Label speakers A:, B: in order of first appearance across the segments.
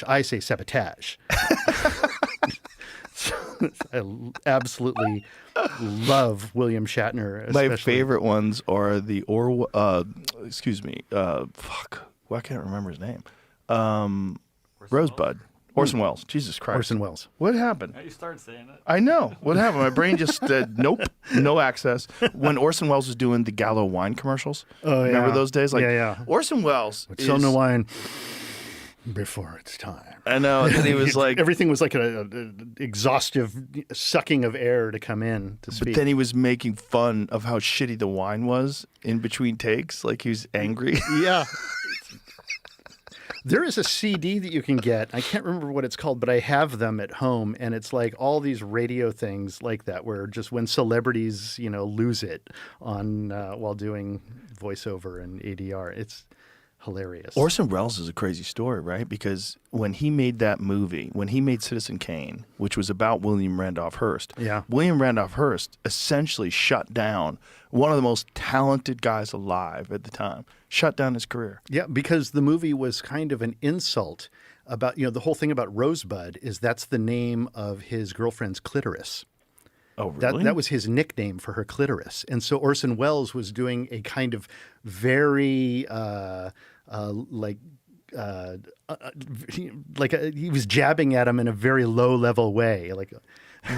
A: I say sabotage. I absolutely love William Shatner. Especially.
B: My favorite ones are the Well, I can't remember his name. Rosebud. Orson Welles. Jesus Christ.
A: Orson Welles.
B: What happened?
C: You started saying it.
B: I know. What happened? My brain just said, nope, no access. When Orson Welles was doing the Gallo wine commercials.
A: Oh, yeah.
B: Remember those days? Like,
A: yeah.
B: Orson Welles
A: It's on the wine before it's time.
B: I know. And he was like...
A: Everything was like an exhaustive sucking of air to come in to speak.
B: But then he was making fun of how shitty the wine was in between takes. Like, he was angry.
A: Yeah. There is a CD that you can get. I can't remember what it's called, but I have them at home. And it's like all these radio things like that, where just when celebrities, lose it on while doing voiceover and ADR, it's hilarious.
B: Orson Welles is a crazy story, right? Because when he made that movie, when he made Citizen Kane, which was about William Randolph Hearst, William Randolph Hearst essentially shut down one of the most talented guys alive at the time, shut down his career.
A: Yeah, because the movie was kind of an insult about, the whole thing about Rosebud is that's the name of his girlfriend's clitoris.
B: Oh, really?
A: That was his nickname for her clitoris. And so Orson Welles was doing a kind of very he was jabbing at him in a very low level way.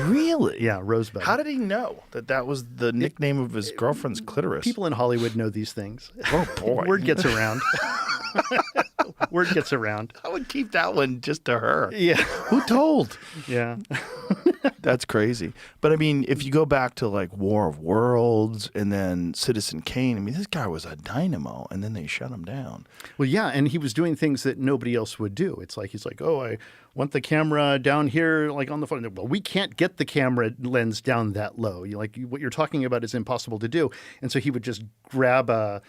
B: Really?
A: Yeah, Rosebud.
B: How did he know that was the nickname of his girlfriend's clitoris?
A: People in Hollywood know these things.
B: Oh, boy.
A: Word gets around. Word gets around.
B: I would keep that one just to her.
A: Yeah.
B: Who told?
A: Yeah.
B: That's crazy. But I mean, if you go back to like War of Worlds and then Citizen Kane, I mean, this guy was a dynamo and then they shut him down.
A: Well, yeah. And he was doing things that nobody else would do. It's like, he's like, oh, I want the camera down here, like on the phone. Well, we can't get the camera lens down that low. What you're talking about is impossible to do. And so he would just grab a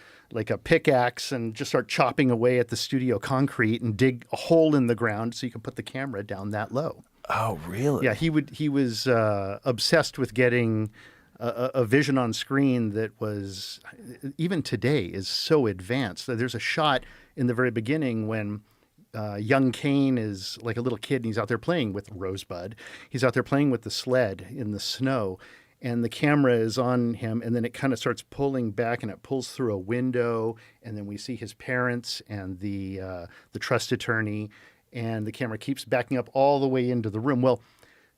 A: pickaxe and just start chopping away at the studio concrete and dig a hole in the ground so you can put the camera down that low.
B: Oh, really?
A: Yeah, he was obsessed with getting a vision on screen that was, even today, is so advanced. There's a shot in the very beginning when young Kane is like a little kid and he's out there playing with Rosebud. He's out there playing with the sled in the snow. And the camera is on him, and then it kind of starts pulling back, and it pulls through a window, and then we see his parents and the trust attorney, and the camera keeps backing up all the way into the room. Well,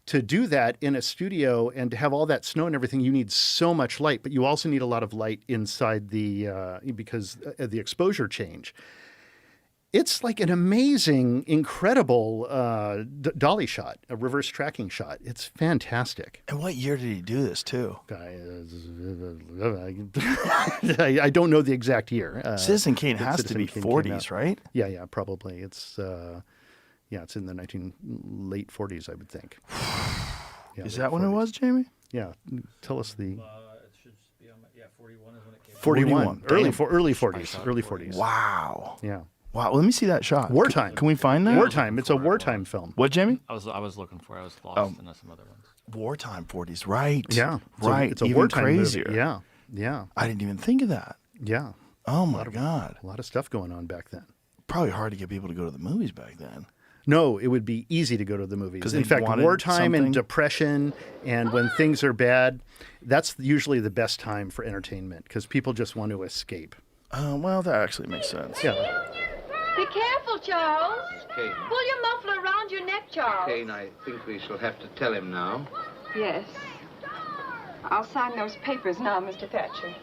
A: to do that in a studio and to have all that snow and everything, you need so much light, but you also need a lot of light inside because of the exposure change. It's like an amazing, incredible dolly shot, a reverse tracking shot. It's fantastic.
B: And what year did he do this, too?
A: I don't know the exact year.
B: Citizen Kane has to be 40s, right?
A: Yeah, probably. It's it's in the late 40s, I would think. Yeah,
B: is that when it was, Jamie?
A: Yeah. Tell us the...
C: It should be on 41 is when it came
A: 41.
B: 41.
A: Early 40s. Early 40s.
B: Wow.
A: Yeah.
B: Wow, let me see that shot.
A: Wartime.
B: Can we find that?
A: Wartime. It's a wartime film.
B: What, Jamie?
C: I was looking for it. I was lost in some other ones.
B: Wartime 40s, right.
A: Yeah.
B: Right.
A: It's a
B: even
A: wartime
B: crazier.
A: movie. Yeah. Yeah.
B: I didn't even think of that.
A: Yeah.
B: Oh, my God.
A: A lot of stuff going on back then.
B: Probably hard to get people to go to the movies back then.
A: No, it would be easy to go to the movies.
B: 'Cause
A: In
B: they
A: fact,
B: wanted
A: wartime
B: something?
A: and depression and when things are bad, that's usually the best time for entertainment because people just want to escape.
B: Well, that actually makes sense.
A: Yeah.
D: Be careful, Charles.
E: Kane.
D: Pull your muffler around your neck, Charles.
E: Kane, I think we shall have to tell him now.
F: Yes. I'll sign those papers now, Mr. Thatcher.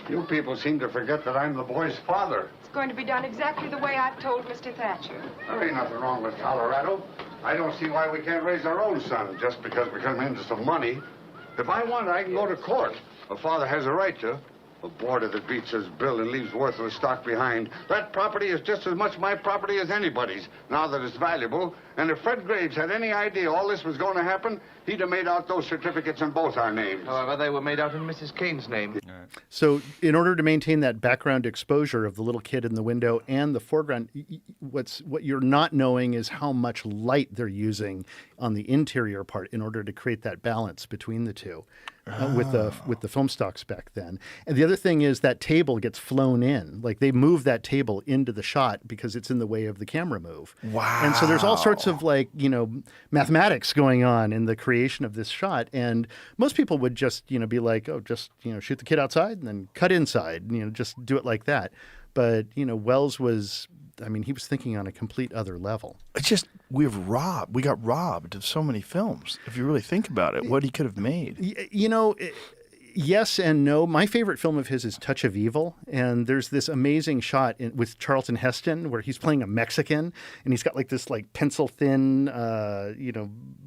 G: You people seem to forget that I'm the boy's father.
F: It's going to be done exactly the way I've told Mr. Thatcher.
G: There ain't nothing wrong with Colorado. I don't see why we can't raise our own son just because we come into some money. If I want, I can go to court. A father has a right to. A boarder that beats his bill and leaves worthless stock behind. That property is just as much my property as anybody's, now that it's valuable. And if Fred Graves had any idea all this was going to happen, he'd have made out those certificates in both our names.
E: However, they were made out in Mrs. Kane's name.
A: So in order to maintain that background exposure of the little kid in the window and the foreground, what you're not knowing is how much light they're using on the interior part in order to create that balance between the two. with the film stocks back then. And the other thing is that table gets flown in. Like they move that table into the shot because it's in the way of the camera move.
B: Wow.
A: And so there's all sorts of like, mathematics going on in the creation of this shot. And most people would just, be like, oh, just, shoot the kid outside and then cut inside, just do it like that. But, Wells was, he was thinking on a complete other level.
B: It's just, we got robbed of so many films. If you really think about it, what he could have made.
A: Yes and no. My favorite film of his is Touch of Evil. And there's this amazing shot with Charlton Heston where he's playing a Mexican and he's got like this like pencil thin,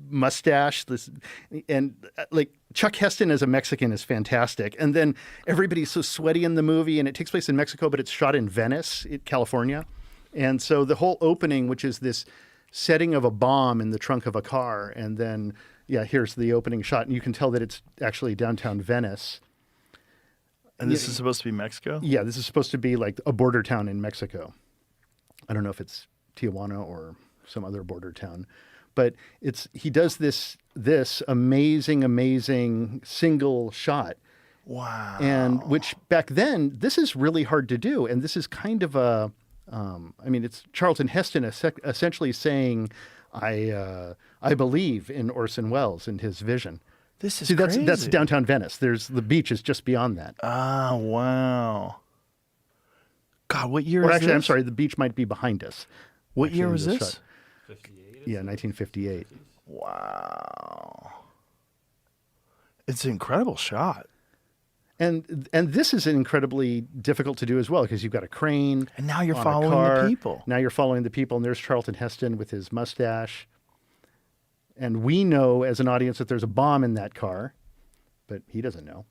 A: mustache. Like Chuck Heston as a Mexican is fantastic. And then everybody's so sweaty in the movie and it takes place in Mexico, but it's shot in Venice, California. And so the whole opening, which is this setting of a bomb in the trunk of a car, and then, here's the opening shot, and you can tell that it's actually downtown Venice.
B: And this is supposed to be Mexico?
A: Yeah, this is supposed to be like a border town in Mexico. I don't know if it's Tijuana or some other border town. But he does this amazing single shot.
B: Wow.
A: And which back then, this is really hard to do. And this is kind of it's Charlton Heston essentially saying, I believe in Orson Welles and his vision.
B: This is crazy.
A: That's downtown Venice. The beach is just beyond that.
B: Ah, wow. God, what year is
A: this? Or actually, I'm
B: this?
A: sorry, the beach might be behind us.
B: What year was this?
C: 58.
A: Yeah, 1958.
B: Wow. It's an incredible shot.
A: And this is incredibly difficult to do as well because you've got a crane.
B: And now you're
A: on
B: following
A: a car.
B: the people.
A: Now you're following the people, and there's Charlton Heston with his mustache. And we know as an audience that there's a bomb in that car, but he doesn't know.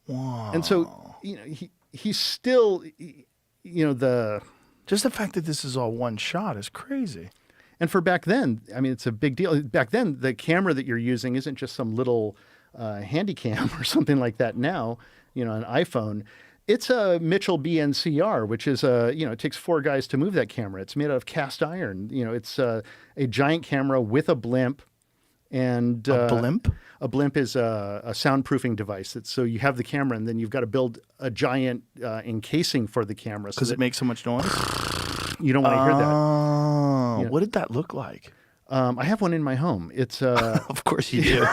B: Wow.
A: And so, he's still,
B: Just the fact that this is all one shot is crazy.
A: And for back then, it's a big deal. Back then, the camera that you're using isn't just some little handy cam or something like that now, an iPhone. It's a Mitchell BNCR, which is it takes 4 guys to move that camera. It's made out of cast iron. It's a giant camera with a blimp. And
B: a blimp?
A: A blimp is a soundproofing device. So you have the camera, and then you've got to build a giant encasing for the camera.
B: Because it makes so much noise?
A: You don't want to hear that.
B: Oh, what did that look like?
A: I have one in my home. It's
B: of course you do.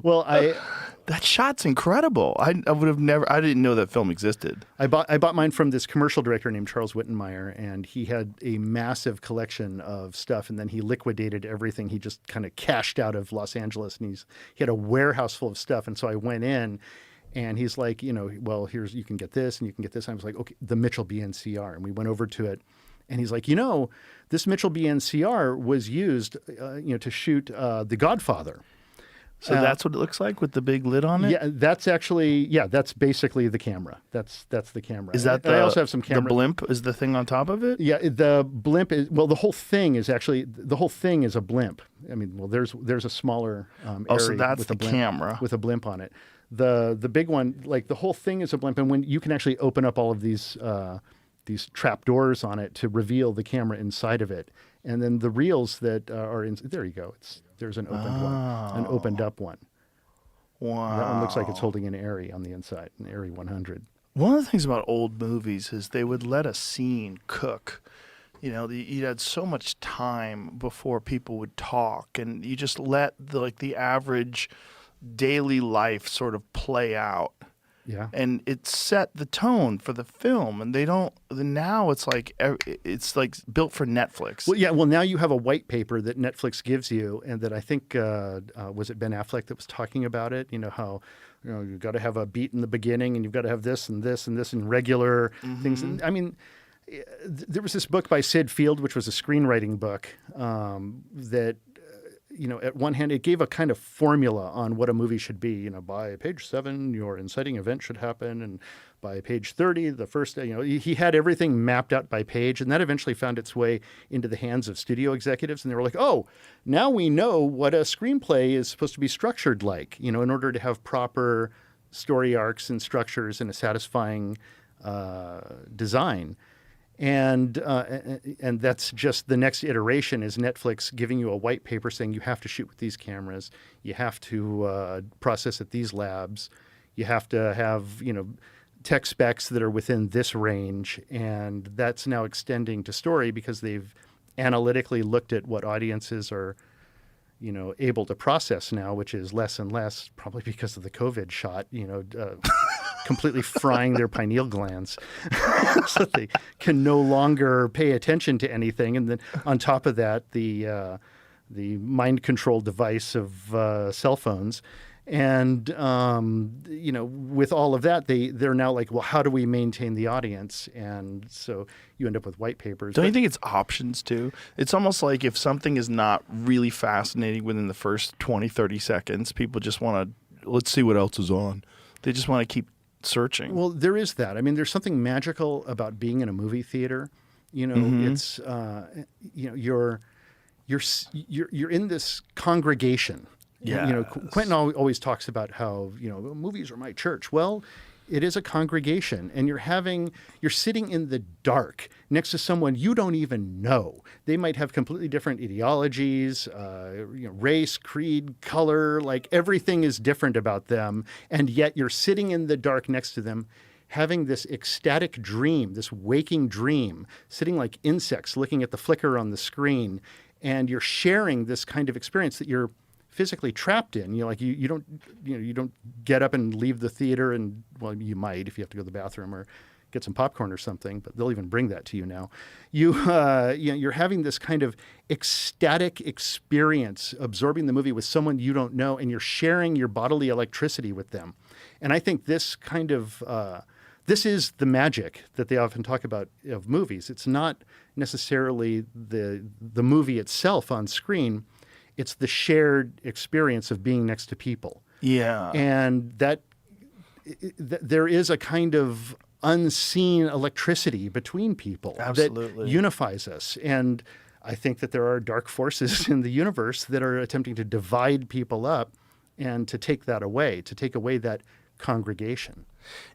A: Well,
B: that shot's incredible. I would have never. I didn't know that film existed.
A: I bought mine from this commercial director named Charles Wittenmeyer, and he had a massive collection of stuff, and then he liquidated everything. He just kind of cashed out of Los Angeles, and he had a warehouse full of stuff. And so I went in, and he's like, well, you can get this, and you can get this. And I was like, okay, the Mitchell BNCR, and we went over to it. And he's like, this Mitchell BNCR was used, to shoot The Godfather.
B: So that's what it looks like with the big lid on it?
A: Yeah, that's basically the camera. That's the camera.
B: Is that
A: I also have some camera.
B: The blimp is the thing on top of it?
A: Yeah, the blimp is, the whole thing is a blimp. There's a smaller area
B: so that's
A: with
B: the camera.
A: with a blimp on it. The big one, like the whole thing is a blimp, and when you can actually open up all of these trap doors on it to reveal the camera inside of it. And then the reels that are in, there you go. There's an opened up one.
B: Wow.
A: That one looks like it's holding an Arri on the inside, an Arri 100.
B: One of the things about old movies is they would let a scene cook. You had so much time before people would talk, and you just let the average daily life sort of play out.
A: Yeah.
B: And it set the tone for the film, and now it's like built for Netflix.
A: Well, yeah. Well, now you have a white paper that Netflix gives you, and that I think was it Ben Affleck that was talking about it. How you've got to have a beat in the beginning, and you've got to have this and this and this and regular things. And, there was this book by Sid Field, which was a screenwriting book that. At one hand, it gave a kind of formula on what a movie should be. By page 7, your inciting event should happen, and by page 30, the first. He had everything mapped out by page, and that eventually found its way into the hands of studio executives, and they were like, "Oh, now we know what a screenplay is supposed to be structured like. In order to have proper story arcs and structures and a satisfying design." And that's just the next iteration is Netflix giving you a white paper saying you have to shoot with these cameras, you have to process at these labs, you have to have, tech specs that are within this range. And that's now extending to story because they've analytically looked at what audiences are, able to process now, which is less and less, probably because of the COVID shot, completely frying their pineal glands so they can no longer pay attention to anything. And then on top of that, the mind control device of cell phones. And, with all of that, they're now like, well, how do we maintain the audience? And so you end up with white papers.
B: Don't you think it's options too? It's almost like if something is not really fascinating within the first 20, 30 seconds, people just want to, let's see what else is on. They just want to keep searching.
A: Well, there is that. I mean, there's something magical about being in a movie theater. It's, you're in this congregation.
B: Yeah.
A: Quentin always talks about how, movies are my church. Well, it is a congregation, and you're sitting in the dark next to someone you don't even know. They might have completely different ideologies, race, creed, color, like everything is different about them. And yet you're sitting in the dark next to them, having this ecstatic dream, this waking dream, sitting like insects, looking at the flicker on the screen. And you're sharing this kind of experience that you're physically trapped in. You don't get up and leave the theater, and well, you might if you have to go to the bathroom or get some popcorn or something, but they'll even bring that to you now. You're having this kind of ecstatic experience, absorbing the movie with someone you don't know, and you're sharing your bodily electricity with them. And I think this kind of this is the magic that they often talk about of movies. It's not necessarily the movie itself on screen. It's the shared experience of being next to people.
B: Yeah.
A: And there is a kind of unseen electricity between people
B: Absolutely.
A: that unifies us. And I think that there are dark forces in the universe that are attempting to divide people up and to take that away, to take away that congregation.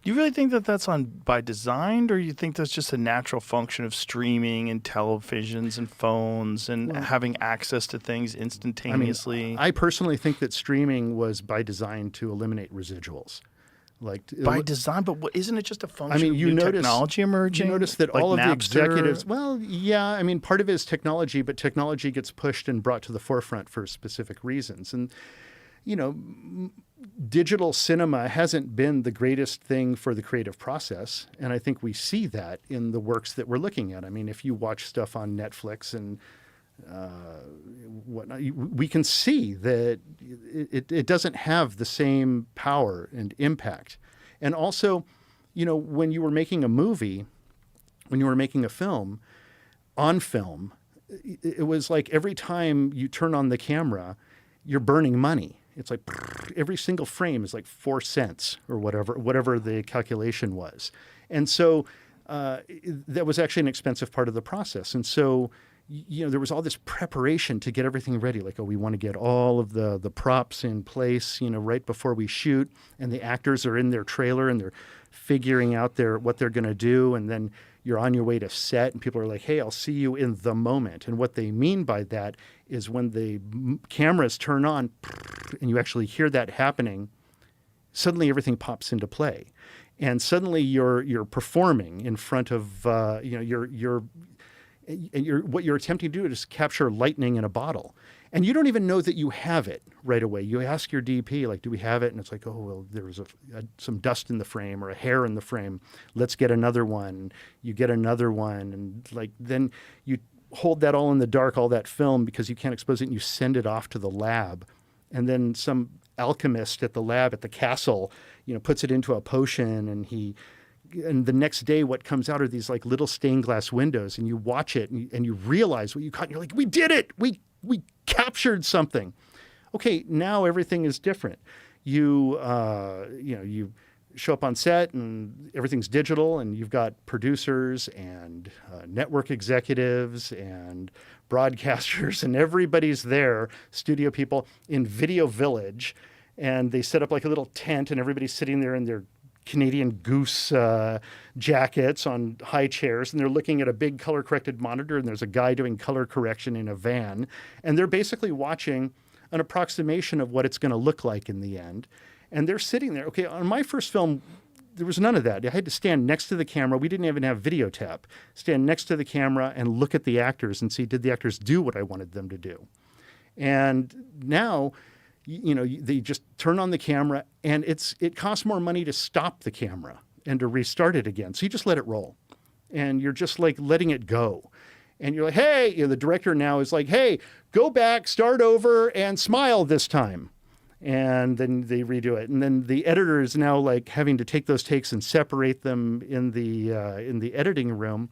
B: Do you really think that that's by design, or you think that's just a natural function of streaming and televisions and phones and having access to things instantaneously?
A: I personally think that streaming was by design to eliminate residuals.
B: By design, but isn't it just a function of
A: new
B: technology emerging?
A: You notice that
B: like
A: all of
B: Napster?
A: the executives, well, yeah, part of it is technology, but technology gets pushed and brought to the forefront for specific reasons. And, digital cinema hasn't been the greatest thing for the creative process. And I think we see that in the works that we're looking at. If you watch stuff on Netflix and whatnot, we can see that it doesn't have the same power and impact. And also, when you were making a movie, when you were making a film, on film, it was like every time you turn on the camera, you're burning money. It's like every single frame is like 4 cents or whatever the calculation was. And so that was actually an expensive part of the process. And so, there was all this preparation to get everything ready. Like, we want to get all of the props in place, right before we shoot. And the actors are in their trailer and they're figuring out what they're going to do. And then you're on your way to set and people are like, hey, I'll see you in the moment. And what they mean by that is when the cameras turn on and you actually hear that happening, suddenly everything pops into play. And suddenly you're performing in front of, what you're attempting to do is capture lightning in a bottle. And you don't even know that you have it right away. You ask your DP, like, do we have it? And it's like, oh, well, there was some dust in the frame or a hair in the frame. Let's get another one. You get another one. And then you hold that all in the dark, all that film, because you can't expose it, and you send it off to the lab. And then some alchemist at the lab, at the castle, puts it into a potion, and the next day what comes out are these like little stained glass windows, and you watch it and you realize what you caught, and you're like, we did it. We captured something. Okay, now everything is different. You show up on set and everything's digital, and you've got producers and network executives and broadcasters, and everybody's there, studio people in Video Village, and they set up like a little tent, and everybody's sitting there in their Canadian Goose jackets on high chairs, and they're looking at a big color-corrected monitor, and there's a guy doing color correction in a van, and they're basically watching an approximation of what it's going to look like in the end. And they're sitting there. Okay, on my first film, there was none of that. I had to stand next to the camera. We didn't even have video tap. Stand next to the camera and look at the actors and see, did the actors do what I wanted them to do? And now, they just turn on the camera, and it costs more money to stop the camera and to restart it again. So you just let it roll, and you're just like letting it go. And you're like, hey, the director now is like, hey, go back, start over, and smile this time. And then they redo it. And then the editor is now like having to take those takes and separate them in the editing room.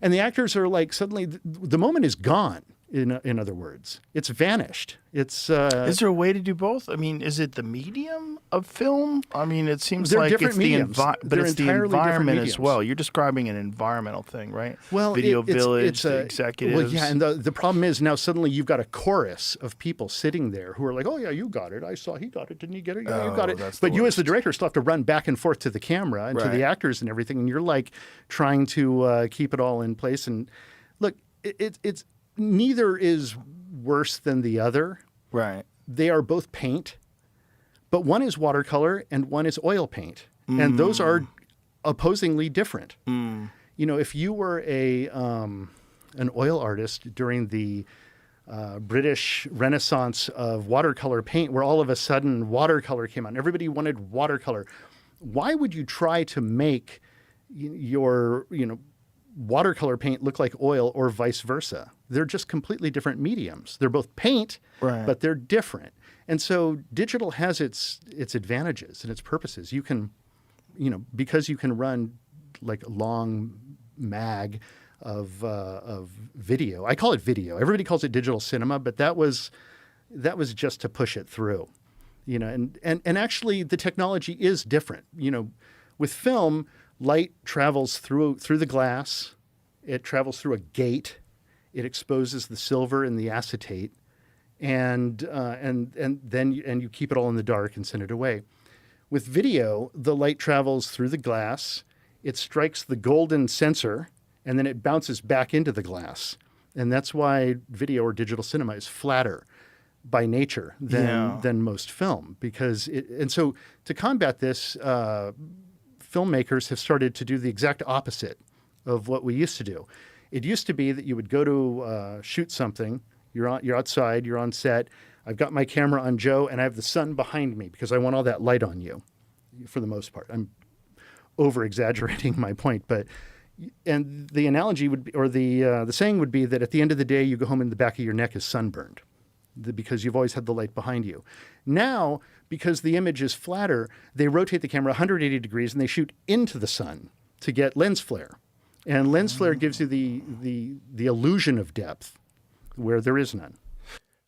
A: And the actors are like, suddenly the moment is gone. In other words, it's vanished. It's
B: is there a way to do both? I mean, is it the medium of film? I mean, it seems
A: they're
B: like
A: different
B: it's
A: mediums.
B: but it's the environment as
A: mediums.
B: well. You're describing an environmental thing, right?
A: Well,
B: Video Village,
A: it's
B: the executives.
A: Well, yeah, and the problem is now suddenly you've got a chorus of people sitting there who are like, oh yeah, you got it. I saw he got it. Didn't he get it? Yeah, you got it. But you as the director still have to run back and forth to the camera and to the actors and everything, and you're like trying to keep it all in place. And look, it's neither is worse than the other.
B: Right.
A: They are both paint, but one is watercolor and one is oil paint. And those are opposingly different. If you were an oil artist during the British Renaissance of watercolor paint, where all of a sudden watercolor came out and everybody wanted watercolor, why would you try to make your, watercolor paint look like oil or vice versa? They're just completely different mediums. They're both paint, but they're different. And so digital has its advantages and its purposes. You can, because you can run like a long mag of video. I call it video. Everybody calls it digital cinema, but that was just to push it through. And actually the technology is different. With film, light travels through the glass. It travels through a gate. It exposes the silver and the acetate, and then you keep it all in the dark and send it away. With video, the light travels through the glass. It strikes the golden sensor, and then it bounces back into the glass. And that's why video or digital cinema is flatter by nature than most film. And so to combat this, filmmakers have started to do the exact opposite of what we used to do. It used to be that you would go to shoot something. You're outside. You're on set. I've got my camera on Joe, and I have the sun behind me because I want all that light on you. For the most part, I'm over exaggerating my point, and the analogy would be, or the saying would be that at the end of the day, you go home and the back of your neck is sunburned because you've always had the light behind you. Now, because the image is flatter, they rotate the camera 180 degrees and they shoot into the sun to get lens flare. And lens flare gives you the illusion of depth where there is none.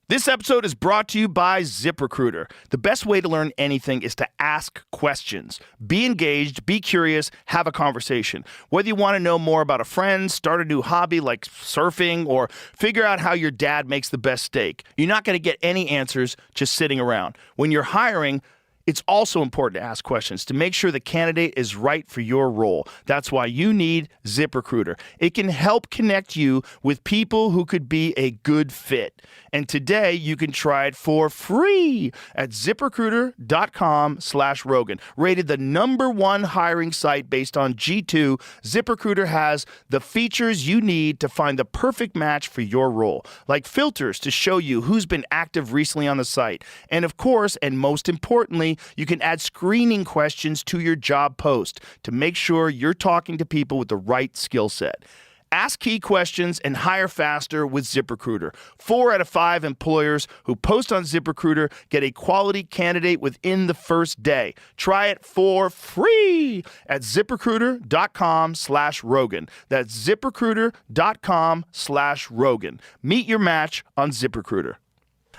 B: This episode is brought to you by ZipRecruiter. The best way to learn anything is to ask questions. Be engaged, be curious, have a conversation. Whether you want to know more about a friend, start a new hobby like surfing, or figure out how your dad makes the best steak, you're not going to get any answers just sitting around. When you're hiring, it's also important to ask questions to make sure the candidate is right for your role. That's why you need ZipRecruiter. It can help connect you with people who could be a good fit. And today you can try it for free at ZipRecruiter.com/Rogan. Rated the #1 hiring site based on G2, ZipRecruiter has the features you need to find the perfect match for your role, like filters to show you who's been active recently on the site. And of course, and most importantly, you can add screening questions to your job post to make sure you're talking to people with the right skill set. Ask key questions and hire faster with ZipRecruiter. 4 out of 5 employers who post on ZipRecruiter get a quality candidate within the first day. Try it for free at ZipRecruiter.com/Rogan. That's ZipRecruiter.com/Rogan. Meet your match on ZipRecruiter.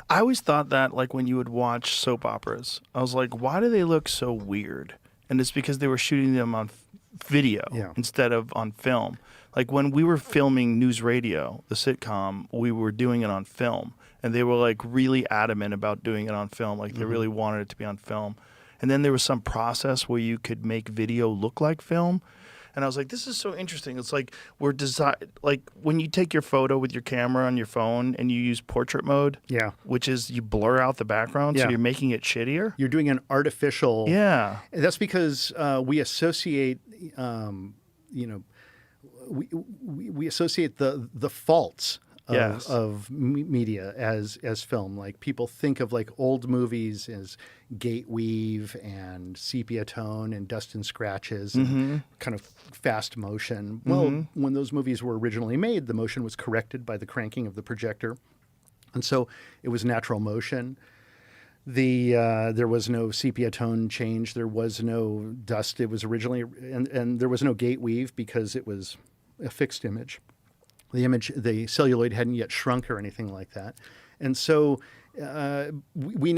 B: I always thought that, like, when you would watch soap operas, I was like, why do they look so weird? And it's because they were shooting them on video instead of on film. Like, when we were filming News Radio, the sitcom, we were doing it on film. And they were, like, really adamant about doing it on film. Like, they really wanted it to be on film. and then there was some process where you could make video look like film. And I was like, this is so interesting. It's like like when you take your photo with your camera on your phone and you use portrait mode, which is you blur out the background, so you're making it shittier.
A: You're doing an artificial.
B: Yeah.
A: That's because we associate, we associate the faults of media as film. Like people think of like old movies as gate weave and sepia tone and dust and scratches and kind of fast motion. Well, when those movies were originally made, the motion was corrected by the cranking of the projector. And so it was natural motion. There was no sepia tone change. There was no dust. It was originally, and there was no gate weave because it was a fixed image. The celluloid hadn't yet shrunk or anything like that. And so we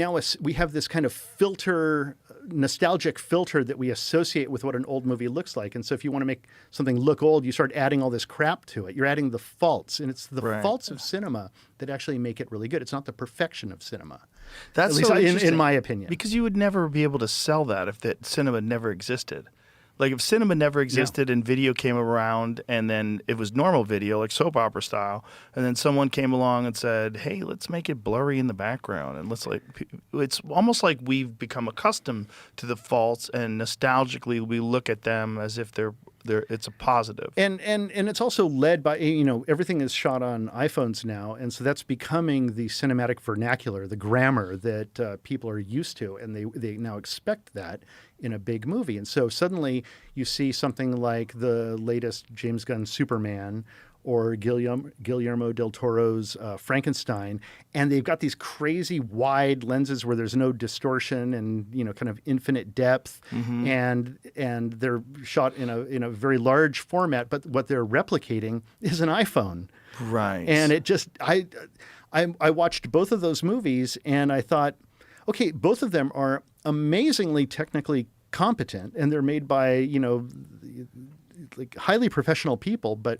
A: have this kind of filter, nostalgic filter that we associate with what an old movie looks like. And so if you want to make something look old, you start adding all this crap to it. You're adding the faults, and it's the faults of cinema that actually make it really good. It's not the perfection of cinema.
B: That's
A: at least in my opinion.
B: Because you would never be able to sell that if that cinema never existed. Like if cinema never existed and video came around and then it was normal video, like soap opera style, and then someone came along and said, hey, let's make it blurry in the background. And it's almost like we've become accustomed to the faults and nostalgically we look at them as if it's a positive.
A: And it's also led by, everything is shot on iPhones now. And so that's becoming the cinematic vernacular, the grammar that people are used to. And they now expect that in a big movie. And so suddenly you see something like the latest James Gunn Superman or Guillermo del Toro's Frankenstein, and they've got these crazy wide lenses where there's no distortion and kind of infinite depth, and they're shot in a very large format. But what they're replicating is an iPhone,
B: right?
A: And it just I watched both of those movies, and I thought, okay, both of them are amazingly technically competent, and they're made by like highly professional people, but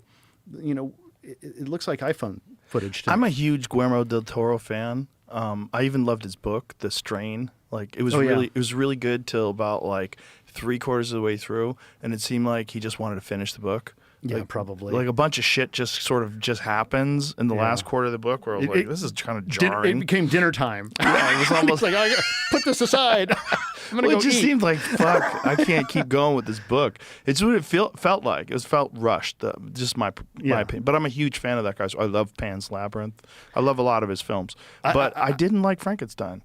A: it looks like iPhone footage to me.
B: I'm a huge Guillermo del Toro fan. I even loved his book, The Strain. Like it was really good till about like 3/4 of the way through, and it seemed like he just wanted to finish the book.
A: Yeah, probably.
B: Like a bunch of shit just sort of happens in the last quarter of the book where I was like, this is kind of jarring.
A: It became dinner time.
B: Yeah, it was almost
A: like, I gotta put this aside. I'm gonna go
B: it just
A: eat.
B: seemed like, fuck, I can't keep going with this book. It's what it felt like. It felt rushed, just my opinion. But I'm a huge fan of that guy. So I love Pan's Labyrinth. I love a lot of his films. But I didn't like Frankenstein.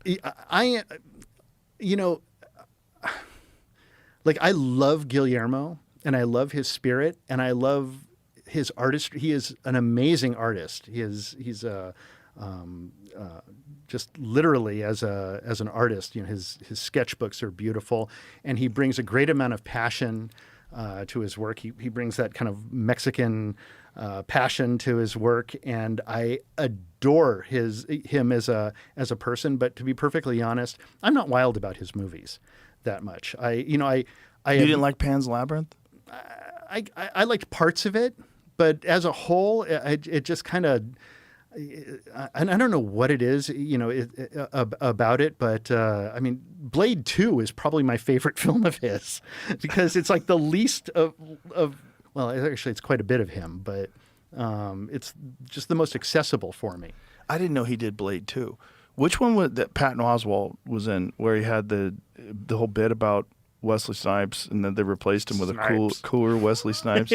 A: I love Guillermo. And I love his spirit, and I love his artistry. He is an amazing artist. He's just literally as an artist. His sketchbooks are beautiful, and he brings a great amount of passion to his work. He brings that kind of Mexican passion to his work, and I adore him as a person. But to be perfectly honest, I'm not wild about his movies that much. You
B: didn't like Pan's Labyrinth?
A: I liked parts of it, but as a whole, it just kind of, I don't know what it is, about it, but I mean, Blade 2 is probably my favorite film of his because it's like the least of well, actually, it's quite a bit of him, but it's just the most accessible for me.
B: I didn't know he did Blade 2. Which one was that Patton Oswalt was in, where he had the whole bit about Wesley Snipes, and then they replaced him with a cooler Wesley Snipes?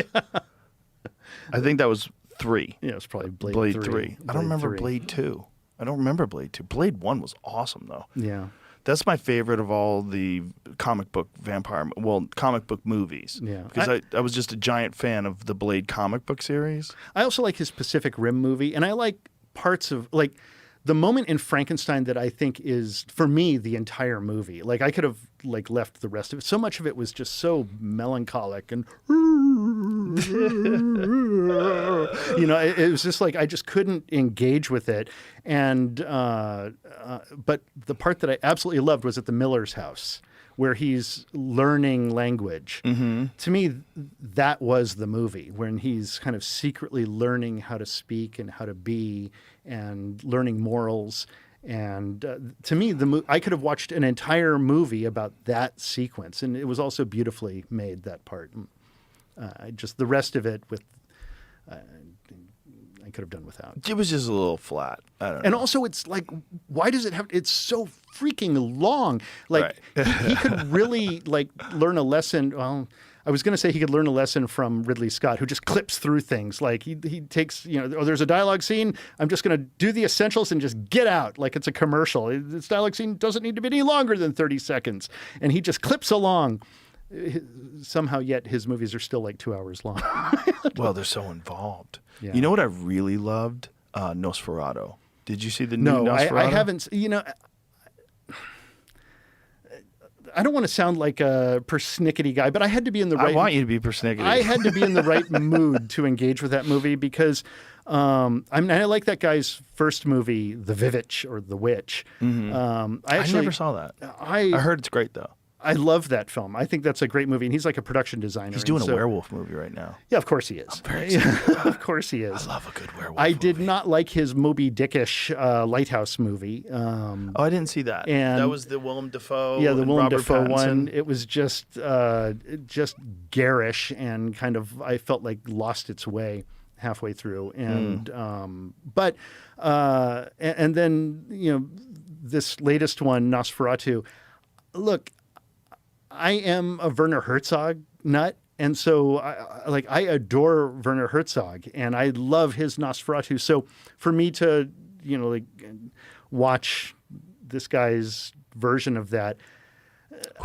B: I think that was 3.
A: Yeah, it's probably Blade 3.
B: I don't remember Blade 2. I don't remember Blade 2. Blade 1 was awesome, though.
A: Yeah.
B: That's my favorite of all the comic book movies.
A: Yeah.
B: Because I was just a giant fan of the Blade comic book series.
A: I also like his Pacific Rim movie, and I like parts of, like, the moment in Frankenstein that I think is, for me, the entire movie. Like, I could have, like, left the rest of it. So much of it was just so melancholic and, it was just like, I just couldn't engage with it. And, but the part that I absolutely loved was at the Miller's house, where he's learning language. Mm-hmm. To me, that was the movie, when he's kind of secretly learning how to speak and how to be and learning morals. And to me, I could have watched an entire movie about that sequence, and it was also beautifully made, that part. Just the rest of it I could have done without.
B: It was just a little flat. I don't know.
A: And also, it's like, why does it have? It's so freaking long. Like he could really learn a lesson. Well, I was going to say he could learn a lesson from Ridley Scott, who just clips through things. Like he takes, there's a dialogue scene. I'm just going to do the essentials and just get out like it's a commercial. This dialogue scene doesn't need to be any longer than 30 seconds. And he just clips along. Somehow, yet his movies are still like 2 hours long.
B: Well, they're so involved.
A: Yeah.
B: You know what I really loved? Nosferatu. Did you see the new Nosferatu?
A: No, I haven't. I don't want to sound like a persnickety guy, but I had to be in the right.
B: I want you to be persnickety.
A: I had to be in the right mood to engage with that movie because I like that guy's first movie, The Vivitch or The Witch.
B: Mm-hmm. I never saw that. I heard it's great though.
A: I love that film. I think that's a great movie, and he's like a production designer.
B: He's doing a werewolf movie right now.
A: Yeah, of course he is. Of course he is.
B: I love a good werewolf
A: I
B: movie.
A: did not like his Moby Dickish Lighthouse movie.
B: I didn't see that.
A: And
B: that was the Willem Dafoe.
A: Yeah, the
B: and
A: Willem
B: Robert
A: Dafoe
B: Pattinson
A: one. It was just garish and kind of, I felt like lost its way halfway through. And and then this latest one, Nosferatu. Look, I am a Werner Herzog nut, and so I adore Werner Herzog, and I love his Nosferatu. So for me to watch this guy's version of that,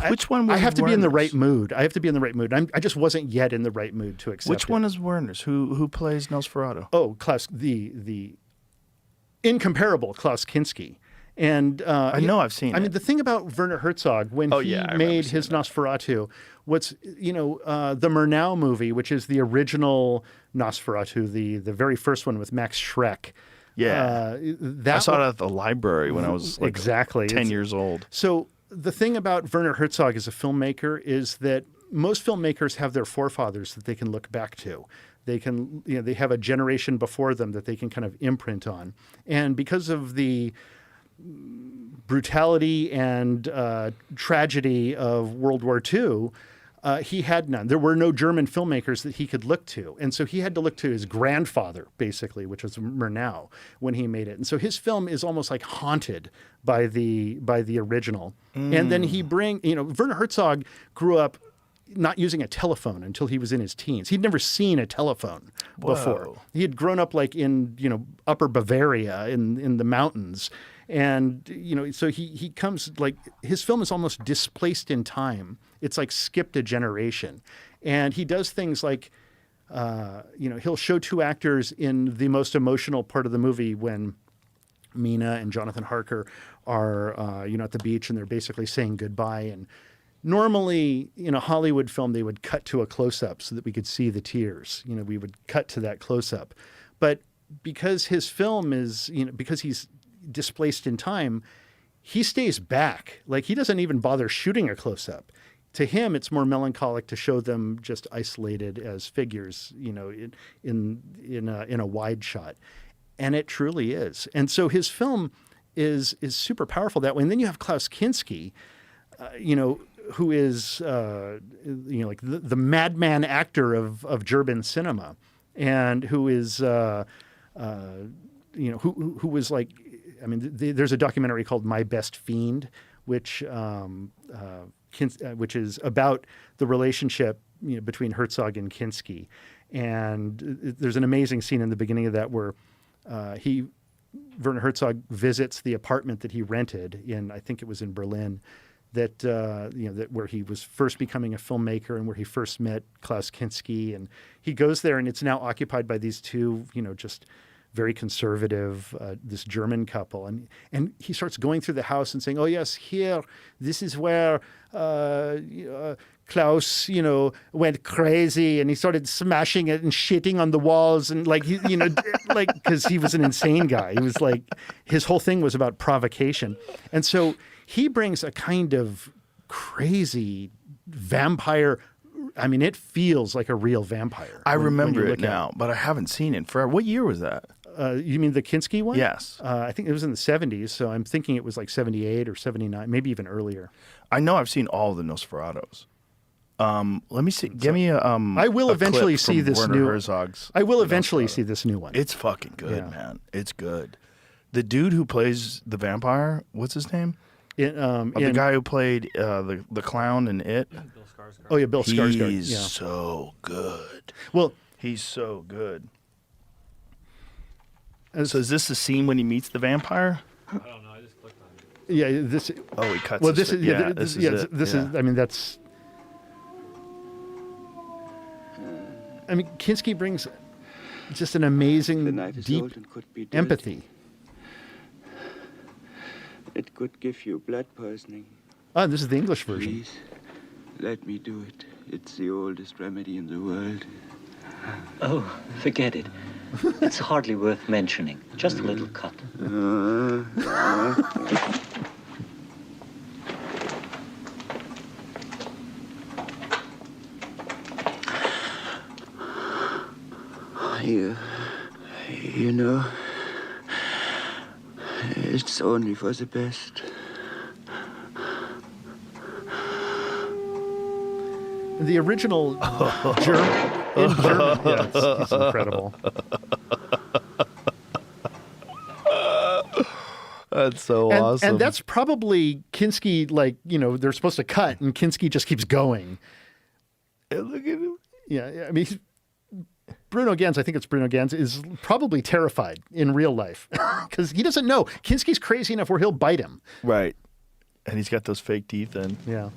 B: which one?
A: I have to be in the right mood. I have to be in the right mood. I just wasn't yet in the right mood to accept.
B: Which one is Werner's? Who plays Nosferatu?
A: Oh, Klaus, the incomparable Klaus Kinski. And
B: I know I've seen it.
A: I mean, the thing about Werner Herzog, when he made his Nosferatu, the Murnau movie, which is the original Nosferatu, the very first one with Max Schreck.
B: Yeah. I saw it at the library when I was
A: exactly
B: 10 years old.
A: So the thing about Werner Herzog as a filmmaker is that most filmmakers have their forefathers that they can look back to. They can, they have a generation before them that they can kind of imprint on. And because of the brutality and tragedy of World War II, he had none. There were no German filmmakers that he could look to. And so he had to look to his grandfather, basically, which was Murnau, when he made it. And so his film is almost like haunted by the original. And then Werner Herzog grew up not using a telephone until he was in his teens. He'd never seen a telephone before. He had grown up in Upper Bavaria in the mountains. And, so he comes his film is almost displaced in time. It's like skipped a generation. And he does things like, he'll show two actors in the most emotional part of the movie when Mina and Jonathan Harker are, at the beach and they're basically saying goodbye. And normally in a Hollywood film, they would cut to a close-up so that we could see the tears. We would cut to that close-up. But because his film is, because he's displaced in time, he stays back. He doesn't even bother shooting a close-up. To him, it's more melancholic to show them just isolated as figures, in a wide shot. And it truly is. And so his film is super powerful that way. And then you have Klaus Kinski, who is, the madman actor of German cinema, and who is, who was like, there's a documentary called My Best Fiend, which is about the relationship between Herzog and Kinski. And there's an amazing scene in the beginning of that where Werner Herzog visits the apartment that he rented in, I think it was in Berlin, that where he was first becoming a filmmaker and where he first met Klaus Kinski. And he goes there and it's now occupied by these two, just very conservative, this German couple. And he starts going through the house and saying, oh, yes, here, this is where Klaus, went crazy and he started smashing it and shitting on the walls. And because he was an insane guy. He was his whole thing was about provocation. And so he brings a kind of crazy vampire. It feels like a real vampire.
B: I remember it now, but I haven't seen it forever. What year was that?
A: You mean the Kinski one?
B: Yes.
A: I think it was in the 70s, so I'm thinking it was like 78 or 79, maybe even earlier.
B: I know I've seen all of the Nosferatus. Let me see. Give me a.
A: I will
B: a
A: eventually
B: clip
A: see
B: from
A: this
B: Werner
A: new.
B: Herzog's
A: I will eventually
B: Nosferatu.
A: see this new one.
B: It's fucking good,
A: Yeah.
B: man. It's good. The dude who plays the vampire, what's his name? The guy who played the clown in It.
C: Bill Skarsgård.
A: Oh yeah, Bill Skarsgård.
B: He's
A: Yeah.
B: so good.
A: Well,
B: He's so good. So is this the scene when he meets the vampire?
C: I don't know. I just clicked on it.
A: yeah, this.
B: Oh, he cuts.
A: Well,
B: his
A: this is
B: fi-
A: yeah,
B: This is
A: yeah,
B: it.
A: this
B: Yeah.
A: is. I mean, that's. I mean, Kinski brings just an amazing, deep empathy.
H: It could give you blood poisoning.
A: Oh, this is the English version.
H: Please, let me do it. It's the oldest remedy in the world.
I: Oh, forget it. It's hardly worth mentioning. Just a little cut.
H: You know, it's only for the best.
A: The original German. In German, yeah, it's incredible.
B: That's so
A: And,
B: awesome.
A: and that's probably Kinski, like, you know, they're supposed to cut, and Kinski just keeps going.
B: Look at him.
A: Yeah, I mean, Bruno Ganz, I think it's Bruno Ganz, is probably terrified in real life because he doesn't know. Kinski's crazy enough where he'll bite him.
B: Right. And he's got those fake teeth in.
A: Yeah.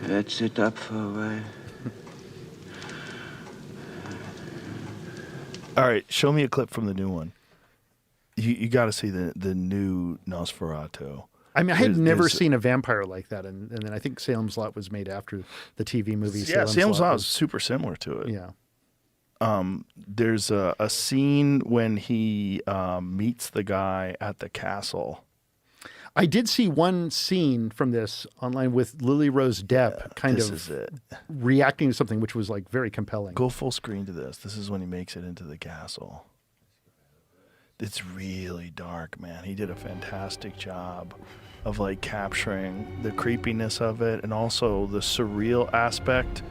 H: Let's sit up for a while.
B: All right, show me a clip from the new one. You got to see the new Nosferatu.
A: I mean, I had never
B: There's-
A: seen a vampire like that, and then I think Salem's Lot was made after the TV movie.
B: Yeah, Salem's Lot was super similar to it.
A: Yeah.
B: There's a scene when he meets the guy at the castle.
A: I did see one scene from this online with Lily Rose Depp
B: This is it.
A: reacting to something which was like very compelling.
B: Go full screen to this. This is when he makes it into the castle. It's really dark, man. He did a fantastic job of like capturing the creepiness of it and also the surreal aspect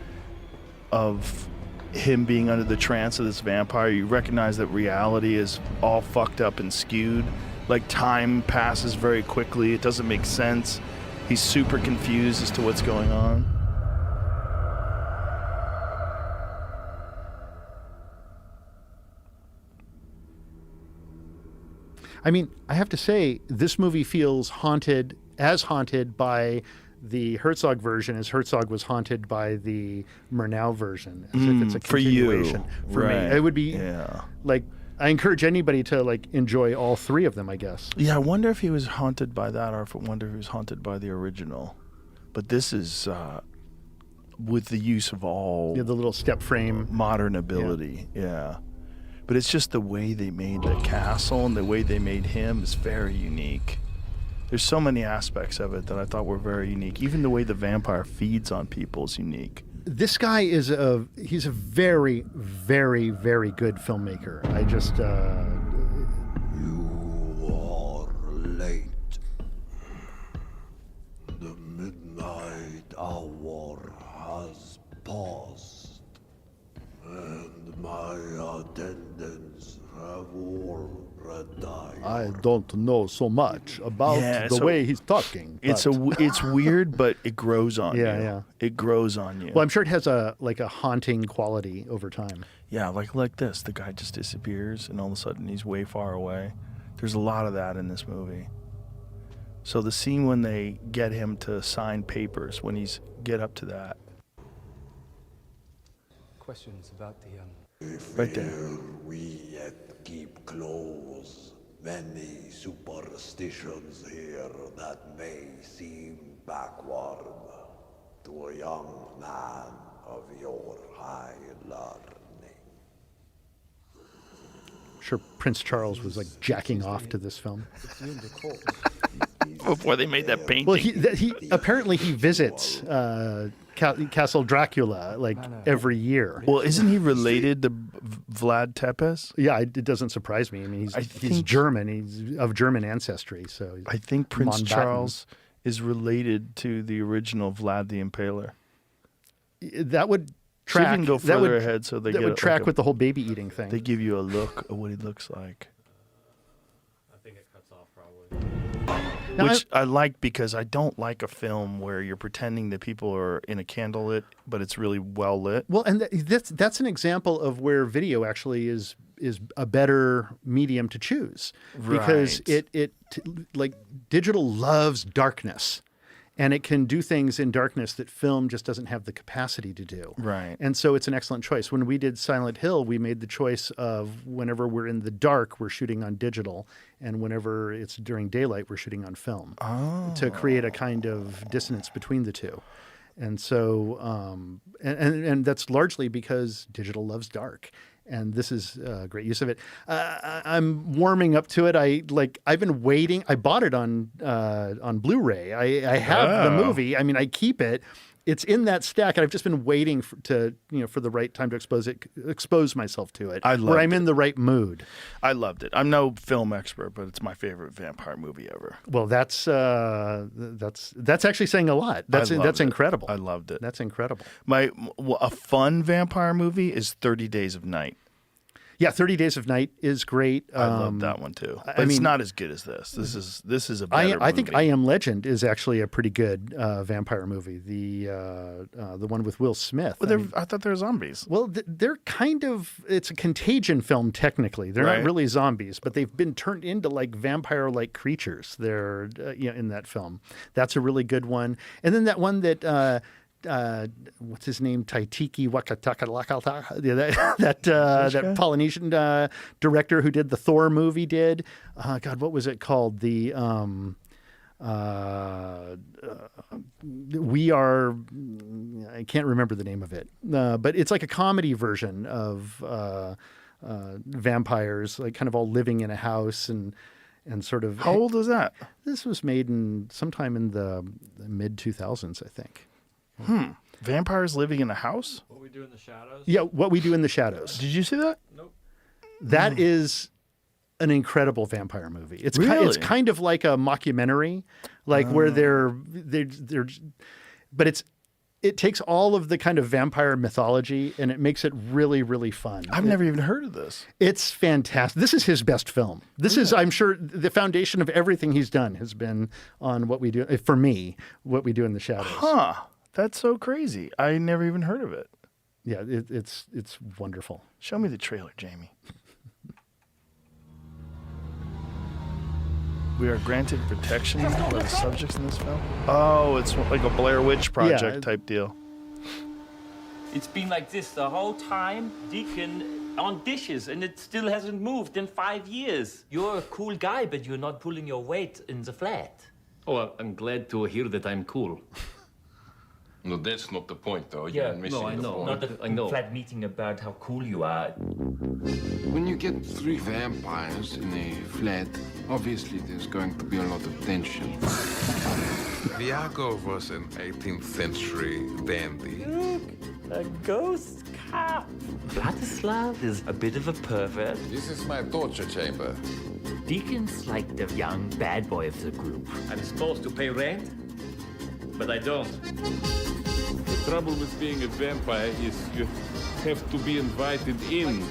B: of him being under the trance of this vampire. You recognize that reality is all fucked up and skewed. Like time passes very quickly. It doesn't make sense. He's super confused as to what's going on.
A: I mean, I have to say, this movie feels haunted by the Herzog version as Herzog was haunted by the Murnau version. As if it's a
B: for you.
A: continuation. For
B: Right.
A: me. It would be
B: Yeah.
A: like, I encourage anybody to like enjoy all three of them, I guess.
B: Yeah, I wonder if he was haunted by that or if I wonder if he was haunted by the original. But this is with the use of all
A: Yeah, the little step frame.
B: modern ability. Yeah. But it's just the way they made the castle and the way they made him is very unique. There's so many aspects of it that I thought were very unique. Even the way the vampire feeds on people is unique.
A: This guy he's a very, very, very good filmmaker. I just,
J: You are late. The midnight hour has passed, and my attendants have all retired.
A: I don't know so much about the way he's talking.
B: It's
A: but-
B: it's weird, but it grows on you.
A: Yeah.
B: It grows on you.
A: Well, I'm sure it has a haunting quality over time.
B: Yeah, like this. The guy just disappears, and all of a sudden he's way far away. There's a lot of that in this movie. So the scene when they get him to sign papers, when he's get up to that.
K: Questions about the
B: Right there.
J: Fear we yet keep close. Many superstitions here that may seem backward to a young man of your high learning.
A: I'm sure Prince Charles was like jacking off to this film.
B: before they made that painting.
A: Well, he apparently he visits Castle Dracula like every year.
B: Well, isn't he related to Vlad Tepes?
A: Yeah, it doesn't surprise me. I mean, he's German. He's of German ancestry. So
B: I think Prince
A: Mountbatten.
B: Charles is related to the original Vlad the Impaler.
A: That would track.
B: See if you can go further ahead so they
A: that
B: get
A: would track with the whole baby eating thing.
B: They give you a look of what he looks like.
C: I think it cuts off probably.
B: Which I like because I don't like a film where you're pretending that people are in a candlelit, but it's really well lit.
A: Well, and that's an example of where video actually is a better medium to choose because it like digital loves darkness. And it can do things in darkness that film just doesn't have the capacity to do.
B: Right.
A: And so it's an excellent choice. When we did Silent Hill, we made the choice of whenever we're in the dark, we're shooting on digital. And whenever it's during daylight, we're shooting on film to create a kind of dissonance between the two. And so, and that's largely because digital loves dark. And this is a great use of it. I'm warming up to it. I've been waiting. I bought it on Blu-ray. I have the movie. I mean, I keep it. It's in that stack, and I've just been waiting for the right time to expose myself to it. Where I'm in the right mood.
B: I loved it. I'm no film expert, but it's my favorite vampire movie ever.
A: Well, that's actually saying a lot. That's incredible.
B: I loved it.
A: That's incredible.
B: A fun vampire movie is 30 Days of Night.
A: Yeah, 30 Days of Night is great.
B: I love that one too. But it's not as good as this. This is a better movie.
A: I think I Am Legend is actually a pretty good vampire movie. The one with Will Smith.
B: Well, I thought they were zombies.
A: Well, they're kind of. It's a Contagion film technically. They're not really zombies, but they've been turned into like vampire-like creatures. They're in that film. That's a really good one. And then that one that. What's his name? Taitiki Wakatakalakalata. That Polynesian director who did the Thor movie did. God, what was it called? The We Are. I can't remember the name of it, but it's like a comedy version of vampires, like kind of all living in a house and sort of.
B: How old was that?
A: This was made sometime in the mid 2000s, I think.
B: Vampires living in a house?
C: What We Do in the Shadows?
A: Yeah, What We Do in the Shadows.
B: Did you see that?
C: Nope.
A: That is an incredible vampire movie. It's
B: really?
A: It's kind of like a mockumentary, like where they're but it takes all of the kind of vampire mythology and it makes it really, really fun.
B: I've never even heard of this.
A: It's fantastic. This is his best film. This is, I'm sure, the foundation of everything he's done has been on What We Do, for me, What We Do in the Shadows.
B: Huh. That's so crazy. I never even heard of it.
A: Yeah, it's wonderful.
B: Show me the trailer, Jamie. We are granted protection by the subjects in this film. Oh, it's like a Blair Witch Project type deal.
K: It's been like this the whole time, Deacon, on dishes, and it still hasn't moved in 5 years.
L: You're a cool guy, but you're not pulling your weight in the flat.
M: Oh, well, I'm glad to hear that I'm cool.
N: No, that's not the point, though.
L: Yeah,
N: You're missing
L: I
N: the
L: know.
N: point.
L: Not a flat meeting about how cool you are.
O: When you get 3 vampires in a flat, obviously there's going to be a lot of tension.
P: Viago was an 18th century dandy.
K: Look, a ghost cop.
L: Vladislav is a bit of a pervert.
P: This is my torture chamber.
L: Deacon's like the young bad boy of the group.
M: I'm supposed to pay rent, but I don't.
Q: The trouble with being a vampire is you have to be invited in.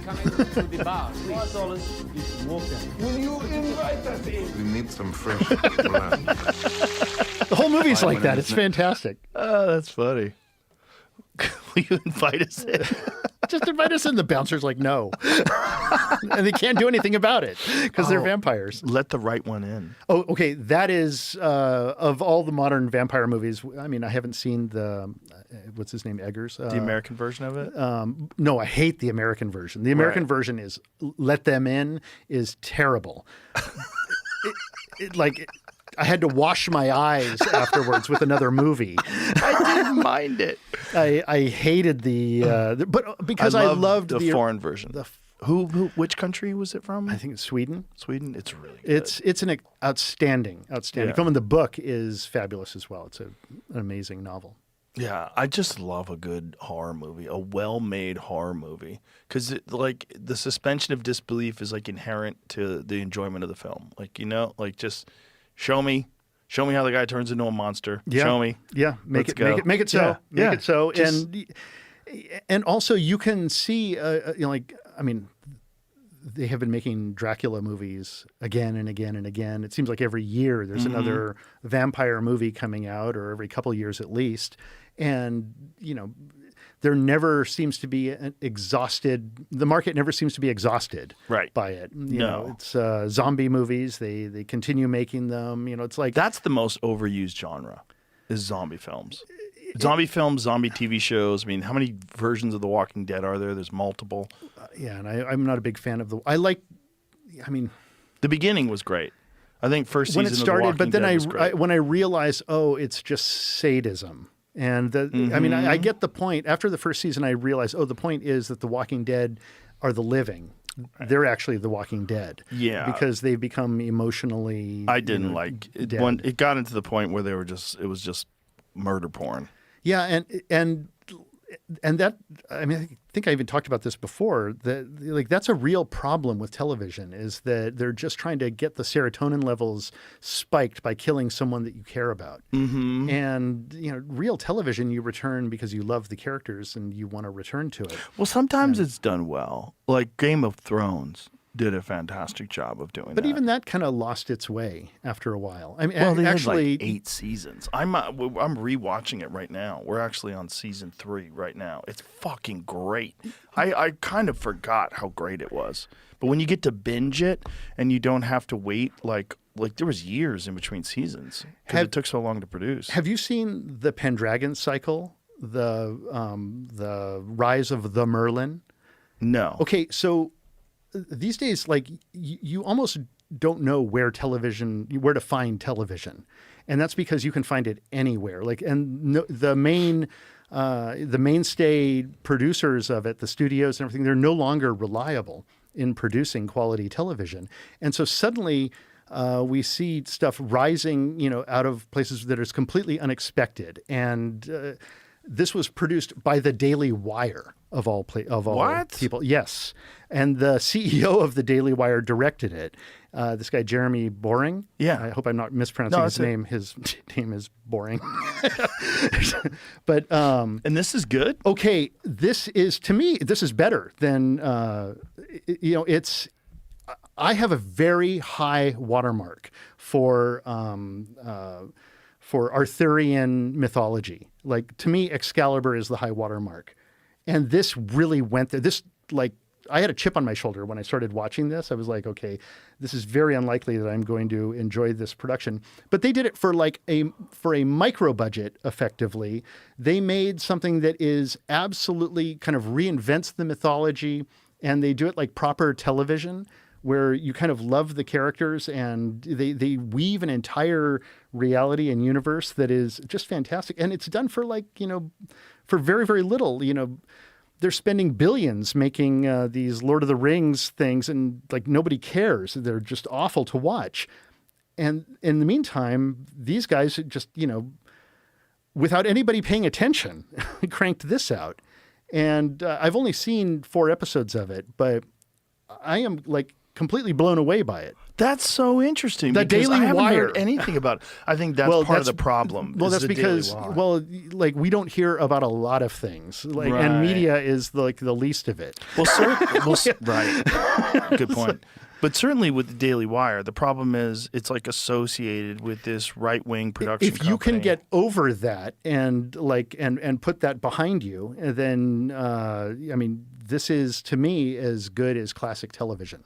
K: To the bar. Please.
O: Will you invite us in? We need some fresh blood.
A: The whole movie's like that. It's fantastic.
B: Oh, that's funny. Will you invite us in?
A: Just invite us in. The bouncer's like, no. And they can't do anything about it because they're vampires.
B: Let the right one in.
A: Oh, okay. That is, of all the modern vampire movies, I mean, I haven't seen the, what's his name, Eggers?
B: The American version of it?
A: No, I hate the American version. The American version is, Let Them In, is terrible. I had to wash my eyes afterwards with another movie.
B: I didn't mind it.
A: I hated but because I loved
B: the foreign version. Which country was it from?
A: I think it's Sweden.
B: Sweden. It's really good.
A: It's an outstanding film, and the book is fabulous as well. It's an amazing novel.
B: Yeah, I just love a good horror movie, a well-made horror movie, because like the suspension of disbelief is like inherent to the enjoyment of the film. Like like just show me how the guy turns into a monster.
A: Yeah.
B: Show me.
A: Yeah, make it so.
B: Yeah.
A: Make it so. And also you can see, they have been making Dracula movies again and again and again. It seems like every year there's another vampire movie coming out, or every couple of years at least. And, there never seems to be the market never seems to be exhausted by it. You know, it's zombie movies. They continue making them. It's like.
B: That's the most overused genre, is zombie films. Zombie films, zombie TV shows. I mean, how many versions of The Walking Dead are there? There's multiple.
A: And I'm not a big fan of
B: the beginning was great. I think first season
A: when it started,
B: of The Walking
A: but then
B: Dead was great.
A: when I realized, it's just sadism. And I get the point. After the first season, I realized, the point is that The Walking Dead are the living. They're actually The Walking Dead. Yeah. Because they've become emotionally.
B: I didn't like it. When it got into the point where it was just murder porn.
A: Yeah, and that, I think I even talked about this before, that that's a real problem with television, is that they're just trying to get the serotonin levels spiked by killing someone that you care about. Mm-hmm. And real television you return because you love the characters and you want to return to it.
B: Well, sometimes it's done well. Like Game of Thrones did a fantastic job of doing that.
A: But even that kind of lost its way after a while. I mean,
B: they
A: actually
B: had like 8 seasons. I'm rewatching it right now. We're actually on season 3 right now. It's fucking great. I kind of forgot how great it was. But when you get to binge it and you don't have to wait, like there was years in between seasons because it took so long to produce.
A: Have you seen the Pendragon cycle, the Rise of the Merlin?
B: No.
A: Okay, so these days, you almost don't know where to find television, and that's because you can find it anywhere. The mainstay producers of it, the studios and everything, they're no longer reliable in producing quality television, and so suddenly we see stuff rising, out of places that is completely unexpected, and this was produced by the Daily Wire of all people. Yes. And the CEO of the Daily Wire directed it. This guy, Jeremy Boring.
B: Yeah.
A: I hope I'm not mispronouncing his name. His name is Boring. But
B: and this is good?
A: Okay, this is better than I have a very high watermark for Arthurian mythology. To me, Excalibur is the high watermark. And this really went there. I had a chip on my shoulder when I started watching this. I was like, okay, this is very unlikely that I'm going to enjoy this production. But they did it for a micro budget, effectively. They made something that is absolutely kind of reinvents the mythology, and they do it like proper television, where you kind of love the characters, and they weave an entire reality and universe that is just fantastic. And it's done for for very, very little. They're spending billions making these Lord of the Rings things, and nobody cares. They're just awful to watch. And in the meantime, these guys just, without anybody paying attention, cranked this out. And I've only seen 4 episodes of it, but I am completely blown away by it.
B: That's so interesting.
A: The
B: because
A: Daily
B: I haven't
A: Wire.
B: heard anything about it. I think that's part of the problem.
A: Well, that's because we don't hear about a lot of things, and media is the least of it.
B: Well, right. Good point. But certainly with the Daily Wire, the problem is it's associated with this right-wing production
A: If you can get over that and put that behind you, then this is, to me, as good as classic television.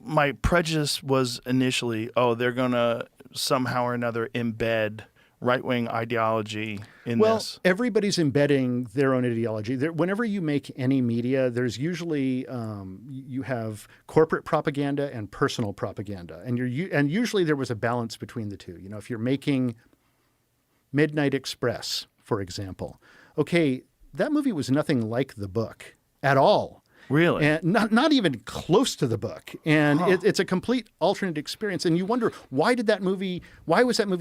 B: My prejudice was initially, they're going to somehow or another embed right-wing ideology in this.
A: Well, everybody's embedding their own ideology. Whenever you make any media, there's usually you have corporate propaganda and personal propaganda, and usually there was a balance between the two. If you're making Midnight Express, for example, okay, that movie was nothing like the book at all.
B: Really?
A: And not even close to the book. And it's a complete alternate experience. And you wonder, why was that movie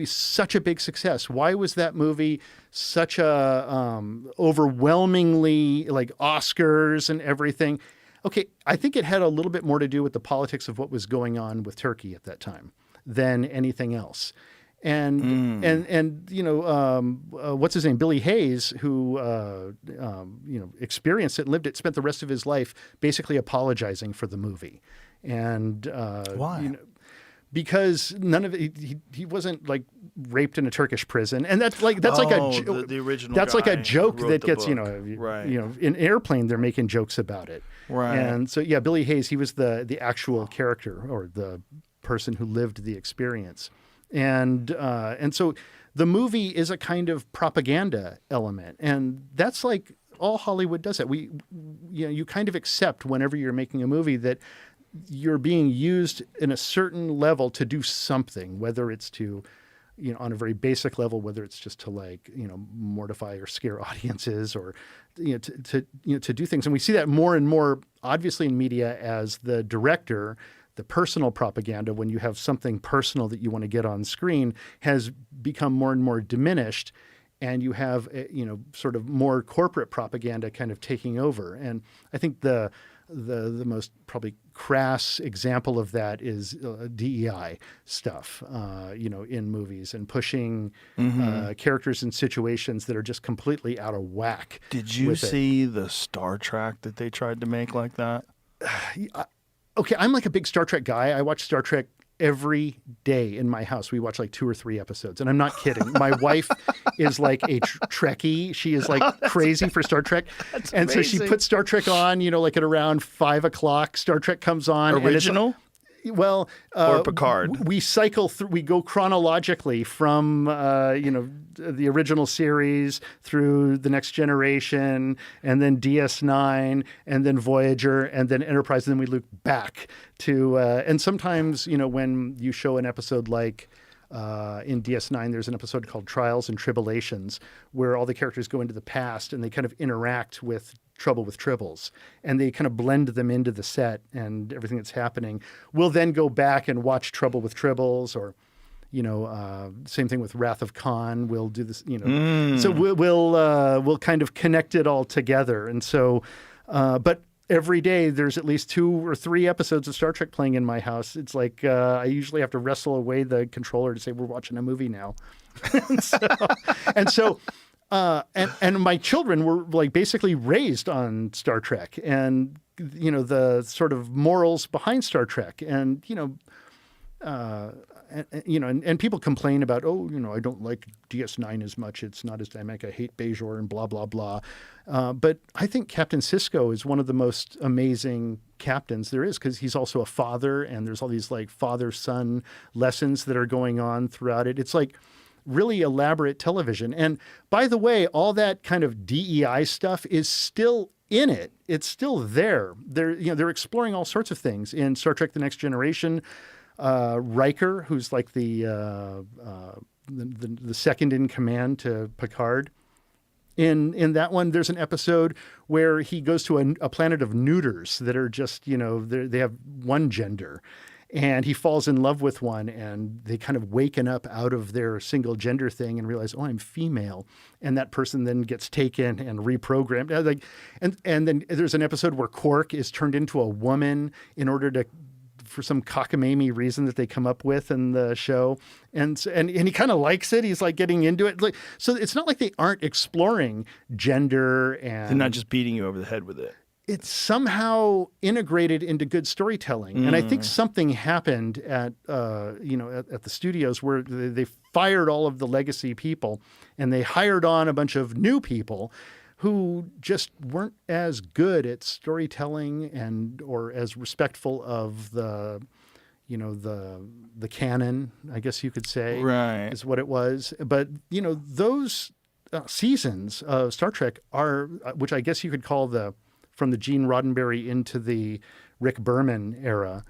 A: such a big success? Why was that movie such a overwhelmingly like Oscars and everything? Okay, I think it had a little bit more to do with the politics of what was going on with Turkey at that time than anything else. And what's his name? Billy Hayes, who experienced it and lived it, spent the rest of his life basically apologizing for the movie. And
B: why?
A: Because none of it, he wasn't like raped in a Turkish prison, and that's like the original. That's like a joke that gets
B: right.
A: In Airplane they're making jokes about it.
B: Right.
A: And so yeah, Billy Hayes, he was the actual character or the person who lived the experience. And so the movie is a kind of propaganda element, and that's like all Hollywood does. That you kind of accept whenever you're making a movie that you're being used in a certain level to do something, whether it's to, on a very basic level, whether it's just to like mortify or scare audiences, or to do things. And we see that more and more obviously in media as the director. The personal propaganda, when you have something personal that you want to get on screen, has become more and more diminished, and you have sort of more corporate propaganda kind of taking over. And I think the most probably crass example of that is DEI stuff, in movies, and pushing characters in situations that are just completely out of whack.
B: Did you see the Star Trek that they tried to make like that?
A: Okay, I'm like a big Star Trek guy. I watch Star Trek every day in my house. We watch like 2 or 3 episodes, and I'm not kidding. My wife is like a Trekkie. She is like crazy for Star Trek.
B: That's
A: and
B: amazing.
A: So she puts Star Trek on, like at around 5 o'clock. Star Trek comes on.
B: Original?
A: Well,
B: or Picard.
A: We cycle through. We go chronologically from the original series through the Next Generation, and then DS9, and then Voyager, and then Enterprise, and then we look back to. And sometimes when you show an episode like in DS9, there's an episode called Trials and Tribulations, where all the characters go into the past and they kind of interact with Trouble with Tribbles, and they kind of blend them into the set and everything that's happening. We'll then go back and watch Trouble with Tribbles, or same thing with Wrath of Khan. We'll do this, So we'll kind of connect it all together. And so, but every day there's at least 2 or 3 episodes of Star Trek playing in my house. It's like I usually have to wrestle away the controller to say we're watching a movie now. and so my children were like basically raised on Star Trek, and the sort of morals behind Star Trek, and and people complain about, I don't like DS9 as much. It's not as dynamic. I hate Bajor and blah blah blah. But I think Captain Sisko is one of the most amazing captains there is, because he's also a father, and there's all these like father-son lessons that are going on throughout it. It's like really elaborate television. And by the way, all that kind of DEI stuff is still in it. It's still there. They're exploring all sorts of things in Star Trek: The Next Generation. Riker, who's like the second in command to Picard. In that one, there's an episode where he goes to a planet of neuters that are just, they have one gender. And he falls in love with one, and they kind of waken up out of their single gender thing and realize, I'm female. And that person then gets taken and reprogrammed. And then there's an episode where Quark is turned into a woman in order for some cockamamie reason that they come up with in the show. And he kind of likes it. He's like getting into it. So it's not like they aren't exploring gender, and
B: they're not just beating you over the head with it.
A: It's somehow integrated into good storytelling. And I think something happened at the studios where they fired all of the legacy people, and they hired on a bunch of new people who just weren't as good at storytelling or as respectful of the canon, I guess you could say,
B: right,
A: is what it was. But, those seasons of Star Trek are, which I guess you could call from the Gene Roddenberry into the Rick Berman era,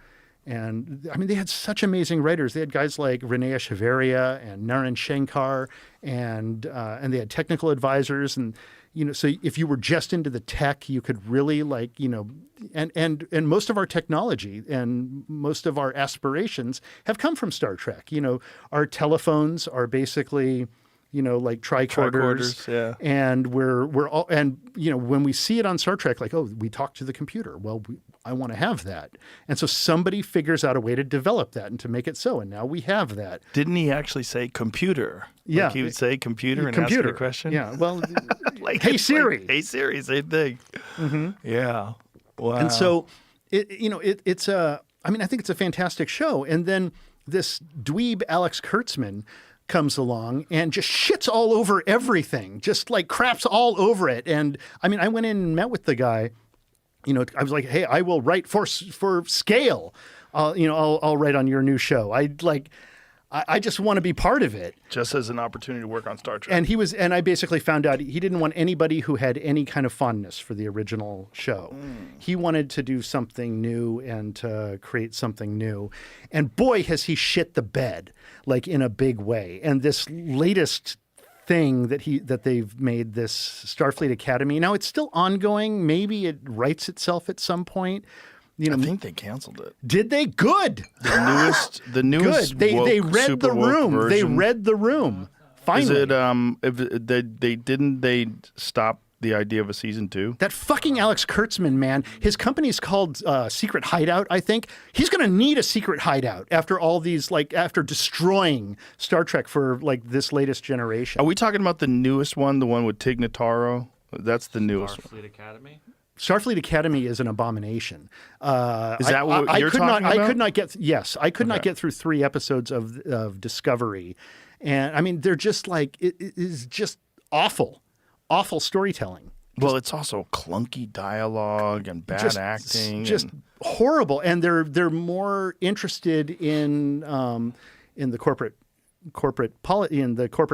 A: And I mean, they had such amazing writers. They had guys like Renee Echeverria and Naren Shankar, and they had technical advisors. And, you know, so if you were just into the tech, you could really like, you know, and most of our technology and most of our aspirations have come from Star Trek. You know, our telephones are basically, you know, like tricorders,
B: yeah.
A: And we're all, and you know, when we see it on Star Trek, like, oh, we talk to the computer. Well, I want to have that, and so somebody figures out a way to develop that and to make it so, and now we have that.
B: Didn't he actually say computer?
A: Yeah,
B: like he would say computer and
A: computer.
B: ask a question.
A: Yeah, well,
B: like
A: hey Siri,
B: like, hey Siri, same thing.
A: Mm-hmm.
B: Yeah, wow.
A: And so, it's a. I mean, I think it's a fantastic show, and then this dweeb Alex Kurtzman comes along and just shits all over everything, just like craps all over it. And I mean, I went in and met with the guy. You know, I was like, hey, I will write for scale. I'll write on your new show. I just want to be part of it.
B: Just as an opportunity to work on Star Trek.
A: And I basically found out he didn't want anybody who had any kind of fondness for the original show. He wanted to do something new and to create something new. And boy, has he shit the bed, like in a big way. And this latest thing that they've made, this Starfleet Academy, now it's still ongoing. Maybe it writes itself at some point. You know,
B: I think they canceled it.
A: Did they? Good.
B: The newest.
A: Good. They
B: woke,
A: read the room.
B: Version.
A: They read the room. Finally.
B: Is it? If they stop the idea of a season 2?
A: That fucking Alex Kurtzman, man. His company's called Secret Hideout, I think. He's going to need a secret hideout after all these, like, after destroying Star Trek for like this latest generation.
B: Are we talking about the newest one, the one with Tig Notaro? That's the newest one.
C: Starfleet Academy?
A: Starfleet Academy is an abomination.
B: Is that what you're talking about?
A: I could not get. Yes, I could not get through 3 episodes of Discovery, and I mean they're just like it is just awful storytelling.
B: Well, it's also clunky dialogue and bad acting,
A: just horrible. And they're more interested in the corporate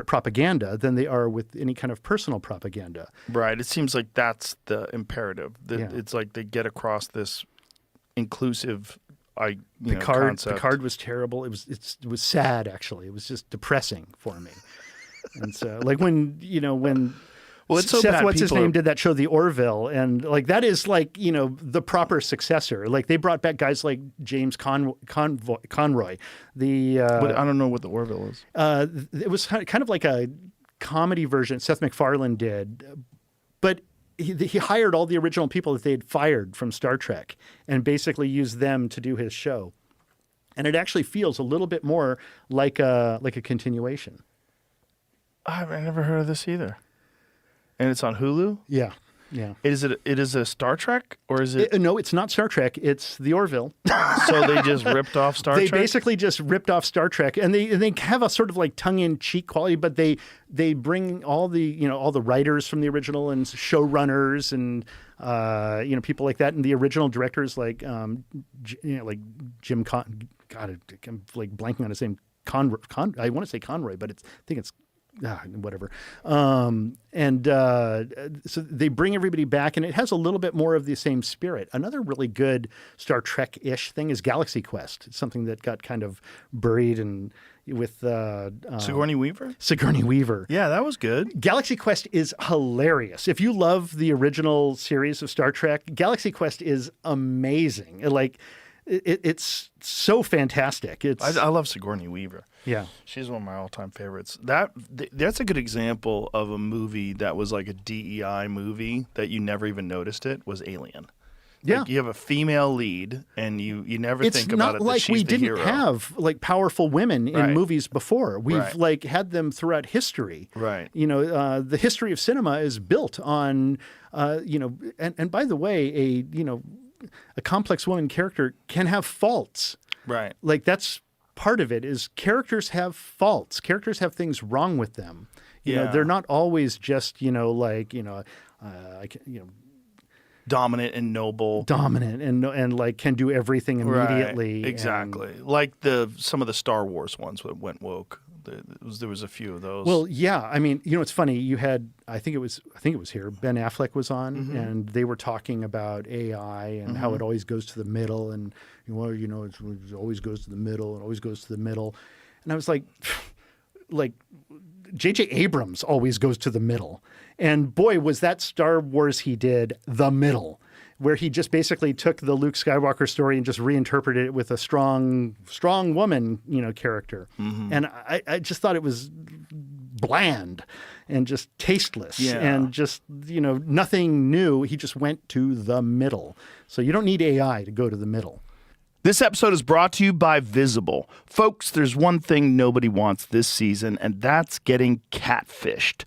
A: propaganda than they are with any kind of personal propaganda.
B: Right. It seems like that's the imperative. It's like they get across this inclusive concept.
A: Picard was terrible. It was sad, actually. It was just depressing for me. And so, like when
B: it's so
A: Seth,
B: bad
A: what's his name, did that show, The Orville, and like that is like, you know, the proper successor. Like they brought back guys like James Conroy.
B: But I don't know what The Orville is.
A: It was kind of like a comedy version Seth MacFarlane did, but he hired all the original people that they had fired from Star Trek and basically used them to do his show. And it actually feels a little bit more like a continuation.
B: I've never heard of this either. And it's on Hulu?
A: Yeah.
B: It is a Star Trek, or is it?
A: No, it's not Star Trek. It's The Orville.
B: So they just ripped off Star Trek?
A: They basically just ripped off Star Trek, and they have a sort of like tongue-in-cheek quality, but they bring all the writers from the original and showrunners and people like that, and the original directors like like Jim God, I'm like blanking on his name. I want to say Conroy, but I think it's whatever. So they bring everybody back, and it has a little bit more of the same spirit. Another really good Star Trek-ish thing is Galaxy Quest. It's something that got kind of buried and with
B: Sigourney Weaver?
A: Sigourney Weaver.
B: Yeah, that was good.
A: Galaxy Quest is hilarious. If you love the original series of Star Trek, Galaxy Quest is amazing. It's so fantastic.
B: I love Sigourney Weaver.
A: Yeah.
B: She's one of my all-time favorites. That's a good example of a movie that was like a DEI movie that you never even noticed it, was Alien.
A: Yeah.
B: Like you have a female lead and you never think about it that she's the hero.
A: It's not like we didn't have like powerful women in movies before. We've like had them throughout history.
B: Right.
A: You know, the history of cinema is built on and by the way, a complex woman character can have faults.
B: Right.
A: Like that's part of it is characters have faults. Characters have things wrong with them. You know, they're not always just,
B: dominant and noble.
A: Dominant and like can do everything immediately.
B: Right. Exactly.
A: And,
B: like some of the Star Wars ones that went woke. There was a few of those.
A: Well, yeah. I mean, it's funny. You had, I think it was here. Ben Affleck was on, and they were talking about AI and how it always goes to the middle, and it always goes to the middle, and always goes to the middle, and I was like J.J. Abrams always goes to the middle, and boy, was that Star Wars he did the middle, where he just basically took the Luke Skywalker story and just reinterpreted it with a strong woman, character. And I just thought it was bland and just tasteless and just, nothing new. He just went to the middle. So you don't need AI to go to the middle.
B: This episode is brought to you by Visible. Folks, there's one thing nobody wants this season, and that's getting catfished.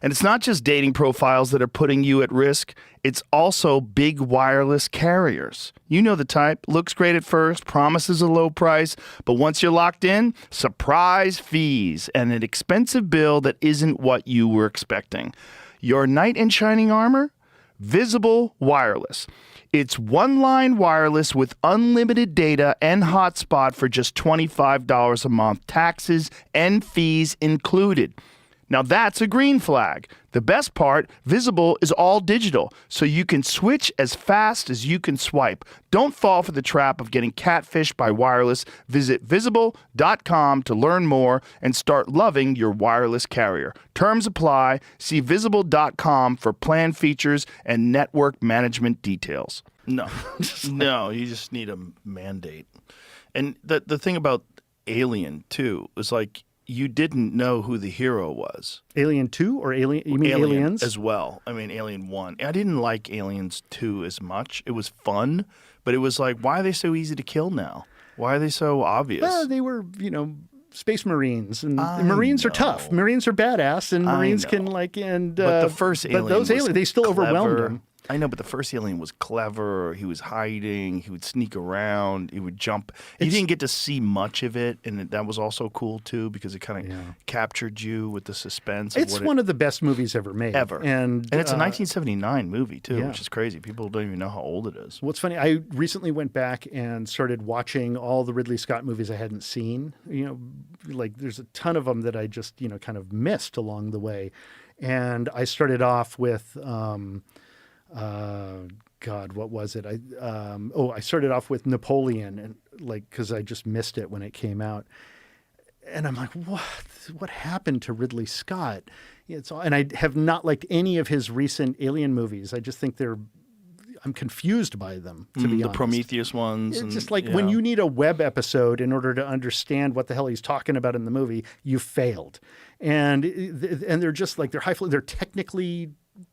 B: And it's not just dating profiles that are putting you at risk. It's also big wireless carriers. You know the type. Looks great at first, promises a low price, but once you're locked in, surprise fees and an expensive bill that isn't what you were expecting. Your knight in shining armor? Visible Wireless. It's one-line wireless with unlimited data and hotspot for just $25 a month, taxes and fees included. Now that's a green flag. The best part, Visible is all digital, so you can switch as fast as you can swipe. Don't fall for the trap of getting catfished by wireless. Visit Visible.com to learn more and start loving your wireless carrier. Terms apply. See Visible.com for plan features and network management details. No, no, you just need a mandate. And the thing about Alien, too, is like, you didn't know who the hero was.
A: Alien 2 or Alien? You mean Aliens?
B: As well. I mean, Alien 1. I didn't like Aliens 2 as much. It was fun, but it was like, why are they so easy to kill now? Why are they so obvious?
A: Well, they were, Space Marines, and Marines are tough. Marines are badass, and Marines can but
B: the first Alien,
A: but those aliens, they still overwhelmed them.
B: I know, but the first Alien was clever. He was hiding. He would sneak around. He would jump. You didn't get to see much of it, and that was also cool, too, because it kind of captured you with the suspense.
A: It's one of the best movies ever made.
B: Ever. And it's a 1979 movie, too, which is crazy. People don't even know how old it is.
A: What's funny, I recently went back and started watching all the Ridley Scott movies I hadn't seen. There's a ton of them that I just, kind of missed along the way. And I started off with... God, what was it? I started off with Napoleon, and because I just missed it when it came out, and I'm like, what happened to Ridley Scott? And I have not liked any of his recent Alien movies. I just think I'm confused by them, to be honest.
B: The Prometheus ones.
A: It's just like when you need a web episode in order to understand what the hell he's talking about in the movie, you failed. And they're just like, they're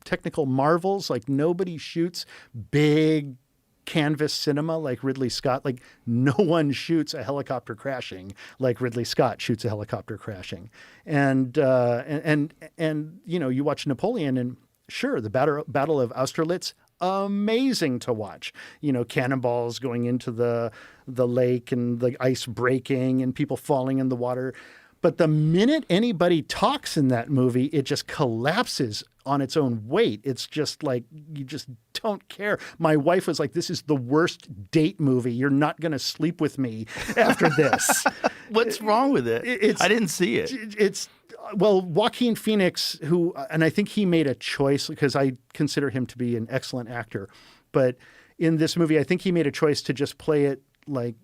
A: technical marvels. Like, nobody shoots big canvas cinema like Ridley Scott. Like, no one shoots a helicopter crashing like Ridley Scott shoots a helicopter crashing. And you watch Napoleon, and sure, the Battle of Austerlitz, amazing to watch. Cannonballs going into the lake, and the ice breaking, and people falling in the water. But the minute anybody talks in that movie, it just collapses on its own weight. It's just like, you just don't care. My wife was like, this is the worst date movie. You're not going to sleep with me after this.
B: What's wrong with it? I didn't see it.
A: Well, Joaquin Phoenix, and I think he made a choice, because I consider him to be an excellent actor. But in this movie, I think he made a choice to just play it like,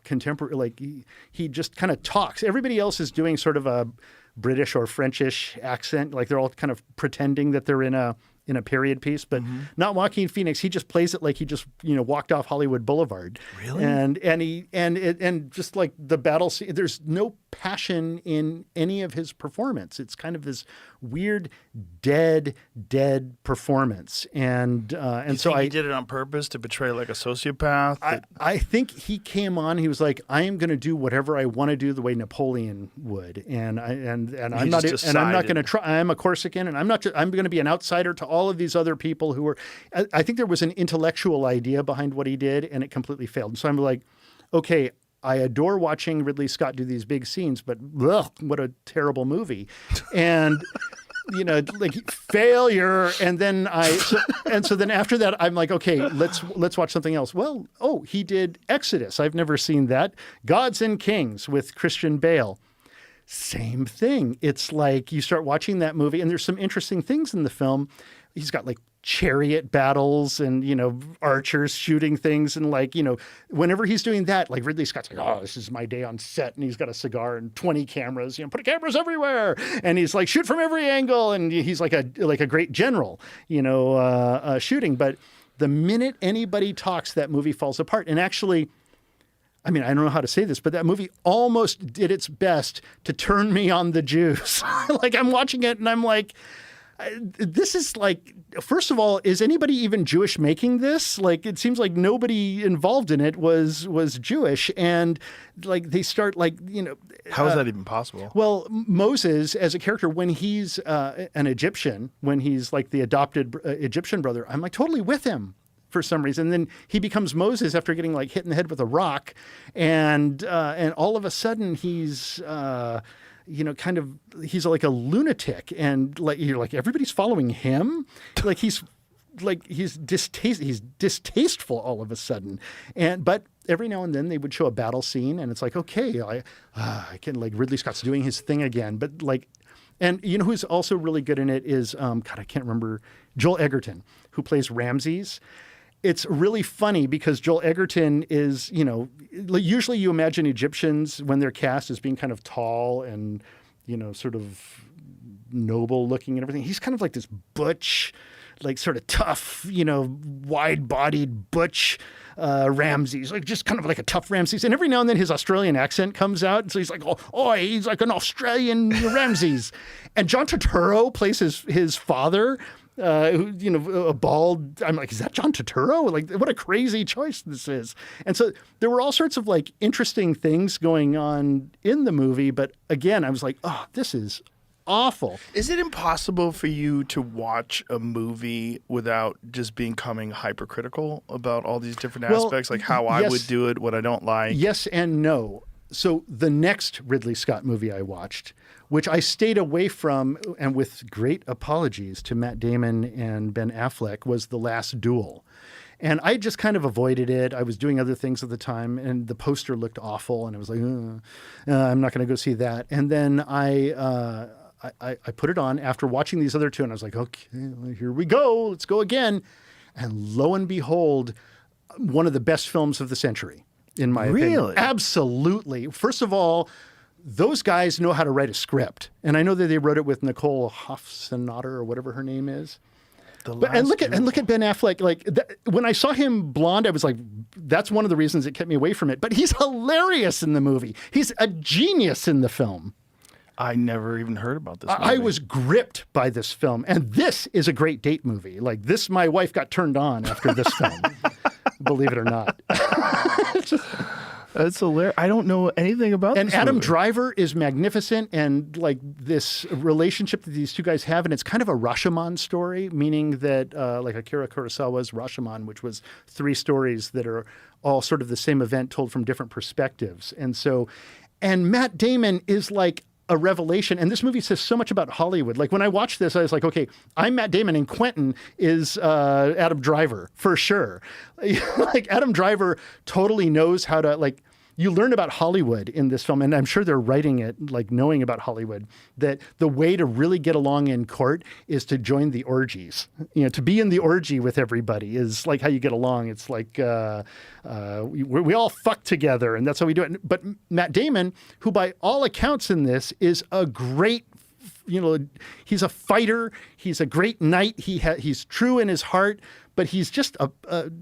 A: contemporary, like he just kind of talks. Everybody else is doing sort of a British or Frenchish accent. Like, they're all kind of pretending that they're in a period piece, but not Joaquin Phoenix. He just plays it like he just, walked off Hollywood Boulevard.
B: Really?
A: And just like the battle scene, there's no passion in any of his performance. It's kind of this weird, dead performance. And so
B: he did it on purpose to portray like a sociopath.
A: I think he came on. He was like, I am going to do whatever I want to do the way Napoleon would, and I'm not going to try. I'm a Corsican, and I'm going to be an outsider to all of these other people who were. I think there was an intellectual idea behind what he did, and it completely failed. And so I'm like, okay, I adore watching Ridley Scott do these big scenes, but what a terrible movie. And like, failure. And then so then after that, I'm like, okay, let's watch something else. Well, he did Exodus. I've never seen that. Gods and Kings with Christian Bale. Same thing. It's like you start watching that movie, and there's some interesting things in the film. He's got like chariot battles and, archers shooting things. And like, whenever he's doing that, like Ridley Scott's like, oh, this is my day on set. And he's got a cigar and 20 cameras, put cameras everywhere. And he's like, shoot from every angle. And he's like a great general, shooting. But the minute anybody talks, that movie falls apart. And actually, I don't know how to say this, but that movie almost did its best to turn me on the Jews. Like I'm watching it and I'm like, this is like, first of all, is anybody even Jewish making this? Like, it seems like nobody involved in it was Jewish. And like, they start like,
B: How is that even possible?
A: Well, Moses as a character, when he's an Egyptian, when he's like the adopted Egyptian brother, I'm like totally with him for some reason. And then he becomes Moses after getting like hit in the head with a rock. And all of a sudden he's, he's like a lunatic, and like you're like everybody's following him, like he's distasteful all of a sudden, but every now and then they would show a battle scene, and it's like okay, I can like Ridley Scott's doing his thing again, but like, and who's also really good in it is God, I can't remember, Joel Edgerton, who plays Ramses. It's really funny because Joel Edgerton is, usually you imagine Egyptians when they're cast as being kind of tall and, sort of noble looking and everything. He's kind of like this butch, like sort of tough, wide-bodied butch Ramses, like just kind of like a tough Ramses. And every now and then his Australian accent comes out. And so he's like, oh, he's like an Australian Ramses. And John Turturro plays his father, a bald, I'm like, is that John Turturro? Like, what a crazy choice this is. And so there were all sorts of like interesting things going on in the movie. But again, I was like, oh, this is awful.
B: Is it impossible for you to watch a movie without just becoming hypercritical about all these different aspects, like how I would do it, what I don't like?
A: Yes and no. So the next Ridley Scott movie I watched, which I stayed away from, and with great apologies to Matt Damon and Ben Affleck, was The Last Duel. And I just kind of avoided it. I was doing other things at the time, and the poster looked awful, and I was like, I'm not going to go see that. And then I put it on after watching these other two, and I was like, okay, well, here we go. Let's go again. And lo and behold, one of the best films of the century, in my opinion.
B: Really?
A: Absolutely. First of all, those guys know how to write a script. And I know that they wrote it with Nicole Hofstadter or whatever her name is. And look at Ben Affleck. Like when I saw him blonde, I was like, that's one of the reasons it kept me away from it. But he's hilarious in the movie. He's a genius in the film.
B: I never even heard about this movie.
A: I was gripped by this film. And this is a great date movie. Like this, my wife got turned on after this film. Believe it or not.
B: That's hilarious. I don't know anything about this.
A: And Adam
B: movie.
A: Driver is magnificent, and like this relationship that these two guys have, and it's kind of a Rashomon story, meaning that like Akira Kurosawa's Rashomon, which was 3 stories that are all sort of the same event told from different perspectives. And Matt Damon is like a revelation. And this movie says so much about Hollywood. Like when I watched this, I was like, okay, I'm Matt Damon and Quentin is Adam Driver for sure. Like Adam Driver totally knows how to like, you learn about Hollywood in this film, and I'm sure they're writing it like knowing about Hollywood, that the way to really get along in court is to join the orgies. To be in the orgy with everybody is like how you get along. It's like we all fuck together, and that's how we do it. But Matt Damon, who by all accounts in this is a great, he's a fighter. He's a great knight. He's true in his heart. But he's just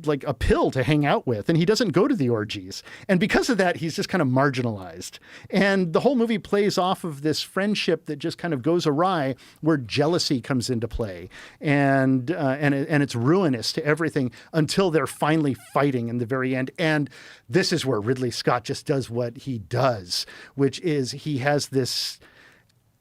A: like a pill to hang out with, and he doesn't go to the orgies. And because of that, he's just kind of marginalized. And the whole movie plays off of this friendship that just kind of goes awry, where jealousy comes into play, and it's ruinous to everything until they're finally fighting in the very end. And this is where Ridley Scott just does what he does, which is he has this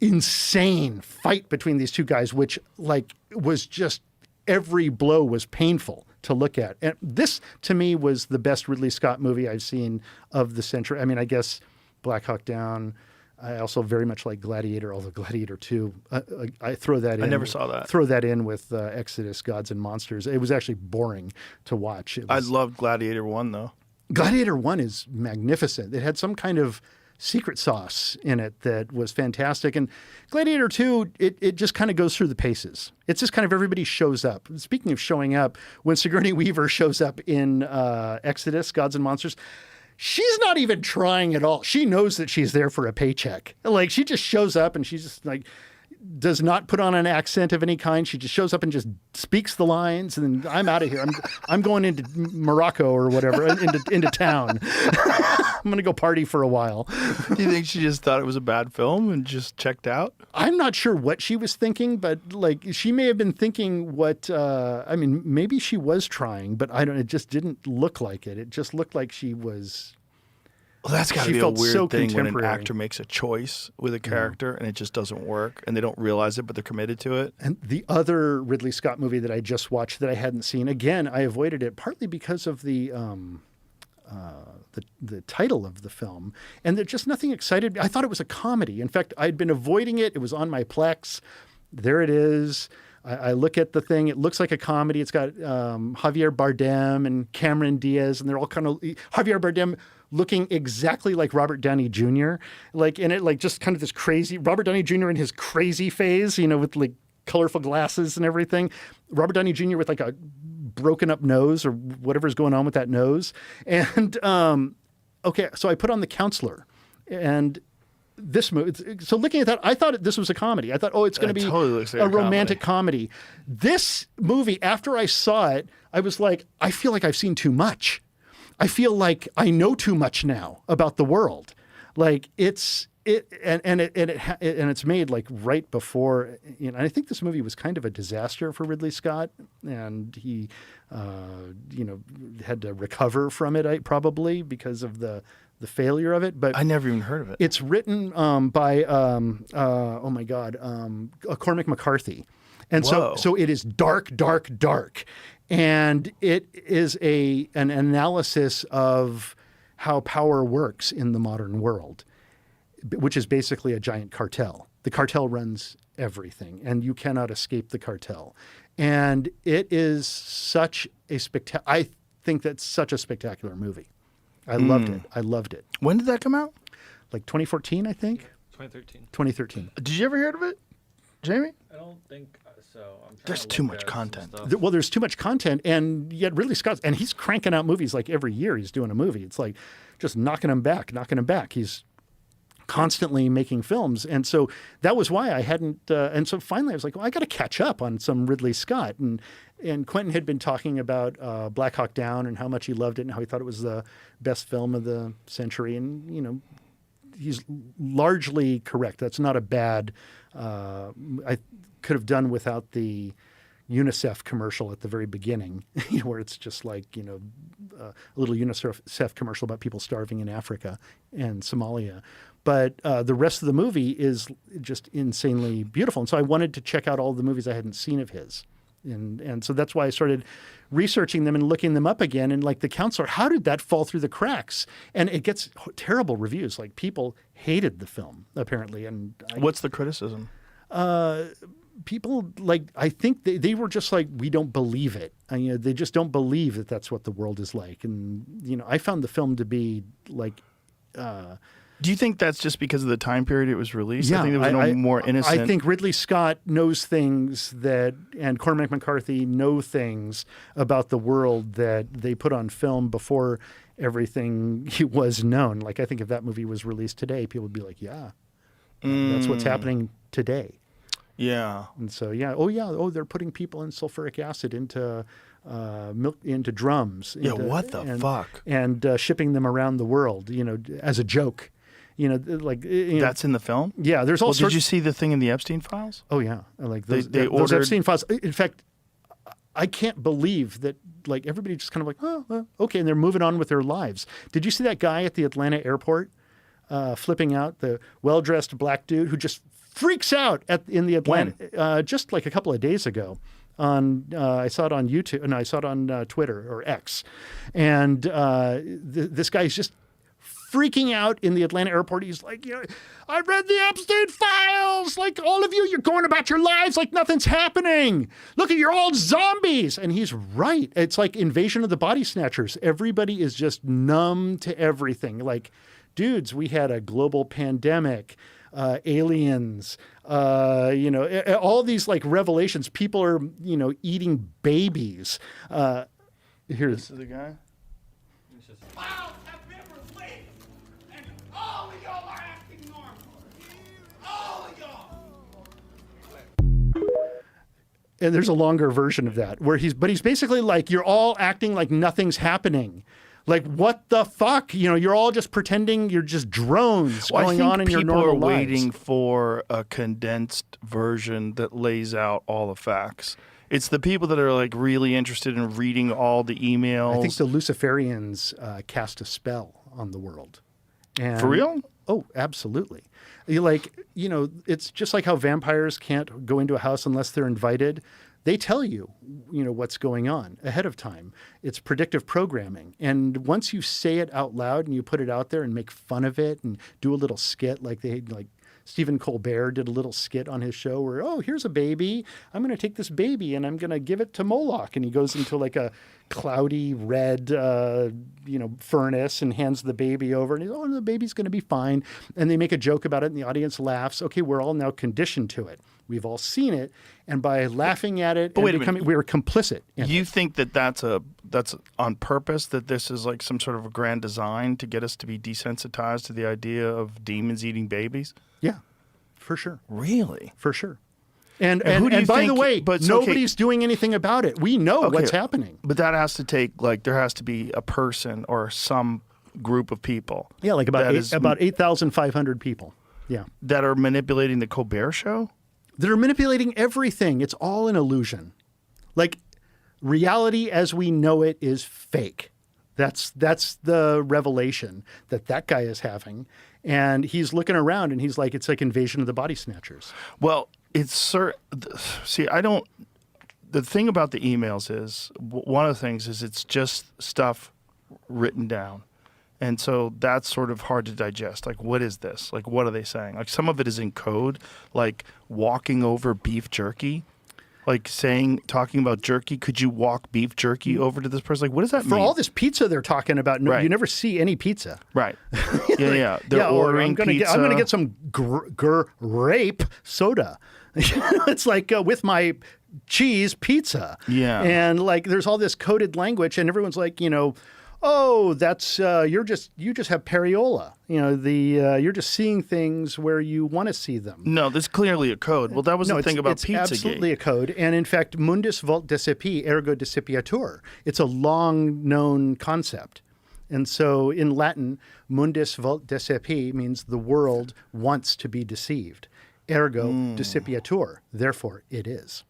A: insane fight between these two guys, which like was just. Every blow was painful to look at. And this, to me, was the best Ridley Scott movie I've seen of the century. I mean, I guess Black Hawk Down. I also very much like Gladiator, although Gladiator 2, I throw that in.
B: I never saw that.
A: Throw that in with Exodus, Gods and Monsters. It was actually boring to watch.
B: I loved Gladiator 1, though.
A: Gladiator 1 is magnificent. It had some kind of secret sauce in it that was fantastic. And Gladiator 2, it just kind of goes through the paces. It's just kind of everybody shows up. Speaking of showing up, when Sigourney Weaver shows up in Exodus, Gods and Monsters, she's not even trying at all. She knows that she's there for a paycheck. Like, she just shows up and she's just like, does not put on an accent of any kind. She just shows up and just speaks the lines, and then I'm out of here. I'm going into Morocco or whatever, into town. I'm going to go party for a while.
B: Do you think she just thought it was a bad film and just checked out?
A: I'm not sure what she was thinking, but like, she may have been thinking what, I mean, maybe she was trying, but it just didn't look like it. It just looked like she was...
B: Well, that's got to be a weird thing when an actor makes a choice with a character and it just doesn't work and they don't realize it, but they're committed to it.
A: And the other Ridley Scott movie that I just watched that I hadn't seen, again, I avoided it partly because of the title of the film. And there's just nothing excited me. I thought it was a comedy. In fact, I'd been avoiding it. It was on my Plex. There it is. I look at the thing. It looks like a comedy. It's got Javier Bardem and Cameron Diaz, and they're all kind of Javier Bardem looking exactly like Robert Downey Jr. Like in it, like just kind of this crazy Robert Downey Jr. in his crazy phase, with like colorful glasses and everything. Robert Downey Jr. with like a broken up nose or whatever's going on with that nose. And okay, so I put on The Counselor, and this movie. So looking at that, I thought this was a comedy. I thought, it's going to be
B: totally like
A: a romantic comedy. This movie, after I saw it, I was like, I feel like I've seen too much. I feel like I know too much now about the world. Like it's made like right before. And I think this movie was kind of a disaster for Ridley Scott, and he, had to recover from it probably because of the failure of it. But
B: I never even heard of it.
A: It's written by Cormac McCarthy, and so it is dark. And it is an analysis of how power works in the modern world, which is basically a giant cartel. The cartel runs everything, and you cannot escape the cartel. And it is such a I think that's such a spectacular movie. I loved it.
B: When did that come out?
A: Like 2014, I think.
C: 2013.
A: 2013.
B: Did you ever hear of it, Jamie?
C: I don't think so.
B: There's too much content.
A: Well, there's too much content, and yet Ridley Scott, and he's cranking out movies like every year. He's doing a movie. It's like just knocking him back. He's constantly making films, and so that was why I hadn't. And so finally, I was like, well, I got to catch up on some Ridley Scott. And Quentin had been talking about Black Hawk Down and how much he loved it and how he thought it was the best film of the century. And he's largely correct. That's not a bad. I could have done without the UNICEF commercial at the very beginning, where it's just like, a little UNICEF commercial about people starving in Africa and Somalia. But the rest of the movie is just insanely beautiful. And so I wanted to check out all the movies I hadn't seen of his. And so that's why I started researching them and looking them up again. And like The Counselor, how did that fall through the cracks? And it gets terrible reviews. Like, people hated the film, apparently. And
B: what's the criticism?
A: People, like, I think they were just like, we don't believe it. They just don't believe that that's what the world is like. And, I found the film to be like...
B: Do you think that's just because of the time period it was released?
A: Yeah,
B: I think there was more innocent.
A: I think Ridley Scott knows things and Cormac McCarthy know things about the world that they put on film before everything was known. Like, I think if that movie was released today, people would be like, yeah, that's what's happening today.
B: Yeah.
A: And so, they're putting people in sulfuric acid into milk, into drums.
B: What the fuck?
A: And shipping them around the world, as a joke.
B: That's in the film?
A: Yeah, there's all sorts.
B: Did you see the thing in the Epstein files?
A: Oh yeah, like those
B: ordered...
A: Epstein files. In fact, I can't believe that. Like, everybody just kind of like, okay, and they're moving on with their lives. Did you see that guy at the Atlanta airport flipping out, the well-dressed black dude who just freaks out in the Atlanta just like a couple of days ago? I saw it on YouTube, and I saw it on Twitter or X, and this guy's just freaking out in the Atlanta airport. He's like, I read the Epstein files. Like, all of you're going about your lives like nothing's happening. Look, you're all zombies. And he's right. It's like Invasion of the Body Snatchers. Everybody is just numb to everything. Like, dudes, we had a global pandemic, aliens, all these like revelations. People are, eating babies.
B: This is the guy?
R: Files have been released, and all of y'all are acting normal. All of y'all.
A: And there's a longer version of that where he's basically like, you're all acting like nothing's happening. Like, what the fuck? You're all just pretending you're just drones going on in your normal lives.
B: People are waiting for a condensed version that lays out all the facts. It's the people that are like really interested in reading all the emails.
A: I think the Luciferians cast a spell on the world. And,
B: for real?
A: Oh, absolutely. It's just like how vampires can't go into a house unless they're invited. They tell you, what's going on ahead of time. It's predictive programming. And once you say it out loud and you put it out there and make fun of it and do a little skit like Stephen Colbert did a little skit on his show where, oh, here's a baby. I'm going to take this baby and I'm going to give it to Moloch. And he goes into like a cloudy red, furnace and hands the baby over. And he's, oh, the baby's going to be fine. And they make a joke about it and the audience laughs. Okay, we're all now conditioned to it. We've all seen it. And by laughing at it, we're complicit.
B: You think that's on purpose, that this is like some sort of a grand design to get us to be desensitized to the idea of demons eating babies?
A: Yeah, for sure.
B: Really?
A: For sure. And
B: who do you
A: by
B: think,
A: the way,
B: but
A: nobody's doing anything about it. We know what's happening.
B: But that has to take, there has to be a person or some group of people.
A: Yeah, like about 8,500 people. Yeah.
B: That are manipulating the Colbert Show?
A: That are manipulating everything. It's all an illusion. Like, reality as we know it is fake. That's the revelation that guy is having. And he's looking around and he's like, it's like Invasion of the Body Snatchers.
B: Well, the thing about the emails is, one of the things is it's just stuff written down. And so that's sort of hard to digest. Like, what is this? Like, what are they saying? Like, some of it is in code, like walking over beef jerky. Like talking about jerky, could you walk beef jerky over to this person? Like, what does that mean?
A: For all this pizza they're talking about, no, you never see any pizza.
B: Right. Yeah. They're ordering pizza.
A: I'm going to get some grape soda. It's like with my cheese pizza.
B: Yeah.
A: And like there's all this coded language and everyone's like, oh, that's you just have pareola. You're just seeing things where you want to see them.
B: No, there's clearly a code. Well, that was the thing about Pizzagate.
A: It's absolutely a code, and in fact, mundus vult decipi, ergo decipiatur. It's a long-known concept, and so in Latin, mundus vult decipi means the world wants to be deceived. Ergo decipiatur. Therefore, it is.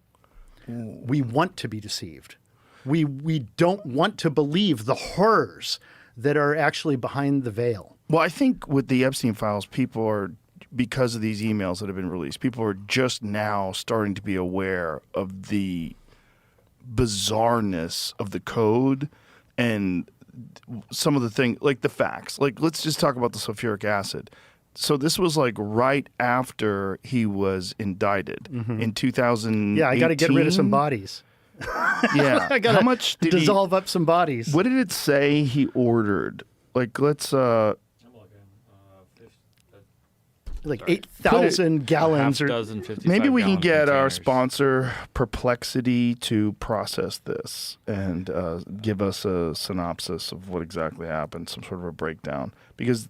A: We want to be deceived. We don't want to believe the horrors that are actually behind the veil.
B: Well, I think with the Epstein files, people are, because of these emails that have been released, people are just now starting to be aware of the bizarreness of the code and some of the things, like the facts. Like, let's just talk about the sulfuric acid. So this was like right after he was indicted in 2018.
A: Yeah, I got to get rid of some bodies.
B: Yeah.
A: I gotta
B: How much did
A: dissolve up some bodies.
B: What did it say he ordered? Like, let's
A: like 8,000 gallons or
B: maybe we can get our sponsor Perplexity to process this and give us a synopsis of what exactly happened, some sort of a breakdown. Because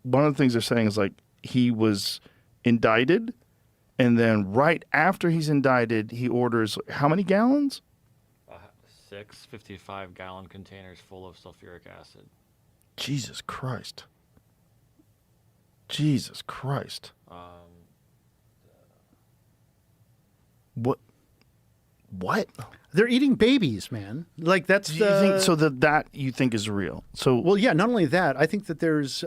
B: one of the things they're saying is like he was indicted. And then right after he's indicted, he orders how many gallons?
C: 6 55-gallon containers full of sulfuric acid.
B: Jesus Christ. Jesus Christ. What?
A: They're eating babies, man. Like that's
B: you think so that you think is real. So
A: well, yeah. Not only that, I think that there's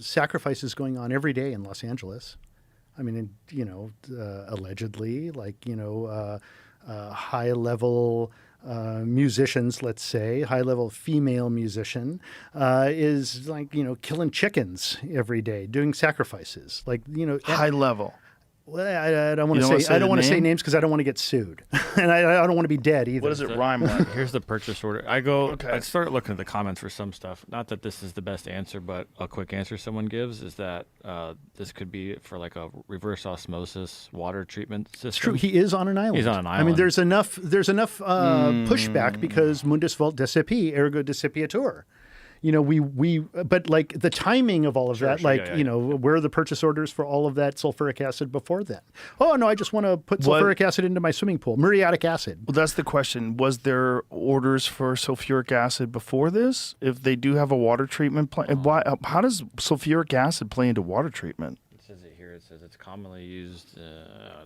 A: sacrifices going on every day in Los Angeles. I mean, allegedly, like, high-level musicians, let's say, high-level female musician is like, killing chickens every day, doing sacrifices. Like,
B: high level.
A: Well, I don't want to say. I don't want to say names because I don't want to get sued, and I don't want to be dead either.
B: What does it rhyme like?
C: Here's the purchase order. I started looking at the comments for some stuff. Not that this is the best answer, but a quick answer someone gives is that this could be for like a reverse osmosis water treatment system.
A: It's true. He is on an island.
C: He's on an island.
A: I mean, there's enough pushback because mundus vult decipi, ergo decipiatur. You know, but like the timing of all of that, you know, where are the purchase orders for all of that sulfuric acid before then? Oh, no, I just want to put sulfuric acid into my swimming pool, muriatic acid.
B: Well, that's the question. Was there orders for sulfuric acid before this? If they do have a water treatment plant, how does sulfuric acid play into water treatment?
C: It says it here. It says it's commonly used.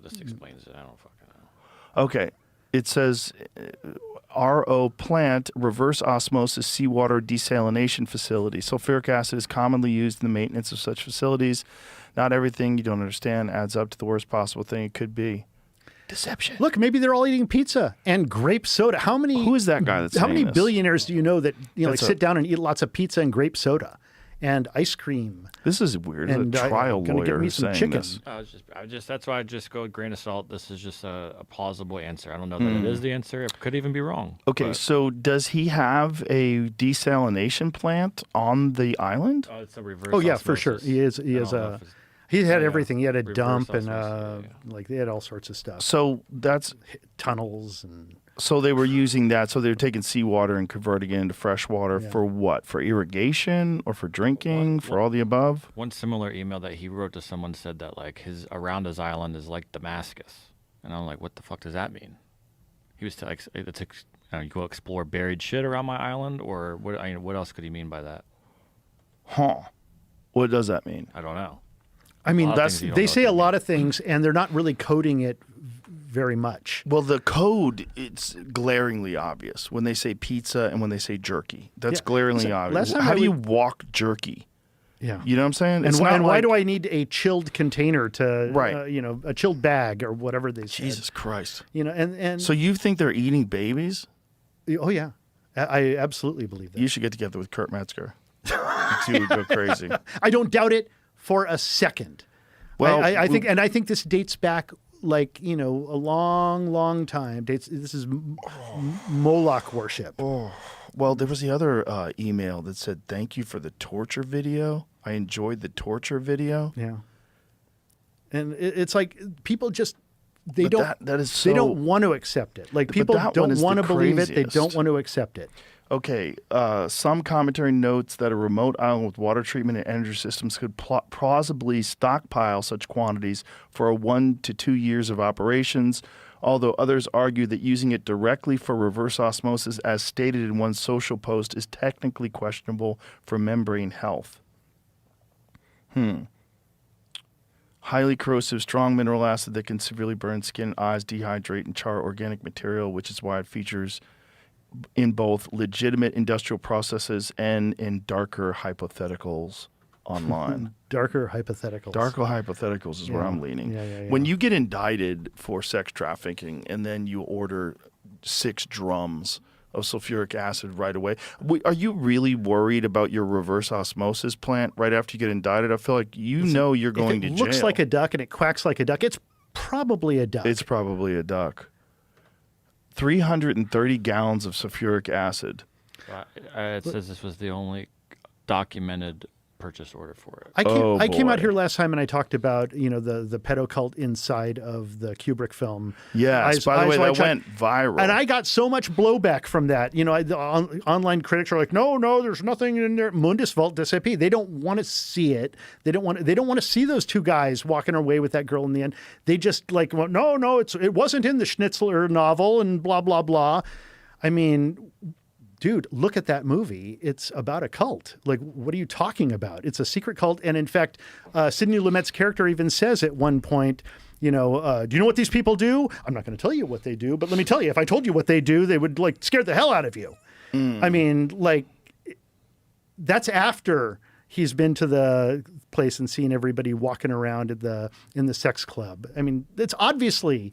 C: This explains it. I don't fucking know.
B: Okay. It says RO plant, reverse osmosis seawater desalination facility. Sulfuric acid is commonly used in the maintenance of such facilities. Not everything you don't understand adds up to the worst possible thing it could be. Deception.
A: Look, maybe they're all eating pizza and grape soda.
B: Who is that guy that's
A: How many
B: this?
A: billionaires do you know that sit down and eat lots of pizza and grape soda and ice cream?
B: This is weird. There's a trial lawyer who's saying
A: chicken.
B: this.
C: That's why I just go with a grain of salt. This is just a plausible answer. I don't know that it is the answer. It could even be wrong.
B: Okay, so does he have a desalination plant on the island?
C: Oh, it's a reverse.
A: Oh yeah,
C: osmosis.
A: for sure. He had everything. He had a dump and like they had all sorts of stuff.
B: So that's
A: tunnels and.
B: So they were using that. So they were taking seawater and converting it into fresh water for what? For irrigation or for drinking? For all the above?
C: One similar email that he wrote to someone said that like around his island is like Damascus, and I'm like, what the fuck does that mean? He was like, you go explore buried shit around my island, or what? I mean, what else could he mean by that?
B: Huh? What does that mean?
C: I don't know.
A: I mean, they say a lot of things, and they're not really coding it very much.
B: Well, the code, it's glaringly obvious when they say pizza and when they say jerky. That's glaringly obvious. How do you walk jerky?
A: Yeah.
B: You know what I'm saying?
A: And why do I need a chilled container to, a chilled bag or whatever they say?
B: Jesus Christ.
A: You know, and
B: so you think they're eating babies?
A: Oh, yeah. I absolutely believe that.
B: You should get together with Kurt Metzger. You two would go crazy.
A: I don't doubt it for a second. Well, I think this dates back like, a long time. This is Moloch worship.
B: Oh, well, there was the other email that said, thank you for the torture video. I enjoyed the torture video.
A: Yeah. And it's like people just, they
B: but
A: don't
B: that is so,
A: they don't want to accept it. Like people don't want to believe it. They don't want to accept it.
B: Okay, some commentary notes that a remote island with water treatment and energy systems could plausibly stockpile such quantities for 1 to 2 years of operations, although others argue that using it directly for reverse osmosis, as stated in one social post, is technically questionable for membrane health. Highly corrosive, strong mineral acid that can severely burn skin, eyes, dehydrate, and char organic material, which is why it features in both legitimate industrial processes and in darker hypotheticals online.
A: Darker hypotheticals.
B: Darker hypotheticals is where I'm leaning. When you get indicted for sex trafficking and then you order 6 drums of sulfuric acid right away, are you really worried about your reverse osmosis plant right after you get indicted? I feel like you're going to jail.
A: If it looks like a duck and it quacks like a duck, it's probably a duck.
B: It's probably a duck. 330 gallons of sulfuric acid.
C: It says this was the only documented purchase order for it.
A: I came out here last time and I talked about the pedo cult inside of the Kubrick film.
B: Yes, by the way, that went viral,
A: and I got so much blowback from that. The online critics are like, no, there's nothing in there. Mundus vult decipi. They don't want to see it. They don't want to see those 2 guys walking away with that girl in the end. They just like, well, no, it wasn't in the Schnitzler novel and blah blah blah. I mean, dude, look at that movie. It's about a cult. Like, what are you talking about? It's a secret cult. And in fact, Sidney Lumet's character even says at one point, do you know what these people do? I'm not going to tell you what they do, but let me tell you, if I told you what they do, they would like scare the hell out of you. I mean, like, that's after he's been to the place and seen everybody walking around in the sex club. I mean, there's obviously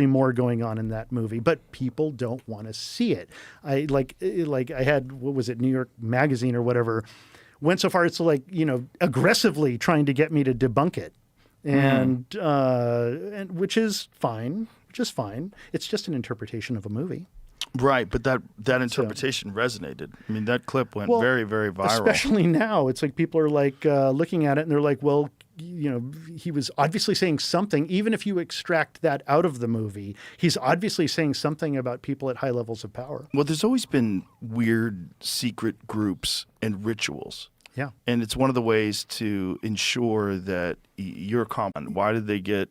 A: more going on in that movie, but people don't want to see it. I had, what was it, New York Magazine or whatever, went so far as to aggressively trying to get me to debunk it. and which is fine. It's just an interpretation of a movie.
B: Right, but that interpretation resonated. I mean, that clip went very, very viral.
A: Especially now, it's like people are like looking at it and they're like, well, you know, he was obviously saying something. Even if you extract that out of the movie, he's obviously saying something about people at high levels of power.
B: Well, there's always been weird secret groups and rituals.
A: Yeah.
B: And it's one of the ways to ensure that you're confident. Why did they get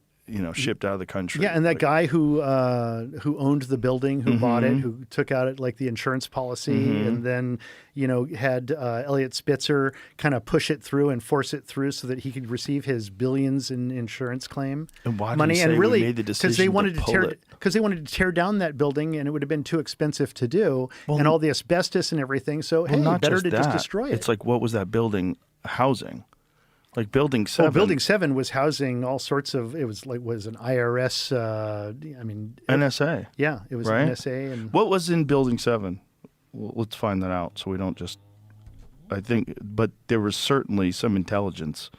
B: shipped out of the country?
A: Yeah, and that guy who owned the building, who bought it, who took out like the insurance policy, and then had Elliot Spitzer kind of push it through and force it through so that he could receive his billions in insurance claim
B: and why
A: money.
B: Did he say
A: and really,
B: we made the decision they wanted
A: to tear down that building, and it would have been too expensive to do, and all the asbestos and everything. So better to just destroy it.
B: It's like, what was that building housing? Like Building 7.
A: Well, Building 7 was housing all sorts of. It was an IRS.
B: NSA.
A: Yeah, it was
B: right?
A: NSA. And
B: what was in Building 7? Well, let's find that out so we don't just. I think, but there was certainly some intelligence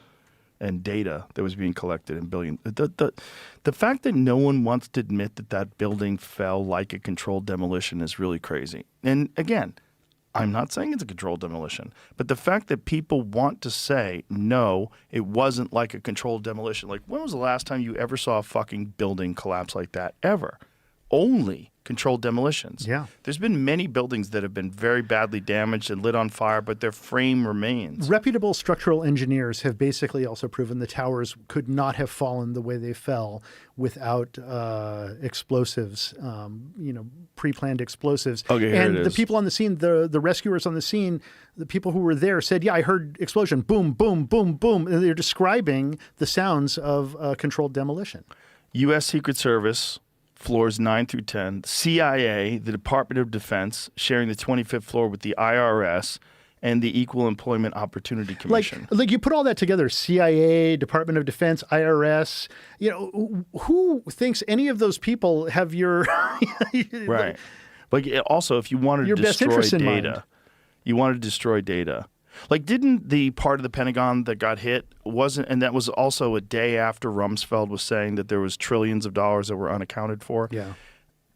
B: and data that was being collected in Building. The fact that no one wants to admit that building fell like a controlled demolition is really crazy. And again, I'm not saying it's a controlled demolition, but the fact that people want to say, no, it wasn't like a controlled demolition. Like, when was the last time you ever saw a fucking building collapse like that? Ever. Only controlled demolitions.
A: Yeah.
B: There's been many buildings that have been very badly damaged and lit on fire, but their frame remains.
A: Reputable structural engineers have basically also proven the towers could not have fallen the way they fell without explosives, pre-planned explosives.
B: Okay, here
A: and
B: it
A: the
B: is.
A: people on the scene, the rescuers on the scene, the people who were there said, yeah, I heard explosion, boom, boom, boom, boom. And they're describing the sounds of controlled demolition.
B: U.S. Secret Service, floors 9 through 10, CIA, the Department of Defense, sharing the 25th floor with the IRS, and the Equal Employment Opportunity Commission.
A: Like you put all that together, CIA, Department of Defense, IRS, who thinks any of those people have your...
B: Right. Like, also, if you wanted to destroy data, you wanted to destroy data. Like, didn't the part of the Pentagon that got hit and that was also a day after Rumsfeld was saying that there was trillions of dollars that were unaccounted for?
A: Yeah.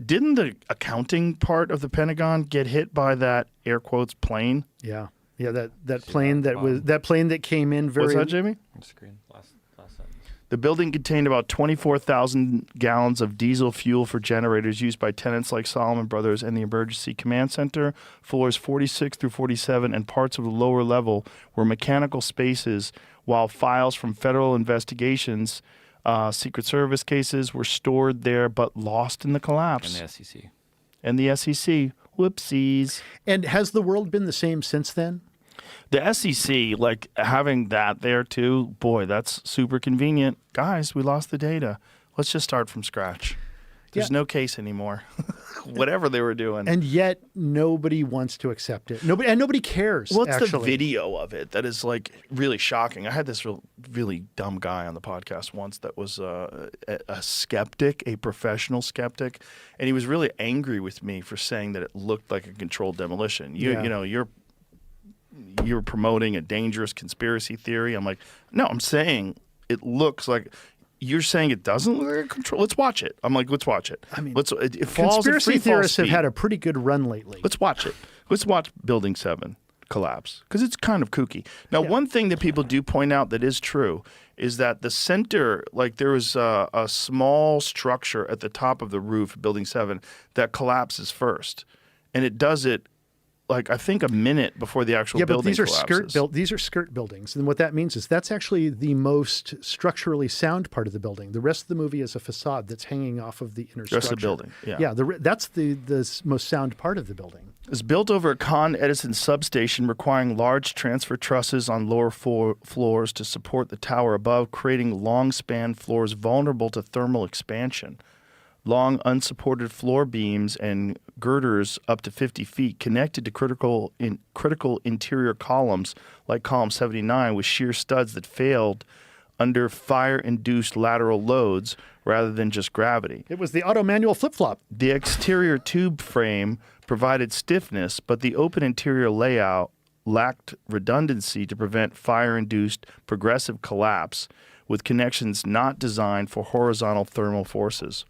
B: Didn't the accounting part of the Pentagon get hit by that air quotes plane?
A: Yeah. Yeah, that plane that came in very...
B: What's that, Jamie?
C: On screen. Last sentence.
B: The building contained about 24,000 gallons of diesel fuel for generators used by tenants like Solomon Brothers and the Emergency Command Center. Floors 46 through 47 and parts of the lower level were mechanical spaces, while files from federal investigations, Secret Service cases were stored there but lost in the collapse.
C: And the SEC.
B: Whoopsies.
A: And has the world been the same since then?
B: The SEC, like having that there too, boy, that's super convenient. Guys, we lost the data. Let's just start from scratch. There's no case anymore. Whatever they were doing.
A: And yet nobody wants to accept it. Nobody cares.
B: What's
A: actually.
B: the video of it that is like really shocking? I had this really dumb guy on the podcast once that was a skeptic, a professional skeptic, and he was really angry with me for saying that it looked like a controlled demolition. You're promoting a dangerous conspiracy theory. I'm like, no, I'm saying it looks like. You're saying it doesn't look like a control. Let's watch it. I'm like, let's watch it.
A: I mean,
B: it falls
A: conspiracy theorists have had a pretty good run lately.
B: Let's watch it. Let's watch Building 7 collapse because it's kind of kooky. Now, one thing that people do point out that is true is that the center, like there was a small structure at the top of the roof of Building 7 that collapses first, and it does it. Like, I think a minute before the actual building collapses.
A: These are skirt buildings. And what that means is that's actually the most structurally sound part of the building. The rest of the movie is a facade that's hanging off of the inner structure.
B: The rest of the building, yeah.
A: Yeah, that's the most sound part of the building.
B: It's built over a Con Edison substation requiring large transfer trusses on lower floors to support the tower above, creating long-span floors vulnerable to thermal expansion. Long unsupported floor beams and girders up to 50 feet connected to critical interior columns like column 79 with shear studs that failed under fire-induced lateral loads rather than just gravity.
A: It was the auto manual flip-flop.
B: The exterior tube frame provided stiffness, but the open interior layout lacked redundancy to prevent fire-induced progressive collapse, with connections not designed for horizontal thermal forces.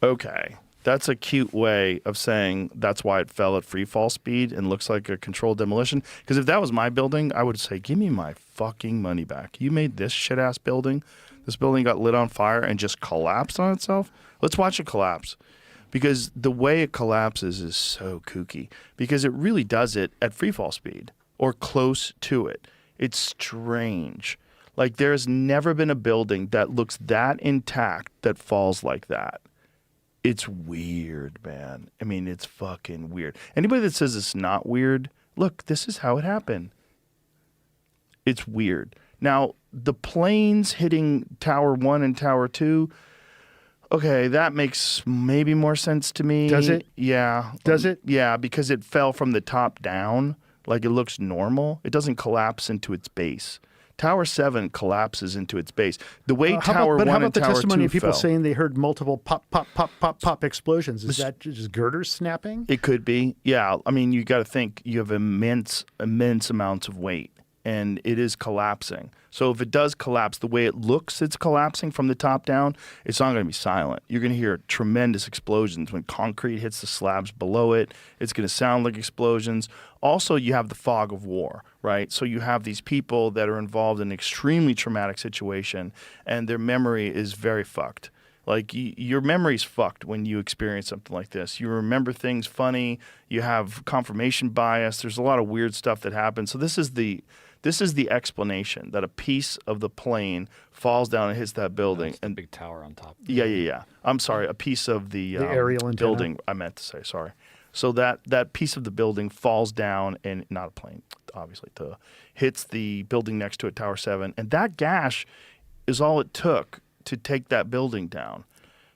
B: Okay. That's a cute way of saying that's why it fell at free fall speed and looks like a controlled demolition. Because if that was my building, I would say, give me my fucking money back. You made this shit-ass building. This building got lit on fire and just collapsed on itself. Let's watch it collapse. Because the way it collapses is so kooky. Because it really does it at free fall speed or close to it. It's strange. Like there's never been a building that looks that intact that falls like that. It's weird, man. I mean, it's fucking weird. Anybody that says it's not weird, look, this is how it happened. It's weird. Now, the planes hitting Tower 1 and Tower 2, okay, that makes maybe more sense to me.
A: Does it?
B: Yeah.
A: Does it?
B: Yeah, because it fell from the top down. Like it looks normal. It doesn't collapse into its base. Tower 7 collapses into its base. The way Tower 1 and Tower 2
A: But how about the testimony of people
B: fell,
A: saying they heard multiple pop, pop, pop, pop, pop explosions? Is that just girders snapping?
B: It could be. Yeah. I mean, you got to think you have immense amounts of weight, and it is collapsing. So if it does collapse, the way it looks it's collapsing from the top down, it's not going to be silent. You're going to hear tremendous explosions when concrete hits the slabs below it. It's going to sound like explosions. Also, you have the fog of war, right? So you have these people that are involved in an extremely traumatic situation, and their memory is very fucked. Like your memory's fucked when you experience something like this. You remember things funny. You have confirmation bias. There's a lot of weird stuff that happens. So this is the explanation that a piece of the plane falls down and hits that building.
C: And big tower on top.
B: Yeah. I'm sorry. A piece of the
A: aerial antenna.
B: Building, I meant to say, sorry. So that piece of the building falls down, and not a plane, obviously, hits the building next to it, Tower 7. And that gash is all it took to take that building down.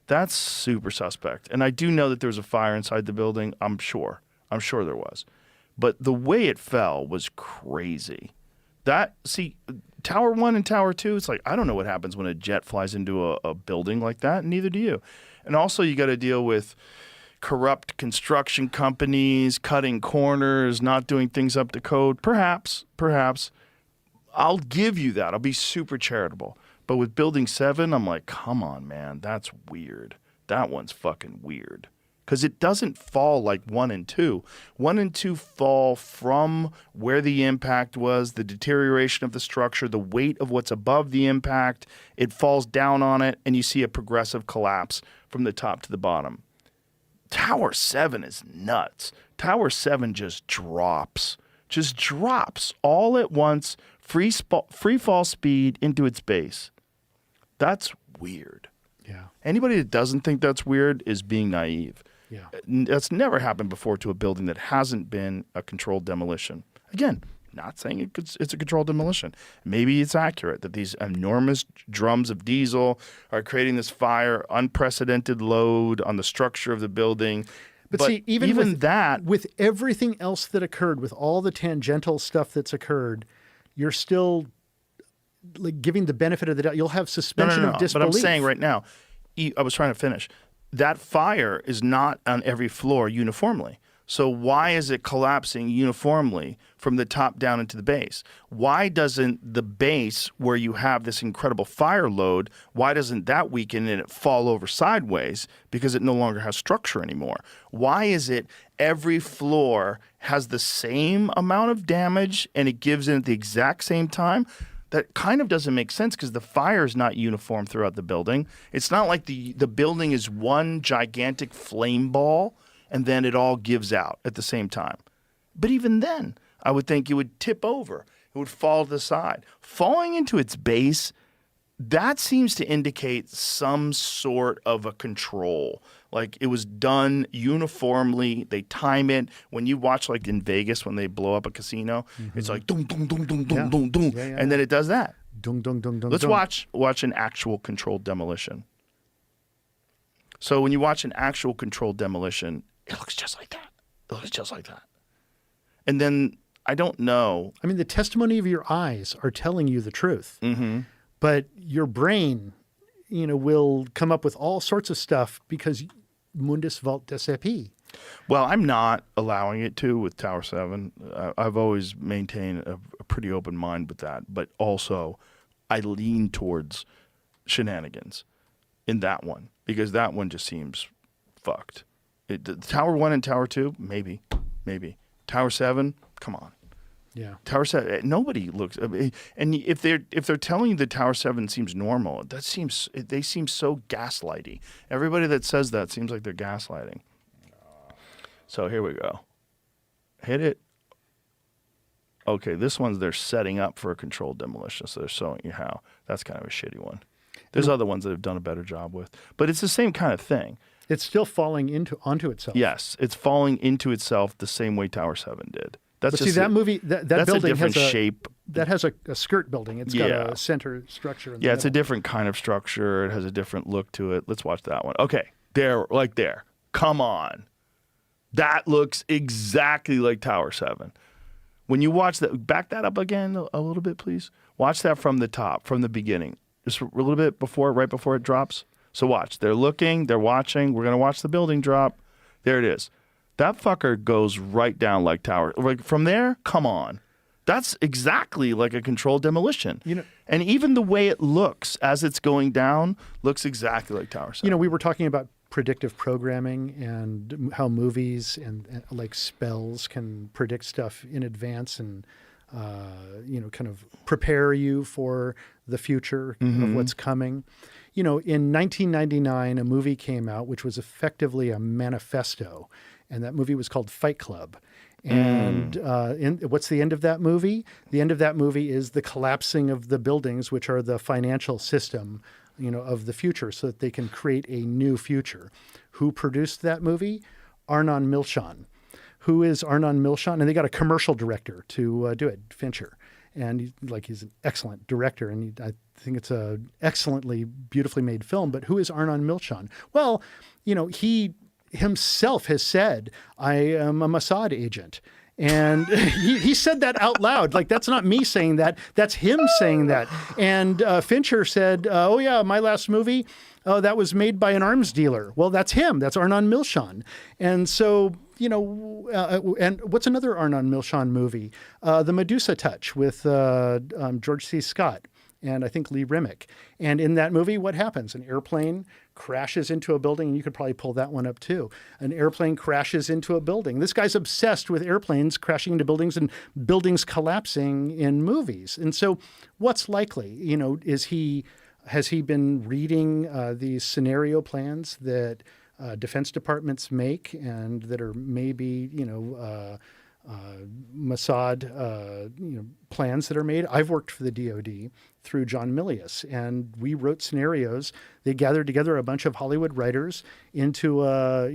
B: That's super suspect. And I do know that there was a fire inside the building. I'm sure there was. But the way it fell was crazy. Tower 1 and Tower 2, it's like, I don't know what happens when a jet flies into a building like that, and neither do you. And also you got to deal with corrupt construction companies, cutting corners, not doing things up to code. Perhaps. I'll give you that. I'll be super charitable. But with Building 7, I'm like, come on, man, that's weird. That one's fucking weird. Because it doesn't fall like 1 and 2. 1 and 2 fall from where the impact was, the deterioration of the structure, the weight of what's above the impact. It falls down on it, and you see a progressive collapse from the top to the bottom. Tower 7 is nuts. Tower 7 just drops all at once, free fall speed into its base. That's weird.
A: Yeah.
B: Anybody that doesn't think that's weird is being naive.
A: Yeah.
B: That's never happened before to a building that hasn't been a controlled demolition. Again, not saying it's a controlled demolition. Maybe it's accurate that these enormous drums of diesel are creating this fire, unprecedented load on the structure of the building.
A: But see, even with
B: that,
A: with everything else that occurred, with all the tangential stuff that's occurred, you're still like giving the benefit of the doubt. You'll have suspension of disbelief.
B: But I'm saying right now, I was trying to finish. That fire is not on every floor uniformly. So why is it collapsing uniformly from the top down into the base? Why doesn't the base, where you have this incredible fire load, why doesn't that weaken and it fall over sideways because it no longer has structure anymore? Why is it every floor has the same amount of damage and it gives in at the exact same time? That kind of doesn't make sense because the fire is not uniform throughout the building. It's not like the building is one gigantic flame ball and then it all gives out at the same time. But even then, I would think it would tip over. It would fall to the side. Falling into its base, that seems to indicate some sort of a control. Like it was done uniformly. They time it. When you watch like in Vegas when they blow up a casino, it's like dum, dum, dum, dum, dum, dum, dum. And then it does that.
A: Dum, dum, dum, dum,
B: Let's
A: dum.
B: watch an actual controlled demolition. So when you watch an actual controlled demolition, it looks just like that. And then I don't know.
A: I mean, the testimony of your eyes are telling you the truth. But your brain, will come up with all sorts of stuff because mundus vult decepi.
B: Well, I'm not allowing it to with Tower 7. I've always maintained a pretty open mind with that, but also I lean towards shenanigans in that one because that one just seems fucked. The Tower 1 and Tower 2, maybe. Tower 7, come on.
A: Yeah.
B: Tower 7, nobody looks, and if they're telling you that Tower 7 seems normal, they seem so gaslighty. Everybody that says that seems like they're gaslighting. So here we go. Hit it. Okay, this one's they're setting up for a controlled demolition, so they're showing you how. That's kind of a shitty one. There's other ones that have done a better job with, but it's the same kind of thing.
A: It's still falling onto itself.
B: Yes, it's falling into itself the same way Tower 7 did. That's
A: but see, that movie, that building
B: a different
A: has
B: shape.
A: That has a skirt building. It's got a center structure. In the
B: it's a
A: middle.
B: different kind of structure. It has a different look to it. Let's watch that one. Okay, there. Come on. That looks exactly like Tower 7. When you watch that, back that up again a little bit, please. Watch that from the top, from the beginning. Just a little bit right before it drops. So watch. They're looking, they're watching. We're going to watch the building drop. There it is. That fucker goes right down like Tower. Like from there, come on. That's exactly like a controlled demolition. And even the way it looks as it's going down looks exactly like Tower 7.
A: We were talking about predictive programming and how movies and like spells can predict stuff in advance and kind of prepare you for the future of what's coming. In 1999, a movie came out which was effectively a manifesto, and that movie was called Fight Club. And what's the end of that movie? The end of that movie is the collapsing of the buildings, which are the financial system, of the future, so that they can create a new future. Who produced that movie? Arnon Milchan. Who is Arnon Milchan? And they got a commercial director to do it, Fincher. And he's an excellent director, and I think it's a excellently, beautifully made film. But who is Arnon Milchan? Well, he himself has said, I am a Mossad agent. And he said that out loud. Like, that's not me saying that. That's him saying that. And Fincher said, oh, yeah, my last movie, that was made by an arms dealer. Well, that's him. That's Arnon Milchan. And so, and what's another Arnon Milchan movie? The Medusa Touch with George C. Scott and I think Lee Remick. And in that movie, what happens? An airplane crashes into a building, and you could probably pull that one up too. An airplane crashes into a building. This guy's obsessed with airplanes crashing into buildings and buildings collapsing in movies. And so what's likely? Has he been reading these scenario plans that defense departments make and that are maybe, Mossad, plans that are made? I've worked for the DoD through John Milius, and we wrote scenarios. They gathered together a bunch of Hollywood writers into a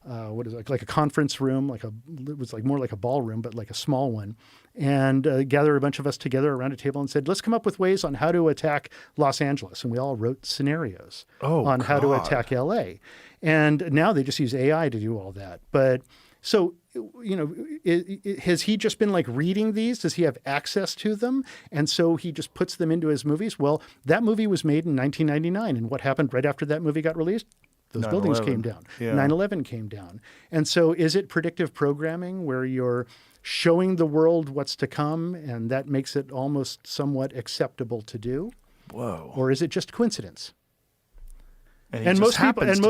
A: what is it, like a conference room, it was more like a ballroom, but like a small one, and gathered a bunch of us together around a table and said, let's come up with ways on how to attack Los Angeles. And we all wrote scenarios on how to attack LA. And now they just use AI to do all that. But so, has he just been reading these? Does he have access to them? And so he just puts them into his movies? Well, that movie was made in 1999. And what happened right after that movie got released? Those buildings came down. Yeah. 9/11 came down. And so is it predictive programming where you're showing the world what's to come and that makes it almost somewhat acceptable to do?
B: Whoa.
A: Or is it just coincidence?
B: And
A: most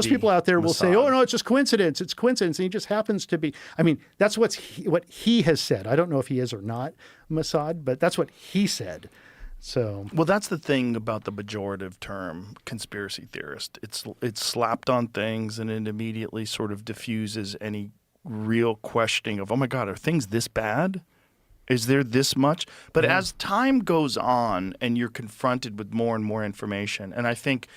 A: people out there will say, "Oh no, it's just coincidence. It's coincidence." And he just happens to be. I mean, that's what he has said. I don't know if he is or not Mossad, but that's what he said. So,
B: well, that's the thing about the pejorative term conspiracy theorist. It's slapped on things, and it immediately sort of diffuses any real questioning of, "Oh my God, are things this bad? Is there this much?" But as time goes on, and you're confronted with more and more information, and I think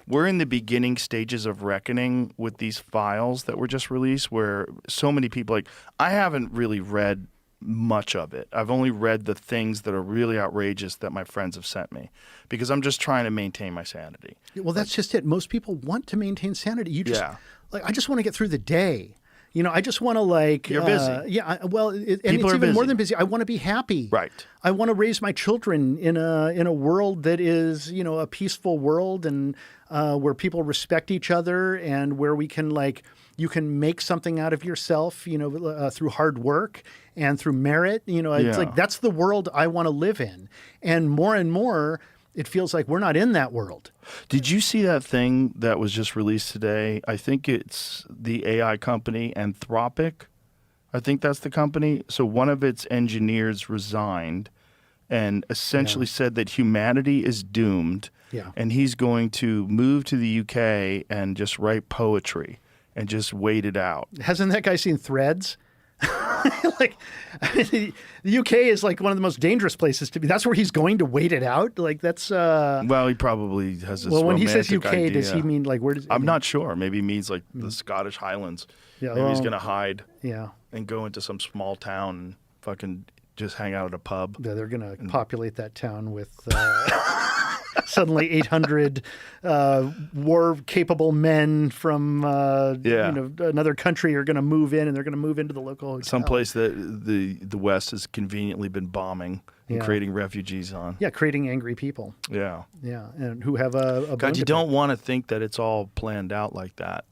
B: we're in the beginning stages of reckoning with these files that were just released, where so many people, I haven't really read much of it. I've only read the things that are really outrageous that my friends have sent me, because I'm just trying to maintain my sanity.
A: Well, that's just it. Most people want to maintain sanity. You just I just want to get through the day. You know, I just want to like.
B: You're busy.
A: Yeah. Well, and it's
B: People are
A: even more
B: busy.
A: than busy. I want to be happy.
B: Right.
A: I want to raise my children in a world that is, you know, a peaceful world and where people respect each other and where we can like. You can make something out of yourself, you know, through hard work and through merit. You know, it's like that's the world I want to live in. And more, it feels like we're not in that world.
B: Did you see that thing that was just released today? I think it's the AI company Anthropic. I think that's the company. So one of its engineers resigned and essentially said that humanity is doomed.
A: Yeah.
B: And he's going to move to the UK and just write poetry. And just wait it out.
A: Hasn't that guy seen Threads? Like, I mean, the UK is like one of the most dangerous places to be. That's where he's going to wait it out. Like that's.
B: Well, he probably has this.
A: Well, when he
B: romantic
A: says UK,
B: idea.
A: does he mean like where does?
B: I'm not sure. Maybe he means like the Scottish Highlands.
A: Yeah,
B: Maybe he's gonna hide.
A: Yeah.
B: And go into some small town and fucking just hang out at a pub.
A: Yeah, they're gonna populate that town with. Suddenly 800 war-capable men from you know, another country are going to move in, and they're going to move into the local hotel.
B: Someplace that the West has conveniently been bombing and creating refugees on.
A: Yeah, creating angry people.
B: Yeah.
A: Yeah, and who have a
B: God, you don't want to think that it's all planned out like that.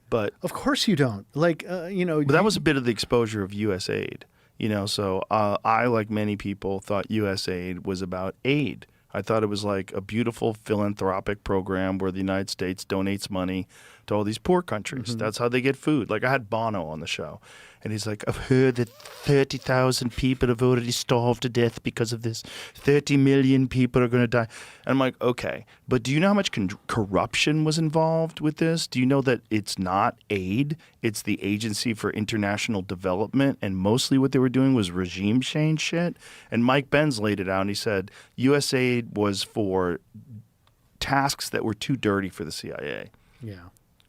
B: But
A: of course you don't. Like, you know.
B: But that was a bit of the exposure of U.S. aid. You know, so I, like many people, thought U.S. aid was about aid. I thought it was like a beautiful philanthropic program where the United States donates money to all these poor countries.
A: Mm-hmm.
B: That's how they get food. Like I had Bono on the show, and he's like, I've heard that 30,000 people have already starved to death because of this. 30 million people are going to die. And I'm like, okay, but do you know how much corruption was involved with this? Do you know that it's not aid? It's the Agency for International Development, and mostly what they were doing was regime change shit. And Mike Benz laid it out, and he said USAID was for tasks that were too dirty for the CIA.
A: Yeah.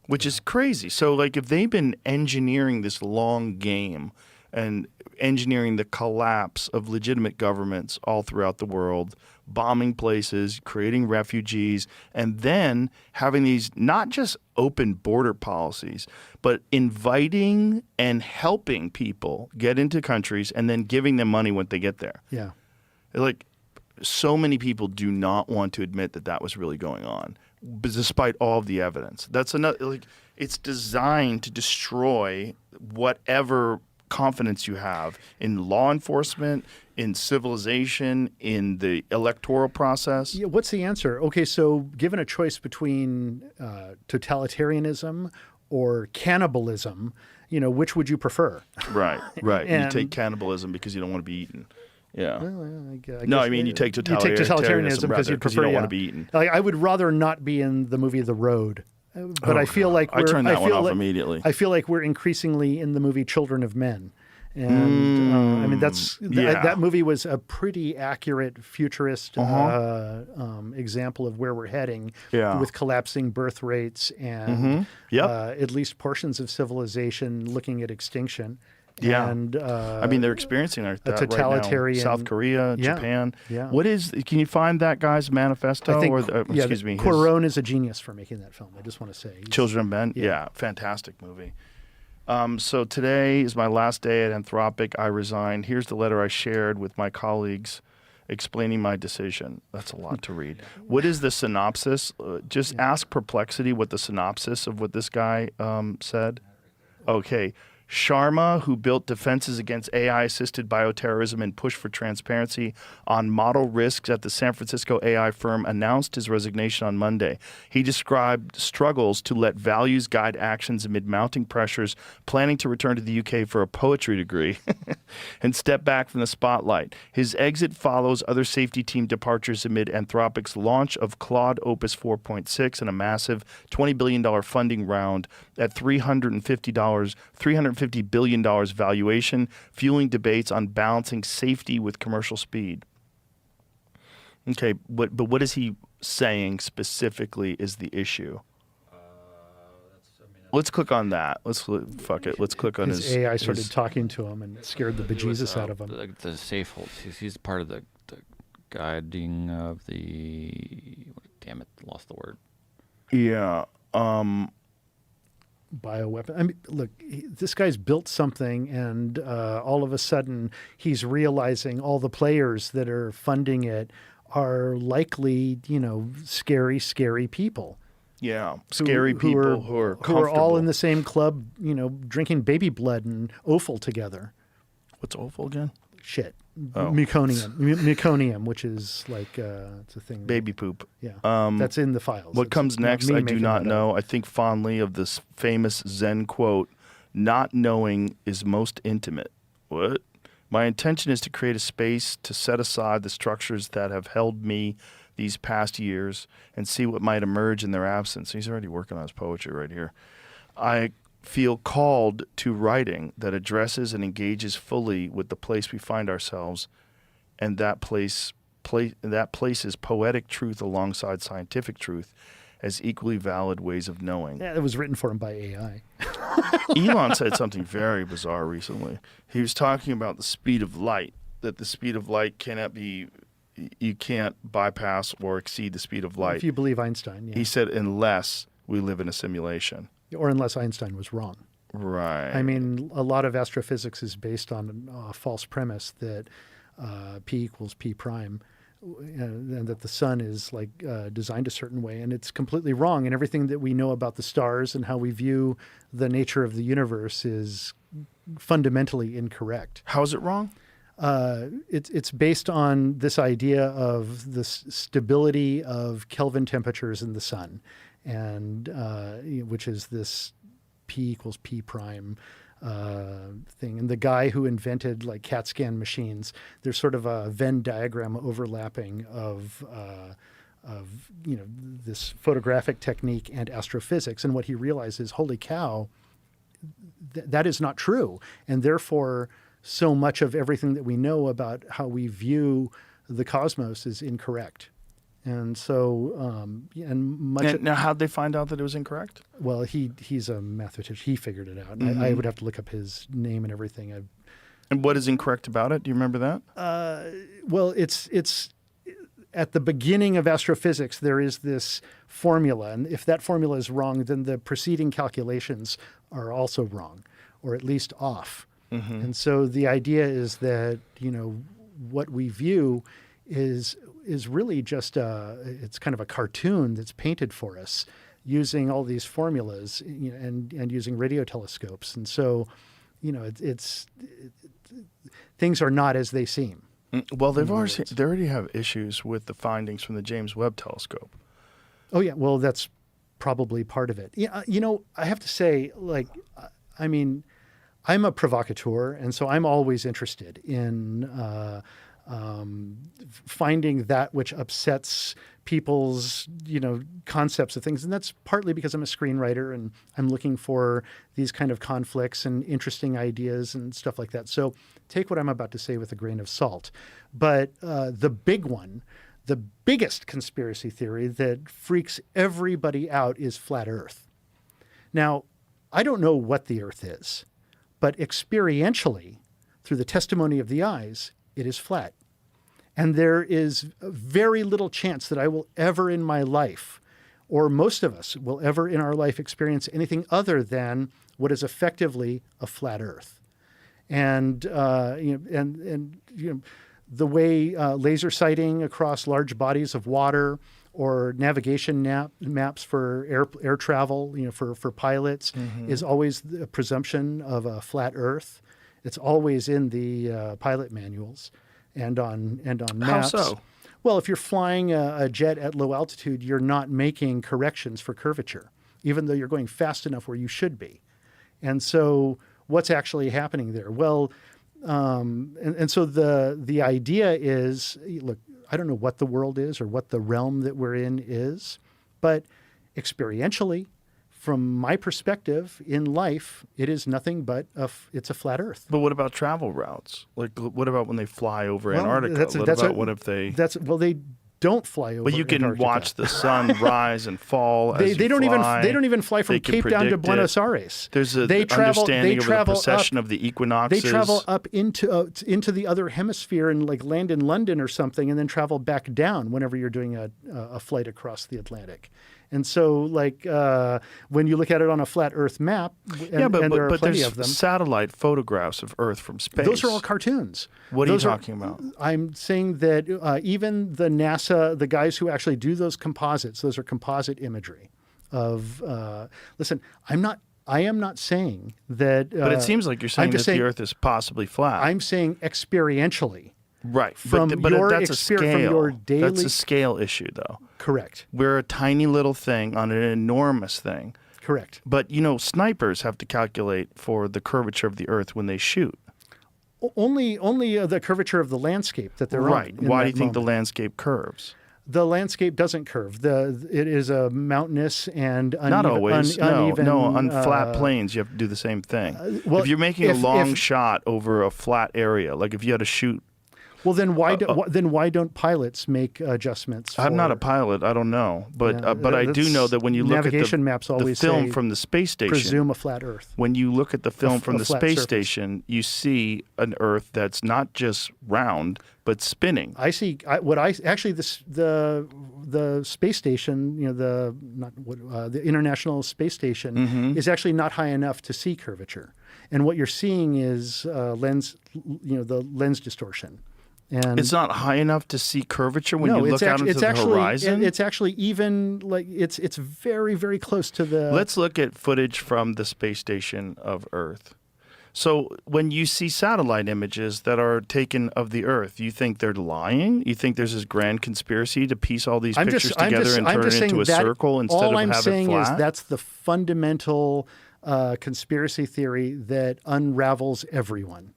B: Which is crazy. So, like, if they've been engineering this long game and engineering the collapse of legitimate governments all throughout the world, bombing places, creating refugees, and then having these not just open border policies, but inviting and helping people get into countries and then giving them money when they get there.
A: Yeah.
B: Like, so many people do not want to admit that that was really going on. But despite all of the evidence, that's another. Like, it's designed to destroy whatever confidence you have in law enforcement, in civilization, in the electoral process.
A: Yeah, what's the answer? Okay, so given a choice between totalitarianism or cannibalism, you know, which would you prefer?
B: Right, right.
A: And
B: you take cannibalism because you don't want to be eaten. Yeah.
A: Well,
B: No, I mean you take totalitarianism
A: because
B: you don't want to be eaten.
A: Like, I would rather not be in the movie The Road, but I feel like
B: I turned that one off immediately.
A: I feel like we're increasingly in the movie Children of Men. And I mean, that movie was a pretty accurate futurist example of where we're heading with collapsing birth rates and at least portions of civilization looking at extinction.
B: Yeah,
A: and
B: I mean they're experiencing that
A: a totalitarian
B: right now. South Korea, Japan. Yeah. What is? Can you find that guy's manifesto?
A: I think,
B: excuse me.
A: Cuarón is a genius for making that film. I just want to say.
B: Children of Men. Yeah, fantastic movie. So today is my last day at Anthropic. I resigned. Here's the letter I shared with my colleagues explaining my decision. That's a lot to read. What is the synopsis? Just ask Perplexity what the synopsis of what this guy said. Okay. Sharma, who built defenses against AI-assisted bioterrorism and pushed for transparency on model risks at the San Francisco AI firm, announced his resignation on Monday. He described struggles to let values guide actions amid mounting pressures, planning to return to the UK for a poetry degree and step back from the spotlight. His exit follows other safety team departures amid Anthropic's launch of Claude Opus 4.6 and a massive $20 billion funding round at $350 billion valuation, fueling debates on balancing safety with commercial speed. Okay, but what is he saying specifically is the issue? Let's click on that. Fuck it. Let's click on his
A: AI started talking to him and scared the bejesus out of him.
C: The safe holds. He's part of the guiding of the. Damn it! Lost the word.
B: Yeah.
A: bioweapon. I mean, look, this guy's built something, and all of a sudden he's realizing all the players that are funding it are likely, scary, scary people.
B: Yeah, scary people who are
A: all in the same club, drinking baby blood and offal together.
B: What's offal again?
A: Shit.
B: Oh.
A: Meconium, which is like it's a thing.
B: Baby poop.
A: Yeah, that's in the files.
B: What comes next, I do not know. I think fondly of this famous Zen quote, "Not knowing is most intimate." What? My intention is to create a space to set aside the structures that have held me these past years and see what might emerge in their absence. He's already working on his poetry right here. I feel called to writing that addresses and engages fully with the place we find ourselves, and that places poetic truth alongside scientific truth as equally valid ways of knowing.
A: Yeah, it was written for him by AI.
B: Elon said something very bizarre recently. He was talking about the speed of light, that the speed of light you can't bypass or exceed the speed of light.
A: If you believe Einstein, yeah.
B: He said, unless we live in a simulation.
A: Or unless Einstein was wrong.
B: Right.
A: I mean, a lot of astrophysics is based on a false premise that P equals P prime, and that the sun is designed a certain way, and it's completely wrong. And everything that we know about the stars and how we view the nature of the universe is fundamentally incorrect.
B: How is it wrong?
A: It's based on this idea of the stability of Kelvin temperatures in the sun, and which is this P equals P prime thing. And the guy who invented CAT scan machines, there's sort of a Venn diagram overlapping of this photographic technique and astrophysics. And what he realized is, holy cow, that is not true, and therefore so much of everything that we know about how we view the cosmos is incorrect. And so,
B: now, how'd they find out that it was incorrect?
A: Well, he's a mathematician. He figured it out. Mm-hmm. I would have to look up his name and everything.
B: And what is incorrect about it? Do you remember
A: that? Well, it's at the beginning of astrophysics, there is this formula. And if that formula is wrong, then the preceding calculations are also wrong, or at least off. Mm-hmm. And so the idea is that, what we view is really just it's kind of a cartoon that's painted for us using all these formulas, and using radio telescopes. And so, things are not as they seem.
B: Well, they already have issues with the findings from the James Webb Telescope.
A: Oh yeah, well that's probably part of it. Yeah, I have to say, I'm a provocateur, and so I'm always interested in finding that which upsets people's, concepts of things. And that's partly because I'm a screenwriter and I'm looking for these kind of conflicts and interesting ideas and stuff like that. So take what I'm about to say with a grain of salt. But the biggest conspiracy theory that freaks everybody out is flat Earth. Now, I don't know what the Earth is, but experientially, through the testimony of the eyes, it is flat. And there is very little chance that I will ever in my life, or most of us will ever in our life, experience anything other than what is effectively a flat Earth. And the way laser sighting across large bodies of water, or navigation maps for air travel, for pilots, mm-hmm. is always the presumption of a flat Earth. It's always in the pilot manuals and on maps.
B: How so?
A: Well, if you're flying a jet at low altitude, you're not making corrections for curvature, even though you're going fast enough where you should be. And so what's actually happening there? Well, and so the idea is, look, I don't know what the world is or what the realm that we're in is, but experientially, from my perspective in life, it is nothing but it's a flat Earth.
B: But what about travel routes? What about when they fly over Antarctica?
A: They don't fly over.
B: But you can
A: Antarctica.
B: Watch the sun rise and fall.
A: They don't even fly from Cape down to Buenos Aires.
B: There's understanding of the precession of the equinoxes.
A: They travel up into the other hemisphere and land in London or something, and then travel back down whenever you're doing a flight across the Atlantic. And so, like, when you look at it on a flat Earth map, and there are plenty of them.
B: Satellite photographs of Earth from space.
A: Those are all cartoons.
B: What are you talking about?
A: I'm saying that even the NASA, the guys who actually do those composites, those are composite imagery of. Listen, I am not saying that.
B: But it seems like you're saying that the Earth is possibly flat.
A: I'm saying experientially.
B: Right,
A: From
B: but
A: your
B: that's a scale.
A: from your daily.
B: That's a scale issue, though.
A: Correct.
B: We're a tiny little thing on an enormous thing.
A: Correct.
B: But snipers have to calculate for the curvature of the Earth when they shoot.
A: Only the curvature of the landscape that they're on.
B: Right. Why do you think the landscape curves?
A: The landscape doesn't curve. It is a mountainous and uneven.
B: Not always.
A: Uneven,
B: no. On flat plains, you have to do the same thing.
A: Well,
B: if you're making a long shot over a flat area, like if you had to shoot.
A: Well, then why don't pilots make adjustments?
B: I'm not a pilot. I don't know, but I do know that when you look at the film from the space station,
A: presume a flat Earth.
B: When you look at the film from the space station, you see an Earth that's not just round but spinning.
A: I see the space station, the International Space Station is actually not high enough to see curvature, and what you're seeing is the lens distortion. And
B: it's not high enough to see curvature when you look out into the horizon?
A: It's actually even, like, it's very, very close to the...
B: Let's look at footage from the space station of Earth. So when you see satellite images that are taken of the Earth, you think they're lying? You think there's this grand conspiracy to piece all these pictures together and turn it into a circle instead of have it flat?
A: All I'm saying is that's the fundamental conspiracy theory that unravels everyone.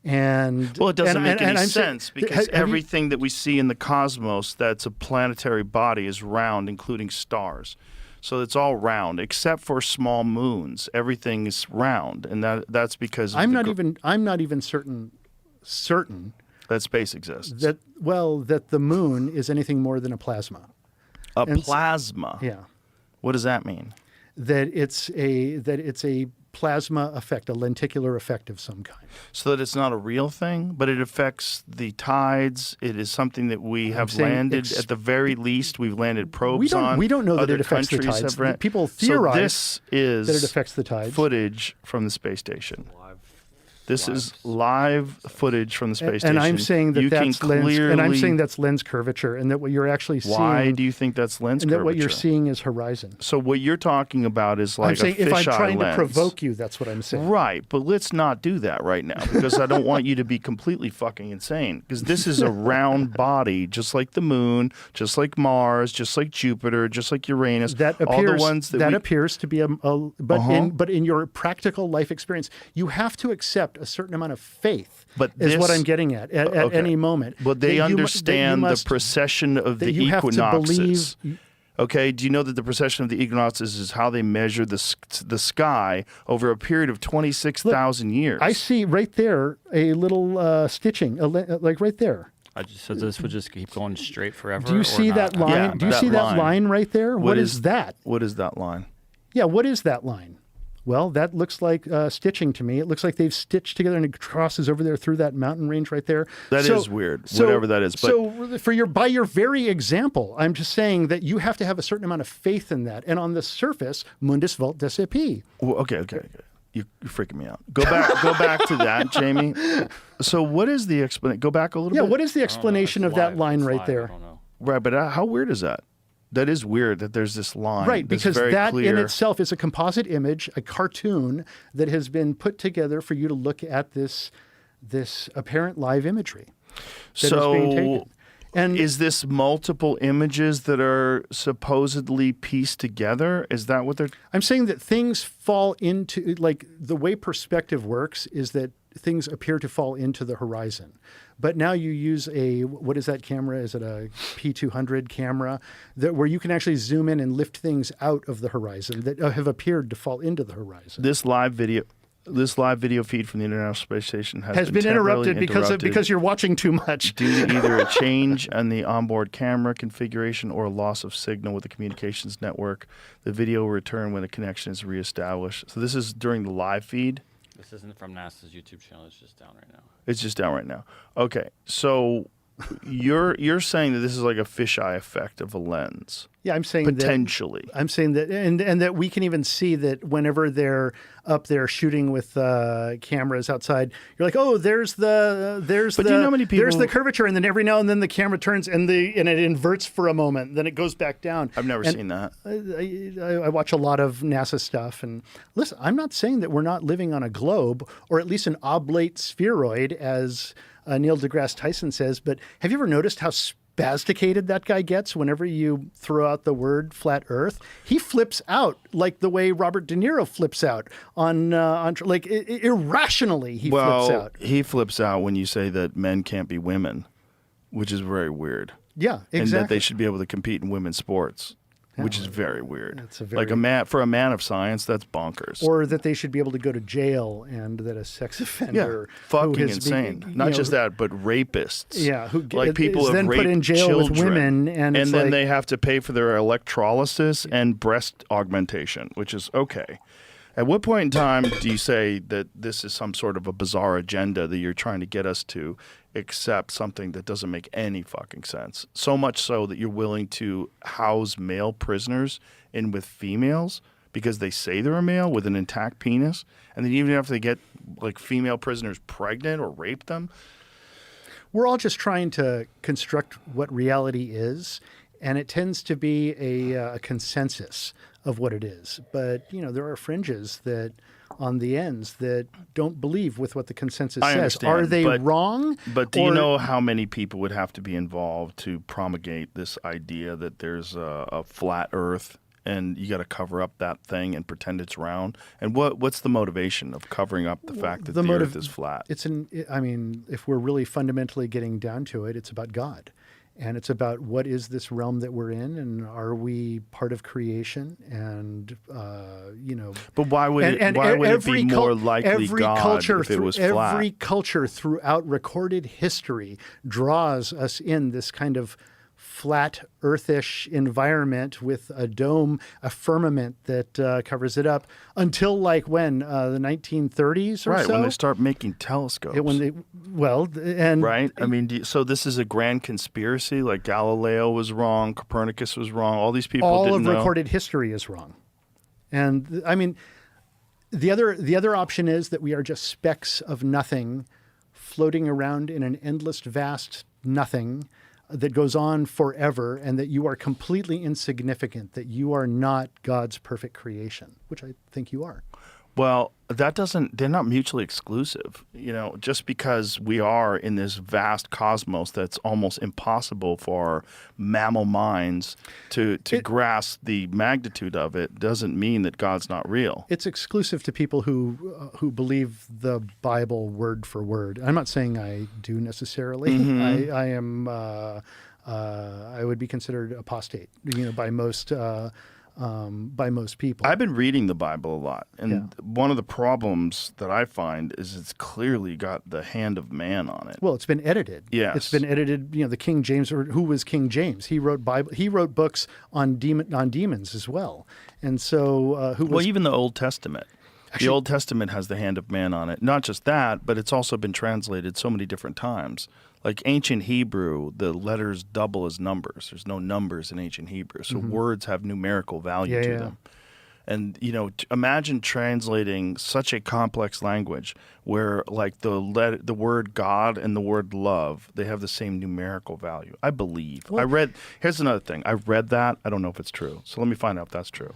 B: Well, it doesn't make any sense because everything that we see in the cosmos that's a planetary body is round, including stars. So it's all round, except for small moons. Everything is round, and that's because
A: I'm not even certain
B: that space exists.
A: That the moon is anything more than a plasma.
B: Plasma.
A: Yeah.
B: What does that mean?
A: That it's a plasma effect, a lenticular effect of some kind.
B: So that it's not a real thing, but it affects the tides. It is something that we have landed, at the very least, we've landed probes on.
A: We don't know that
B: Other
A: it affects the tides.
B: Have
A: People theorize
B: this is
A: that it affects the tides.
B: Footage from the space station. This is live footage from the space station.
A: And I'm saying that's lens curvature, and that what you're actually seeing.
B: Why do you think that's lens curvature?
A: And that what you're seeing is horizon.
B: So what you're talking about is like
A: I'm saying
B: a fisheye lens.
A: if I'm trying to provoke you, that's what I'm saying.
B: Right, but let's not do that right now because I don't want you to be completely fucking insane. Because this is a round body, just like the moon, just like Mars, just like Jupiter, just like Uranus.
A: That appears to be but in your practical life experience, you have to accept a certain amount of faith, is what I'm getting at any moment.
B: But they understand the precession of the equinoxes. Okay, do you know that the precession of the equinoxes is how they measure the sky over a period of 26,000 years?
A: I see right there a little stitching, like right there.
C: So this would just keep going straight forever?
A: Do you see that line?
B: Yeah,
A: do you see that line right there? What is that?
B: What is that line?
A: Yeah, what is that line? Well, that looks like stitching to me. It looks like they've stitched together and it crosses over there through that mountain range right there.
B: That is weird, whatever that is. But
A: by your very example, I'm just saying that you have to have a certain amount of faith in that. And on the surface, mundus vult decepi.
B: Well, okay. You're freaking me out. Go back to that, Jamie. So what is the explanation? Go back a little bit.
A: Yeah, what is the explanation of that line right there?
B: Right, but how weird is that? That is weird that there's this line.
A: Right, because that
B: clear.
A: in itself is a composite image, a cartoon that has been put together for you to look at this apparent live imagery that is being taken.
B: And is this multiple images that are supposedly pieced together? Is that what they're...
A: I'm saying that things fall into, like, the way perspective works is that things appear to fall into the horizon. But now you use what is that camera? Is it a P200 camera where you can actually zoom in and lift things out of the horizon that have appeared to fall into the horizon?
B: This live video feed from the International Space Station has been
A: interrupted because you're watching too much.
B: Due to either a change in the onboard camera configuration or a loss of signal with the communications network. The video will return when the connection is reestablished. So this is during the live feed?
C: This isn't from NASA's YouTube channel. It's just down right now.
B: It's just down right now. Okay, so you're saying that this is like a fisheye effect of a lens.
A: Yeah, I'm saying
B: potentially.
A: I'm saying that, and that we can even see that whenever they're up there shooting with cameras outside, you're like, oh, there's the
B: do you know how many people,
A: there's the curvature, and then every now and then the camera turns and it inverts for a moment, then it goes back down.
B: I've never seen that.
A: I watch a lot of NASA stuff, and listen, I'm not saying that we're not living on a globe or at least an oblate spheroid, as Neil deGrasse Tyson says. But have you ever noticed how spasticated that guy gets whenever you throw out the word flat Earth? He flips out like the way Robert De Niro flips out on like irrationally. He flips out.
B: He flips out when you say that men can't be women, which is very weird.
A: Yeah, exactly.
B: And that they should be able to compete in women's sports. Which is very weird.
A: That's a very,
B: like for a man of science, that's bonkers.
A: Or that they should be able to go to jail, and that a sex offender,
B: fucking insane. Not just that, but rapists.
A: Yeah, who
B: like people
A: is then
B: raped
A: put in jail
B: children,
A: with women, and
B: then
A: like,
B: they have to pay for their electrolysis and breast augmentation, which is okay. At what point in time do you say that this is some sort of a bizarre agenda that you're trying to get us to accept something that doesn't make any fucking sense? So much so that you're willing to house male prisoners in with females because they say they're a male with an intact penis, and then even if they get like female prisoners pregnant or rape them.
A: We're all just trying to construct what reality is, and it tends to be a consensus of what it is. But, there are fringes that on the ends that don't believe with what the consensus says.
B: Understand,
A: are they wrong?
B: But do you know how many people would have to be involved to promulgate this idea that there's a flat Earth and you got to cover up that thing and pretend it's round? And what's the motivation of covering up the fact that the Earth is flat?
A: If we're really fundamentally getting down to it, it's about God. And it's about what is this realm that we're in, and are we part of creation? And
B: But why would it be more likely God if it was flat?
A: Every culture throughout recorded history draws us in this kind of flat earthish environment with a dome, a firmament that covers it up until like when the 1930s or so.
B: Right, when they start making telescopes.
A: Right.
B: I mean, so this is a grand conspiracy. Like Galileo was wrong, Copernicus was wrong. All these people didn't know.
A: All of recorded history is wrong. And I mean, the other option is that we are just specks of nothing floating around in an endless, vast nothing that goes on forever, and that you are completely insignificant, that you are not God's perfect creation, which I think you are.
B: Well, they're not mutually exclusive. Just because we are in this vast cosmos that's almost impossible for mammal minds to grasp the magnitude of it doesn't mean that God's not real.
A: It's exclusive to people who believe the Bible word for word. I'm not saying I do necessarily.
B: Mm-hmm.
A: I am. I would be considered apostate, by most people.
B: I've been reading the Bible a lot, and one of the problems that I find is it's clearly got the hand of man on it.
A: Well, it's been edited.
B: Yes.
A: It's been edited. The King James, or who was King James? He wrote Bible. He wrote books on demons as well. And so,
B: even the Old Testament. The Old Testament has the hand of man on it. Not just that, but it's also been translated so many different times. Like ancient Hebrew, the letters double as numbers. There's no numbers in ancient Hebrew, so words have numerical value to them. And imagine translating such a complex language where, like the word God and the word love, they have the same numerical value. I believe. Here's another thing. I read that. I don't know if it's true. So let me find out if that's true.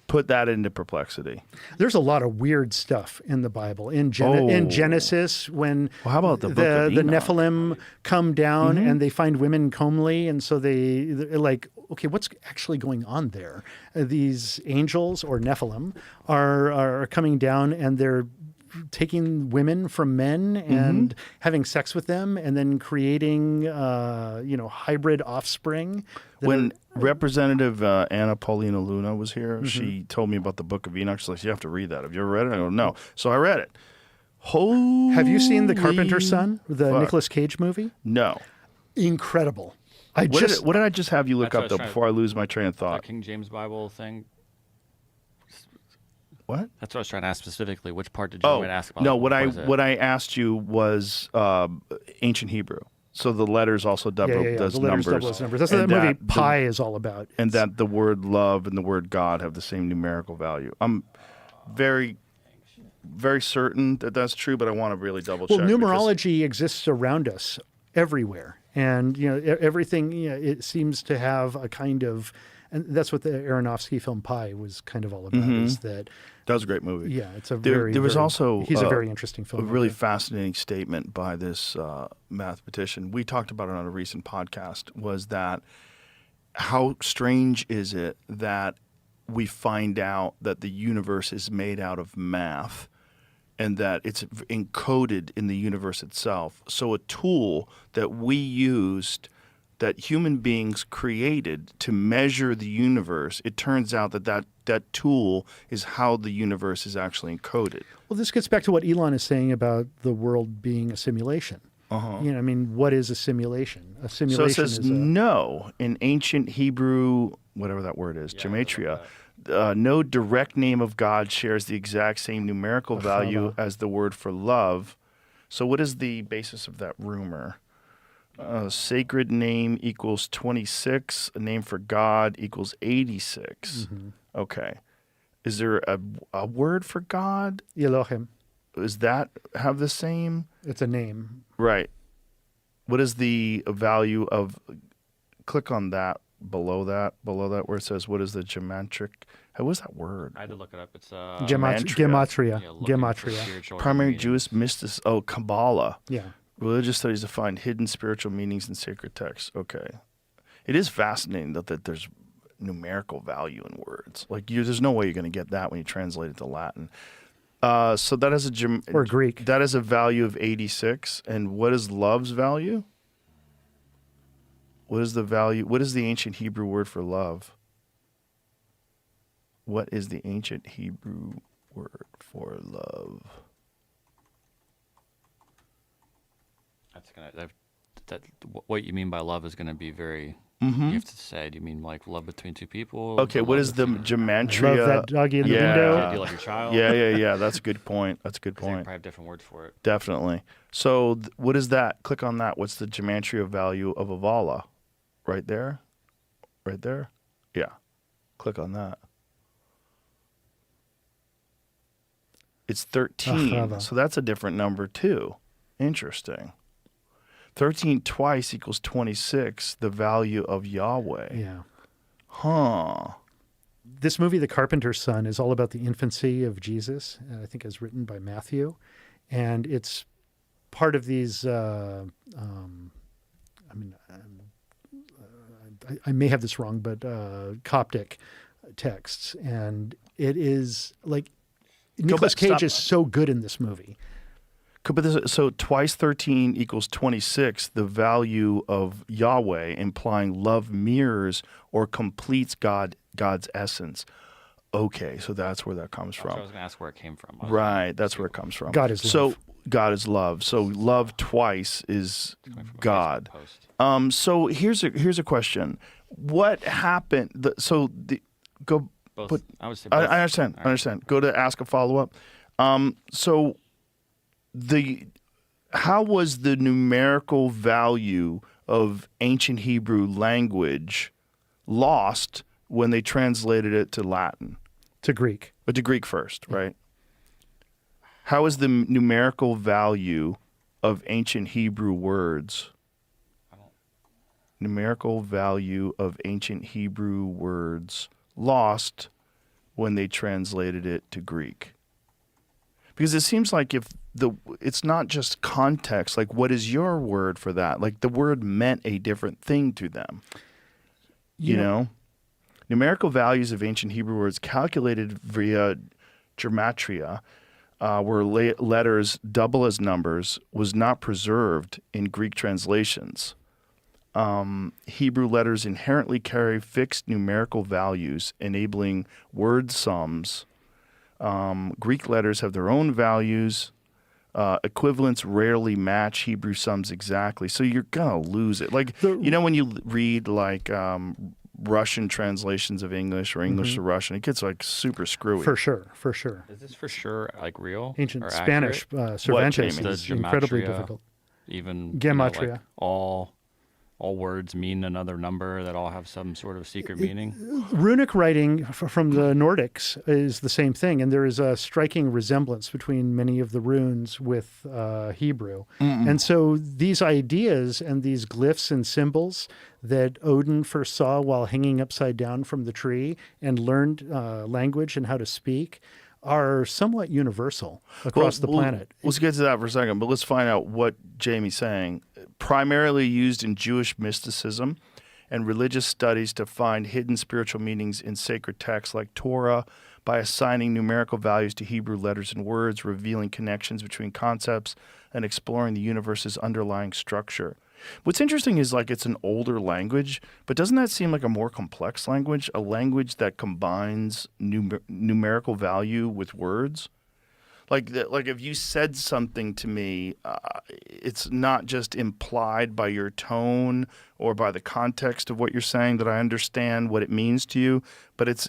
B: Put that into perplexity.
A: There's a lot of weird stuff in the Bible. In Genesis, when
B: how about the
A: Nephilim come down and they find women comely, and so they're like, okay, what's actually going on there? These angels or Nephilim are coming down, and they're taking women from men and having sex with them, and then creating hybrid offspring.
B: When Representative Anna Paulina Luna was here, she told me about the Book of Enoch. She's like, you have to read that. Have you ever read it? I go, no. So I read it.
A: Have you seen The Carpenter's Son, the Nicolas Cage movie?
B: No.
A: Incredible.
B: What did I just have you look up, though, before I lose my train of thought?
C: The King James Bible thing.
B: What?
C: That's what I was trying to ask specifically. Which part did you want to ask about?
B: No, what I asked you was ancient Hebrew. So the letters also double those
A: the letters
B: numbers.
A: double those numbers. That's what that movie Pi is all about.
B: And that the word love and the word God have the same numerical value. I'm very, very certain that that's true, but I want to really double check.
A: Well, numerology exists around us everywhere. And, everything, it seems to have a kind of, and that's what the Aronofsky film Pi was kind of all about, is that.
B: That was a great movie.
A: Yeah, it's a
B: there was also
A: he's a very interesting film.
B: A really fascinating statement by this mathematician. We talked about it on a recent podcast. Was that how strange is it that we find out that the universe is made out of math, and that it's encoded in the universe itself? So a tool that we used, that human beings created to measure the universe, it turns out that tool is how the universe is actually encoded.
A: Well, this gets back to what Elon is saying about the world being a simulation. What is a simulation? A simulation
B: so it says no in ancient Hebrew, whatever that word is, gematria. No direct name of God shares the exact same numerical value as the word for love. So what is the basis of that rumor? Sacred name equals 26. A name for God equals 86. Okay. Is there a word for God?
A: Elohim.
B: Does that have the same?
A: It's a name.
B: Right. What is the value of, click on that, below that where it says, what is the geometric, what is that word?
C: I had to look it up. It's
A: gematria.
C: Gematria.
B: Primary Jewish mysticism. Kabbalah.
A: Yeah.
B: Religious studies to find hidden spiritual meanings in sacred texts. Okay. It is fascinating that there's numerical value in words. Like there's no way you're going to get that when you translate it to Latin. So that is
A: or Greek.
B: That is a value of 86. And what is love's value? What is the value? What is the ancient Hebrew word for love? What is the ancient Hebrew word for love?
C: What you mean by love is going to be very. You have to say. Do you mean like love between two people?
B: Okay, what is the gematria?
A: Love that doggy in the window.
C: Do you love your child?
B: Yeah. That's a good point. They
C: probably have different words for it.
B: Definitely. So what is that? Click on that. What's the gematria value of Avala? Right there? Right there? Yeah. Click on that. It's 13. So that's a different number too. Interesting. 13 twice equals 26, the value of Yahweh.
A: Yeah.
B: Huh.
A: This movie, The Carpenter's Son, is all about the infancy of Jesus. I think it's written by Matthew. And it's part of these, I may have this wrong, but Coptic texts. And it is like, Nicolas Cage is so good in this movie.
B: So twice 13 equals 26, the value of Yahweh, implying love mirrors or completes God's essence. Okay, so that's where that comes from.
C: I was going to ask where it came from.
B: Right, that's where it comes from.
A: God is love.
B: So God is love. So love twice is God. So here's a question. What happened?
C: Both. I would say both.
B: I understand. Right. I understand. Go to ask a follow-up. So how was the numerical value of ancient Hebrew language lost when they translated it to Latin?
A: To Greek.
B: But to Greek first, right? How is the numerical value of ancient Hebrew words? Numerical value of ancient Hebrew words lost when they translated it to Greek? Because it seems like it's not just context, like what is your word for that? Like the word meant a different thing to them. You know? Numerical values of ancient Hebrew words calculated via gematria, where letters double as numbers, was not preserved in Greek translations. Hebrew letters inherently carry fixed numerical values, enabling word sums. Greek letters have their own values. Equivalents rarely match Hebrew sums exactly, so you're gonna lose it. Like when you read like Russian translations of English or English to Russian, it gets like super screwy.
A: For sure.
C: Is this for sure like real?
A: Ancient
C: or
A: Spanish
C: accurate?
A: Cervantes is incredibly difficult.
C: even
A: Gematria.
C: like all words mean another number that all have some sort of secret meaning?
A: Runic writing from the Nordics is the same thing, and there is a striking resemblance between many of the runes with Hebrew. And so these ideas and these glyphs and symbols that Odin first saw while hanging upside down from the tree and learned language and how to speak are somewhat universal across the planet.
B: Let's get to that for a second, but let's find out what Jamie's saying. Primarily used in Jewish mysticism and religious studies to find hidden spiritual meanings in sacred texts like Torah by assigning numerical values to Hebrew letters and words, revealing connections between concepts, and exploring the universe's underlying structure. What's interesting is like it's an older language, but doesn't that seem like a more complex language, a language that combines numerical value with words? Like if you said something to me, it's not just implied by your tone or by the context of what you're saying that I understand what it means to you, but it's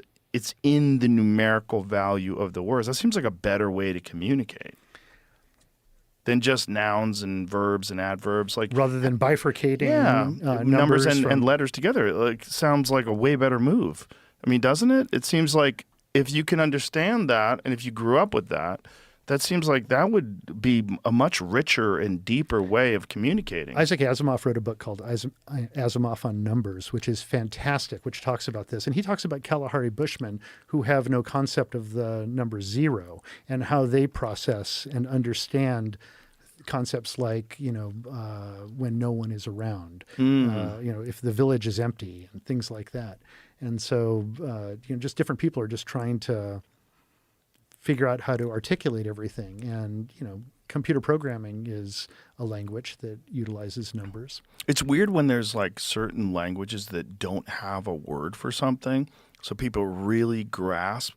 B: in the numerical value of the words. That seems like a better way to communicate than just nouns and verbs and adverbs. Like
A: rather than bifurcating
B: numbers and letters together. It like sounds like a way better move. I mean, doesn't it? It seems like if you can understand that and if you grew up with that, that seems like that would be a much richer and deeper way of communicating.
A: Isaac Asimov wrote a book called Asimov on Numbers, which is fantastic, which talks about this. And he talks about Kalahari Bushmen who have no concept of the number 0 and how they process and understand concepts like, when no one is around, if the village is empty and things like that. And so, just different people are just trying to figure out how to articulate everything. And, computer programming is a language that utilizes numbers.
B: It's weird when there's like certain languages that don't have a word for something. So people really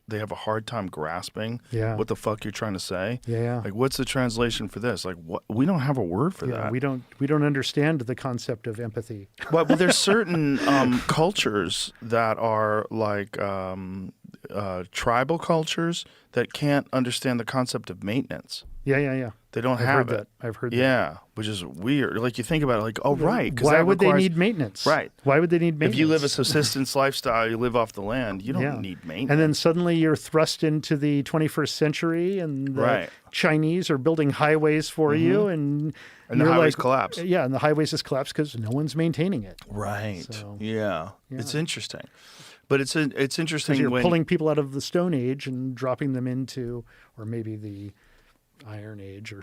B: they have a hard time grasping what the fuck you're trying to say.
A: Yeah.
B: Like, what's the translation for this? Like, what? We don't have a word for that.
A: We don't understand the concept of empathy.
B: Well, there's certain cultures that are like tribal cultures that can't understand the concept of maintenance.
A: Yeah.
B: They don't have it.
A: I've heard that.
B: Yeah, which is weird. Like you think about it, like, oh, right.
A: Why would they need maintenance?
B: Right.
A: Why would they need maintenance?
B: If you live a subsistence lifestyle, you live off the land, you don't need maintenance.
A: And then suddenly you're thrust into the 21st century and the Chinese are building highways for you. And
B: the highways collapse.
A: Yeah, and the highways just collapse because no one's maintaining it.
B: Right.
A: So,
B: yeah. It's interesting. But it's interesting
A: you're
B: when
A: pulling people out of the Stone Age and dropping them into, or maybe the Iron Age,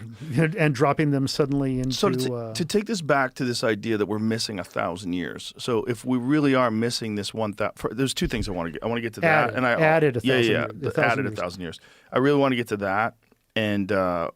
A: and dropping them suddenly into.
B: So to take this back to this idea that we're missing 1,000 years. So if we really are missing this 1,000, there's two things I want to get. I want to get to that, and I
A: added 1,000
B: years. Added 1,000 years. I really want to get to that, and I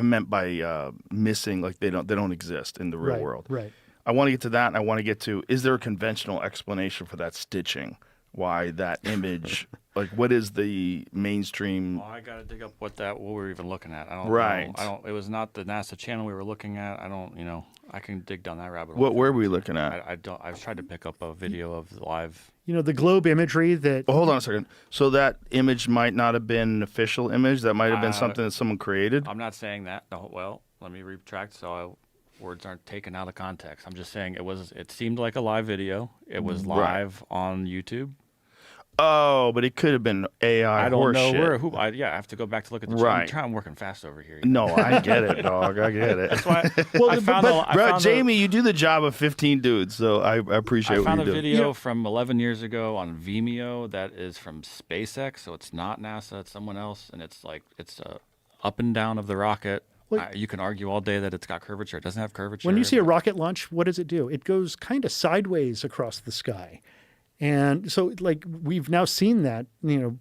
B: meant by missing, like they don't exist in the real world.
A: Right.
B: I want to get to that, and I want to get to, is there a conventional explanation for that stitching? Why that image? Like, what is the mainstream?
C: Well, I got to dig up what we were even looking at. I don't know. It was not the NASA channel we were looking at. I don't. I can dig down that rabbit hole.
B: What were we looking at?
C: I don't. I've tried to pick up a video of the live.
A: The globe imagery that.
B: Well, hold on a second. So that image might not have been an official image. That might have been something that someone created.
C: I'm not saying that. No, well, let me retract. Words aren't taken out of context. I'm just saying it seemed like a live video. It was live on YouTube.
B: Oh, but it could have been AI.
C: I don't know
B: shit.
C: I have to go back to look at the
B: right.
C: I'm working fast over here.
B: No, I get it, dog. I get it.
C: That's why.
B: Jamie, you do the job of 15 dudes, so I appreciate what you do.
C: I found a video from 11 years ago on Vimeo that is from SpaceX, so it's not NASA, it's someone else, and it's up and down of the rocket. You can argue all day that it's got curvature. It doesn't have curvature.
A: When you see a rocket launch, what does it do? It goes kind of sideways across the sky. And so, we've now seen that,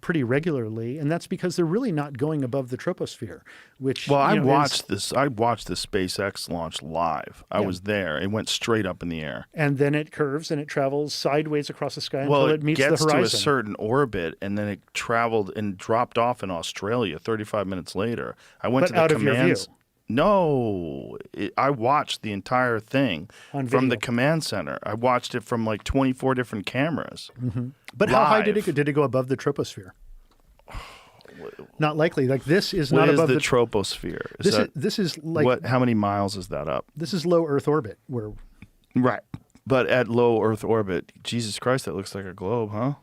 A: pretty regularly, and that's because they're really not going above the troposphere, which,
B: I watched the SpaceX launch live. I was there. It went straight up in the air.
A: And then it curves and it travels sideways across the sky until it meets the horizon.
B: Well, it gets to a certain orbit, and then it traveled and dropped off in Australia 35 minutes later. I went to the
A: out of your view.
B: No, I watched the entire thing from the command center. I watched it from 24 different cameras.
A: Mm-hmm. But live. How high did it go? Did it go above the troposphere? Not likely. Like this is
B: What
A: not
B: is
A: above
B: the troposphere?
A: This is like
B: what? How many miles is that up?
A: This is low Earth orbit. Where
B: right, but at low Earth orbit, Jesus Christ, that looks like a globe, huh?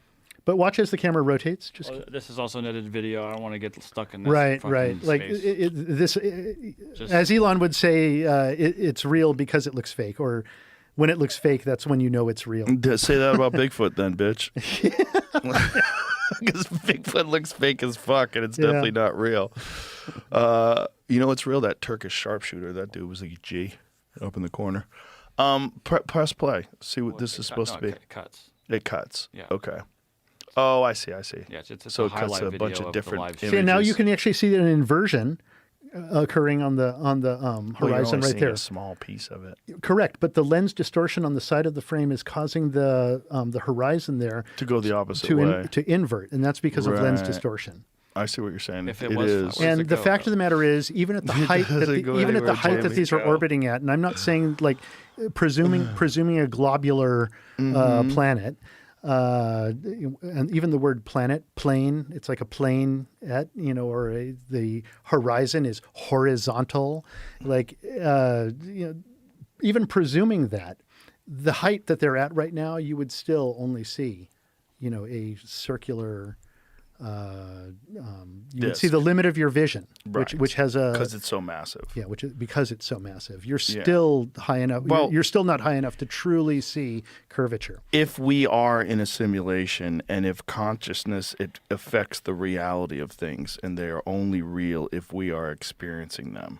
A: But watch as the camera rotates. Just
C: this is also an edited video. I don't want to get stuck in this.
A: right. Like as Elon would say, it's real because it looks fake, or when it looks fake, that's when you know it's real.
B: Say that about Bigfoot, then, bitch. Because Bigfoot looks fake as fuck, and it's definitely not real. You know what's real? That Turkish sharpshooter. That dude was like a G up in the corner. Press play. See what this is supposed to be.
C: It cuts.
B: It cuts.
C: Yeah.
B: Okay. Oh, I see.
C: Yeah, it's
B: so
C: a
B: it cuts
C: highlight
B: a
C: video
B: bunch of
C: the
B: different
C: live
B: images.
A: See, now you can actually see an inversion occurring on the
B: Well, you're
A: horizon
B: only
A: right
B: seeing
A: there.
B: a small piece of it.
A: Correct, but the lens distortion on the side of the frame is causing the horizon there
B: to go the opposite way,
A: to invert, and that's because of lens distortion.
B: I see what you're saying.
C: If it is.
A: And the fact of the matter is, even at the height that these are orbiting at, and I'm not saying like presuming a globular planet, and even the word plane, it's like a plane at, or the horizon is horizontal, like even presuming that the height that they're at right now, you would still only see, a circular. You would see the limit of your vision, which has a
B: because it's so massive.
A: Yeah, because it's so massive. You're still high enough. Well, you're still not high enough to truly see curvature.
B: If we are in a simulation, and if consciousness it affects the reality of things, and they are only real if we are experiencing them,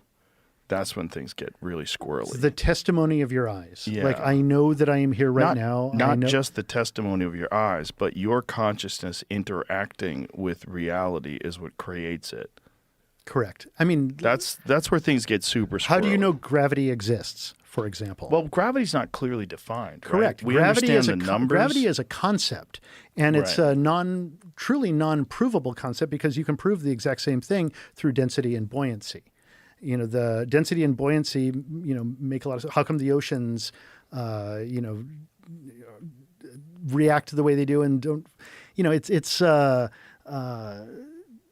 B: that's when things get really squirrely.
A: The testimony of your eyes.
B: Yeah.
A: Like, I know that I am here right now.
B: Not just the testimony of your eyes, but your consciousness interacting with reality is what creates it.
A: Correct. I mean,
B: that's where things get super squirrely.
A: How do you know gravity exists, for example?
B: Well, gravity's not clearly defined.
A: Correct.
B: Right? We
A: Gravity
B: understand the numbers.
A: Gravity is a concept, and it's a truly non-provable concept because you can prove the exact same thing through density and buoyancy. The density and buoyancy, make a lot of sense. How come the oceans, react the way they do and don't,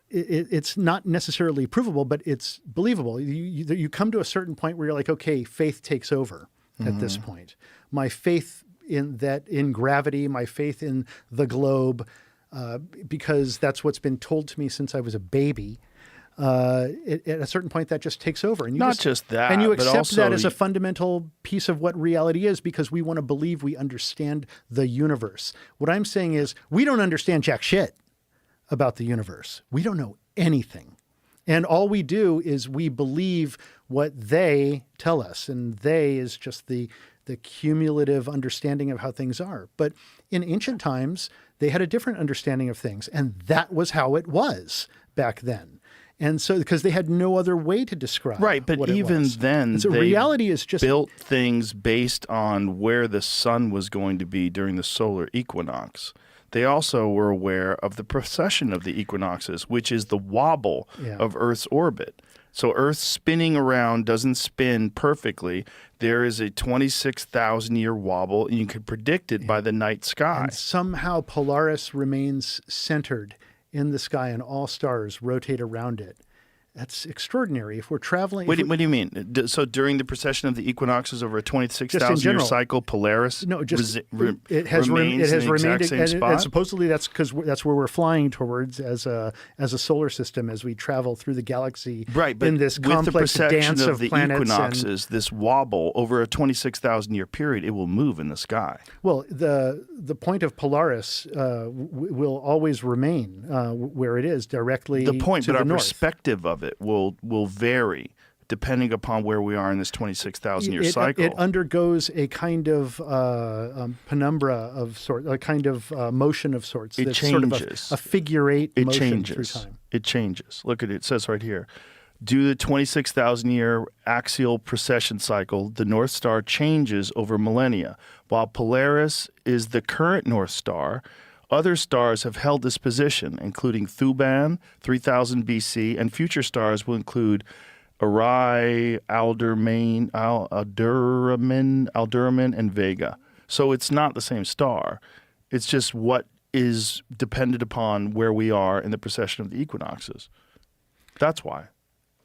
A: it's not necessarily provable, but it's believable. You come to a certain point where you're like, okay, faith takes over at this point. My faith in gravity, my faith in the globe, because that's what's been told to me since I was a baby. At a certain point, that just takes over, and you
B: and
A: you
B: but
A: accept
B: also
A: that as a fundamental piece of what reality is because we want to believe we understand the universe. What I'm saying is we don't understand jack shit about the universe. We don't know anything, and all we do is we believe what they tell us, and they is just the cumulative understanding of how things are. But in ancient times, they had a different understanding of things, and that was how it was back then. And so, because they had no other way to describe
B: but
A: what
B: even then,
A: so
B: they
A: reality is just
B: built things based on where the sun was going to be during the solar equinox. They also were aware of the precession of the equinoxes, which is the wobble of Earth's orbit. So Earth spinning around doesn't spin perfectly. There is a 26,000-year wobble, and you can predict it by the night sky.
A: And somehow Polaris remains centered in the sky, and all stars rotate around it. That's extraordinary. If we're traveling...
B: What do you mean? So during the precession of the equinoxes over a 26,000-year cycle, Polaris
A: it has remained
B: in the exact same spot?
A: And supposedly that's because that's where we're flying towards as a solar system as we travel through the galaxy in this complex dance of
B: the
A: planets.
B: Equinoxes, this wobble over a 26,000-year period, it will move in the sky.
A: Well, the point of Polaris will always remain where it is, directly
B: the point,
A: to
B: but
A: the
B: our
A: north.
B: perspective of it will vary depending upon where we are in this 26,000-year cycle.
A: It undergoes a kind of penumbra of sort, a kind of motion of sorts.
B: It changes.
A: Sort of a figure eight motion through time.
B: It changes. Look at it. It says right here, due to the 26,000-year axial precession cycle, the North Star changes over millennia. While Polaris is the current North Star, other stars have held this position, including Thuban, 3000 BC, and future stars will include Orion, Alderman, and Vega. So it's not the same star. It's just what is dependent upon where we are in the precession of the equinoxes. That's why.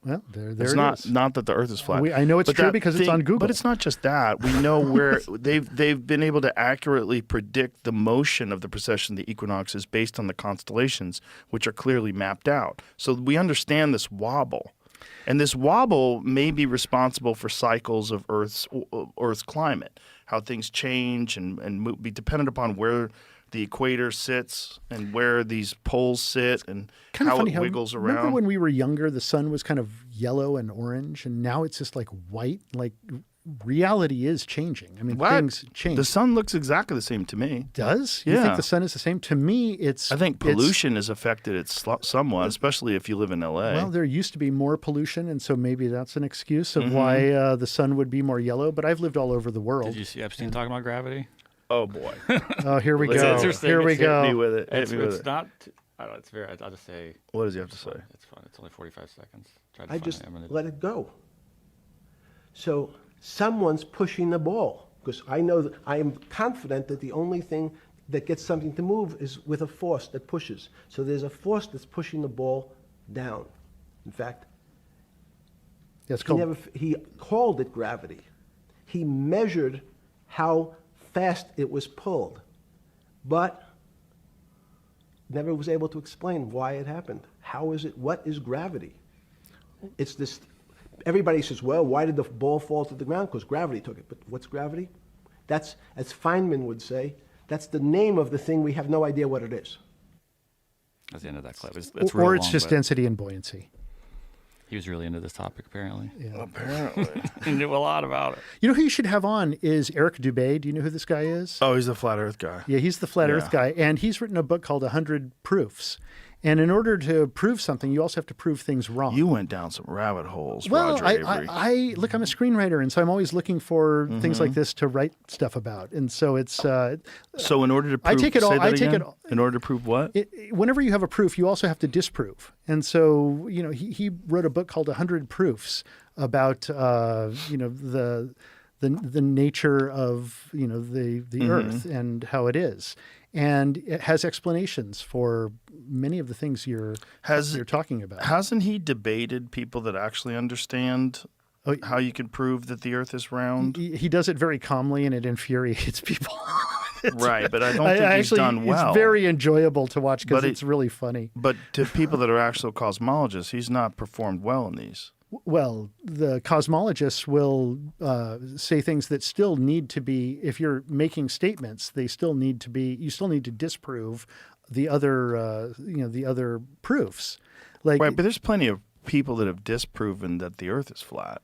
A: Well, there
B: it's
A: it
B: not
A: is.
B: Not that the Earth is flat.
A: I know it's true because it's on Google.
B: But it's not just that. We know where they've been able to accurately predict the motion of the precession of the equinoxes based on the constellations, which are clearly mapped out. So we understand this wobble, and this wobble may be responsible for cycles of Earth's climate, how things change and be dependent upon where the equator sits and where these poles sit and
A: kind of
B: how
A: funny
B: it wiggles around.
A: Remember when we were younger, the sun was kind of yellow and orange, and now it's just like white? Like reality is changing. I mean, things change.
B: The sun looks exactly the same to me.
A: Does?
B: Yeah.
A: You think the sun is the same? To me,
B: I think pollution has affected it somewhat, especially if you live in L.A.
A: Well, there used to be more pollution, and so maybe that's an excuse of why the sun would be more yellow. But I've lived all over the world.
C: Did you see Epstein talking about gravity?
B: Oh boy!
A: Oh, here we go. Here we go.
B: Hit me with it.
C: It's not. I don't know. It's very. I'll just say.
B: What does he have to say?
C: It's fun. It's only 45 seconds.
S: I just let it go. So someone's pushing the ball, because I know that I am confident that the only thing that gets something to move is with a force that pushes. So there's a force that's pushing the ball down. In fact, he called it gravity. He measured how fast it was pulled, but never was able to explain why it happened. How is it? What is gravity? It's this. Everybody says, well, why did the ball fall to the ground? Because gravity took it. But what's gravity? That's, as Feynman would say, that's the name of the thing. We have no idea what it is.
C: That's the end of that clip. It's
A: or it's just density and buoyancy.
C: He was really into this topic, apparently.
A: Yeah.
B: Apparently.
C: He knew a lot about it.
A: You know who you should have on is Eric Dubé. Do you know who this guy is?
B: Oh, he's the flat Earth guy.
A: Yeah, he's the flat Earth guy. And he's written a book called 100 Proofs. And in order to prove something, you also have to prove things wrong.
B: You went down some rabbit holes,
A: well,
B: Roger Avary.
A: Look, I'm a screenwriter, and so I'm always looking for things like this to write stuff about. And so it's...
B: so in order to prove...
A: I take it all...
B: In order to prove what?
A: Whenever you have a proof, you also have to disprove. And so, you know, he wrote a book called 100 Proofs about, you know, the nature of, you know, the Earth and how it is. And it has explanations for many of the things you're talking about.
B: Hasn't he debated people that actually understand how you can prove that the Earth is round?
A: He does it very calmly, and it infuriates people.
B: Right, but I don't think he's done well.
A: It's very enjoyable to watch because it's really funny.
B: But to people that are actual cosmologists, he's not performed well in these.
A: Well, the cosmologists will say things that still need to be, if you're making statements, they still need to be, you still need to disprove the other, you know, the other proofs. Like,
B: right, but there's plenty of people that have disproven that the Earth is flat.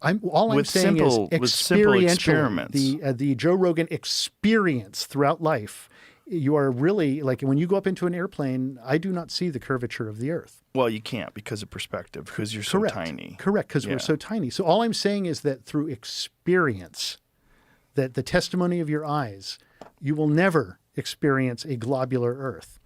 A: All I'm saying is experiential.
B: Experiments.
A: The Joe Rogan Experience throughout life. You are really, like, when you go up into an airplane, I do not see the curvature of the Earth.
B: Well, you can't because of perspective, because you're so tiny.
A: Correct, because we're so tiny. So all I'm saying is that through experience, that the testimony of your eyes, you will never experience a globular Earth.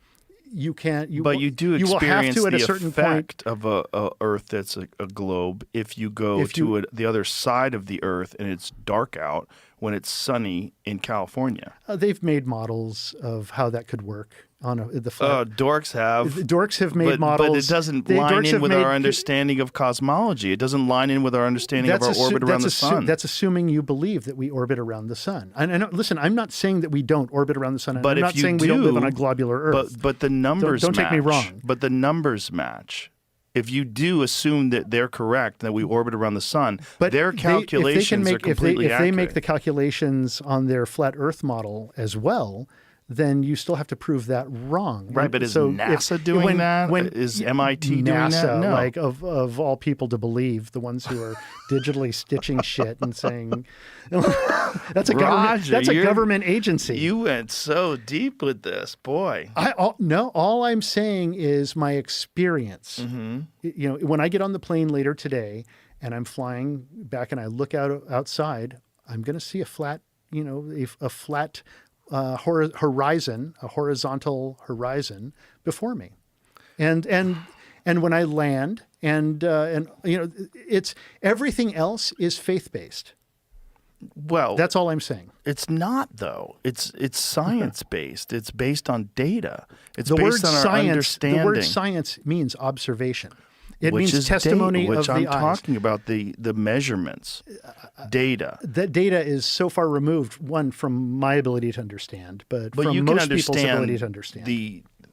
A: You can't.
B: But you do experience
A: at
B: the
A: a certain
B: effect
A: point,
B: of a Earth that's a globe if you go to the other side of the Earth and it's dark out when it's sunny in California.
A: They've made models of how that could work on the flat.
B: Dorks have.
A: Dorks have made models.
B: But it doesn't line in with our understanding of cosmology. It doesn't line in with our understanding of our orbit around the sun.
A: That's assuming you believe that we orbit around the sun. And listen, I'm not saying that we don't orbit around the sun.
B: But
A: I'm not saying we don't live on a globular Earth.
B: But the numbers
A: don't take me wrong.
B: But the numbers match. If you do assume that they're correct, that we orbit around the sun, but their calculations are completely accurate.
A: If they make the calculations on their flat Earth model as well, then you still have to prove that wrong.
B: Right, but is NASA doing that? Is MIT doing that? No.
A: Like of all people to believe, the ones who are digitally stitching shit and saying that's a government agency.
B: You went so deep with this, boy.
A: All I'm saying is my experience.
B: Mm-hmm.
A: You know, when I get on the plane later today and I'm flying back and I look outside, I'm going to see a flat, you know, a flat horizon, a horizontal horizon before me, and when I land, and you know, it's everything else is faith based.
B: Well,
A: that's all I'm saying.
B: It's not, though. It's science based. It's based on data. It's
A: the
B: based
A: word
B: on our
A: science,
B: understanding.
A: The word science means observation. It
B: which
A: means
B: is
A: testimony
B: data, which
A: of
B: I'm
A: the eyes.
B: talking about the measurements, data.
A: That data is so far removed, one, from my ability to understand, but from
B: you can
A: most people's
B: understand
A: ability to understand.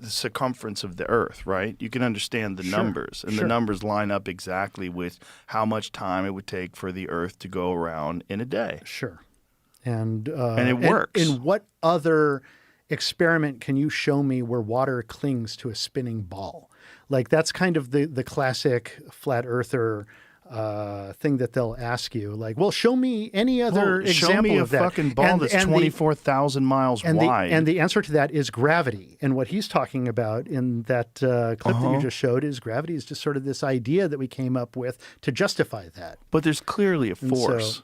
B: the circumference of the Earth, right? You can understand the numbers, and the numbers line up exactly with how much time it would take for the Earth to go around in a day.
A: Sure. And
B: it works.
A: In what other experiment can you show me where water clings to a spinning ball? Like that's kind of the classic flat earther thing that they'll ask you. Like, well, show me any other example
B: show me
A: of that.
B: a fucking ball that's 24,000 miles wide.
A: And the answer to that is gravity. And what he's talking about in that clip that you just showed is gravity is just sort of this idea that we came up with to justify that.
B: But there's clearly a force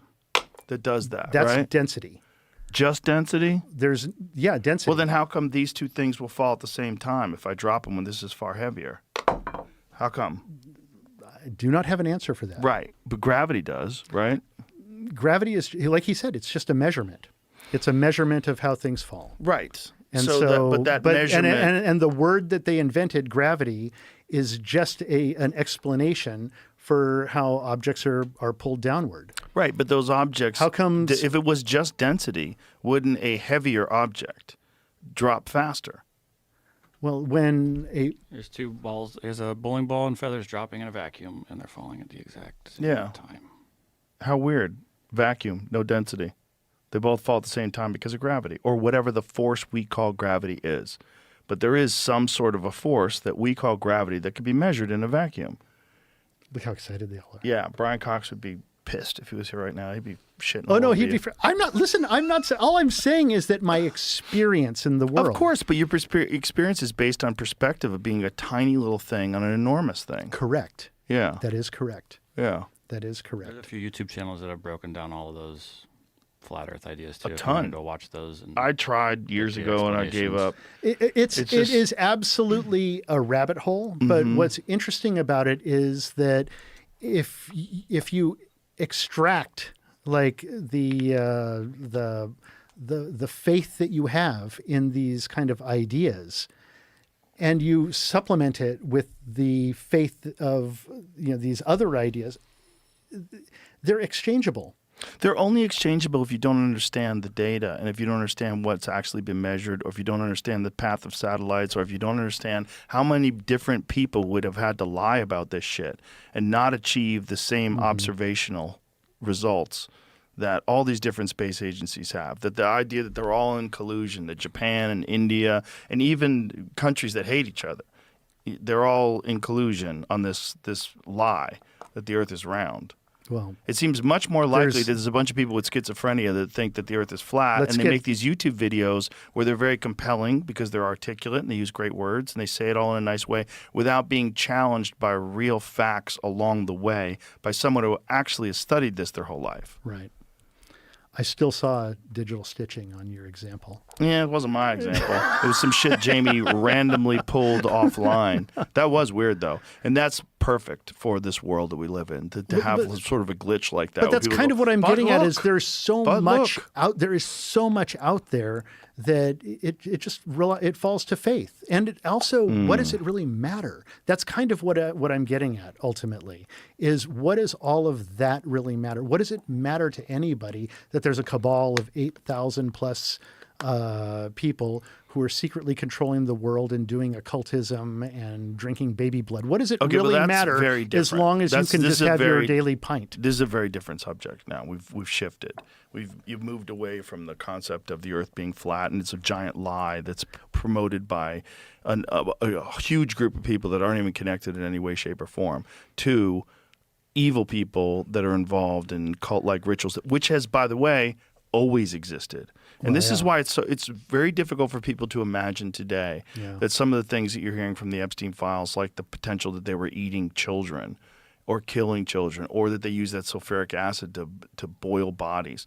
B: that does that,
A: that's
B: right?
A: density.
B: Just density?
A: Density.
B: Well, then how come these two things will fall at the same time if I drop them when this is far heavier? How come?
A: I do not have an answer for that.
B: Right. But gravity does, right?
A: Gravity is, like he said, it's just a measurement. It's a measurement of how things fall.
B: Right.
A: And
B: that measurement...
A: And the word that they invented, gravity, is just an explanation for how objects are pulled downward.
B: Right, but those objects...
A: How comes...
B: If it was just density, wouldn't a heavier object drop faster?
A: Well, when
C: there's two balls, there's a bowling ball and feathers dropping in a vacuum, and they're falling at the exact same time.
B: How weird. Vacuum, no density. They both fall at the same time because of gravity, or whatever the force we call gravity is. But there is some sort of a force that we call gravity that can be measured in a vacuum.
A: Look how excited they all are.
B: Yeah, Brian Cox would be pissed if he was here right now. He'd be shitting.
A: Oh no, he'd be. I'm not. Listen, I'm not. All I'm saying is that my experience in the world.
B: Of course, but your experience is based on perspective of being a tiny little thing on an enormous thing.
A: Correct.
B: Yeah.
A: That is correct.
B: Yeah.
A: That is correct.
C: There's a few YouTube channels that have broken down all of those flat Earth ideas too.
B: A ton.
C: Go watch those. And
B: I tried years ago and I gave up.
A: It is absolutely a rabbit hole. But what's interesting about it is that if you extract like the faith that you have in these kind of ideas, and you supplement it with the faith of these other ideas, they're exchangeable.
B: They're only exchangeable if you don't understand the data, and if you don't understand what's actually been measured, or if you don't understand the path of satellites, or if you don't understand how many different people would have had to lie about this shit and not achieve the same observational results that all these different space agencies have. That the idea that they're all in collusion, that Japan and India and even countries that hate each other, they're all in collusion on this lie that the Earth is round.
A: Well,
B: it seems much more likely that there's a bunch of people with schizophrenia that think that the Earth is flat, and they make these YouTube videos where they're very compelling because they're articulate and they use great words and they say it all in a nice way without being challenged by real facts along the way by someone who actually has studied this their whole life.
A: Right. I still saw digital stitching on your example.
B: Yeah, it wasn't my example. It was some shit Jamie randomly pulled offline. That was weird, though. And that's perfect for this world that we live in, to have sort of a glitch like that.
A: But that's kind of what I'm getting at is there's so much out there is so much out there that it falls to faith. And it also, what does it really matter? That's kind of what I'm getting at ultimately, is what does all of that really matter? What does it matter to anybody that there's a cabal of 8,000 plus people who are secretly controlling the world and doing occultism and drinking baby blood? What does it really matter as long as you can just have your daily pint?
B: This is a very different subject now. We've shifted. You've moved away from the concept of the Earth being flat, and it's a giant lie that's promoted by a huge group of people that aren't even connected in any way, shape, or form, to evil people that are involved in cult-like rituals, which has, by the way, always existed. And this is why it's very difficult for people to imagine today that some of the things that you're hearing from the Epstein files, like the potential that they were eating children or killing children, or that they use that sulfuric acid to boil bodies.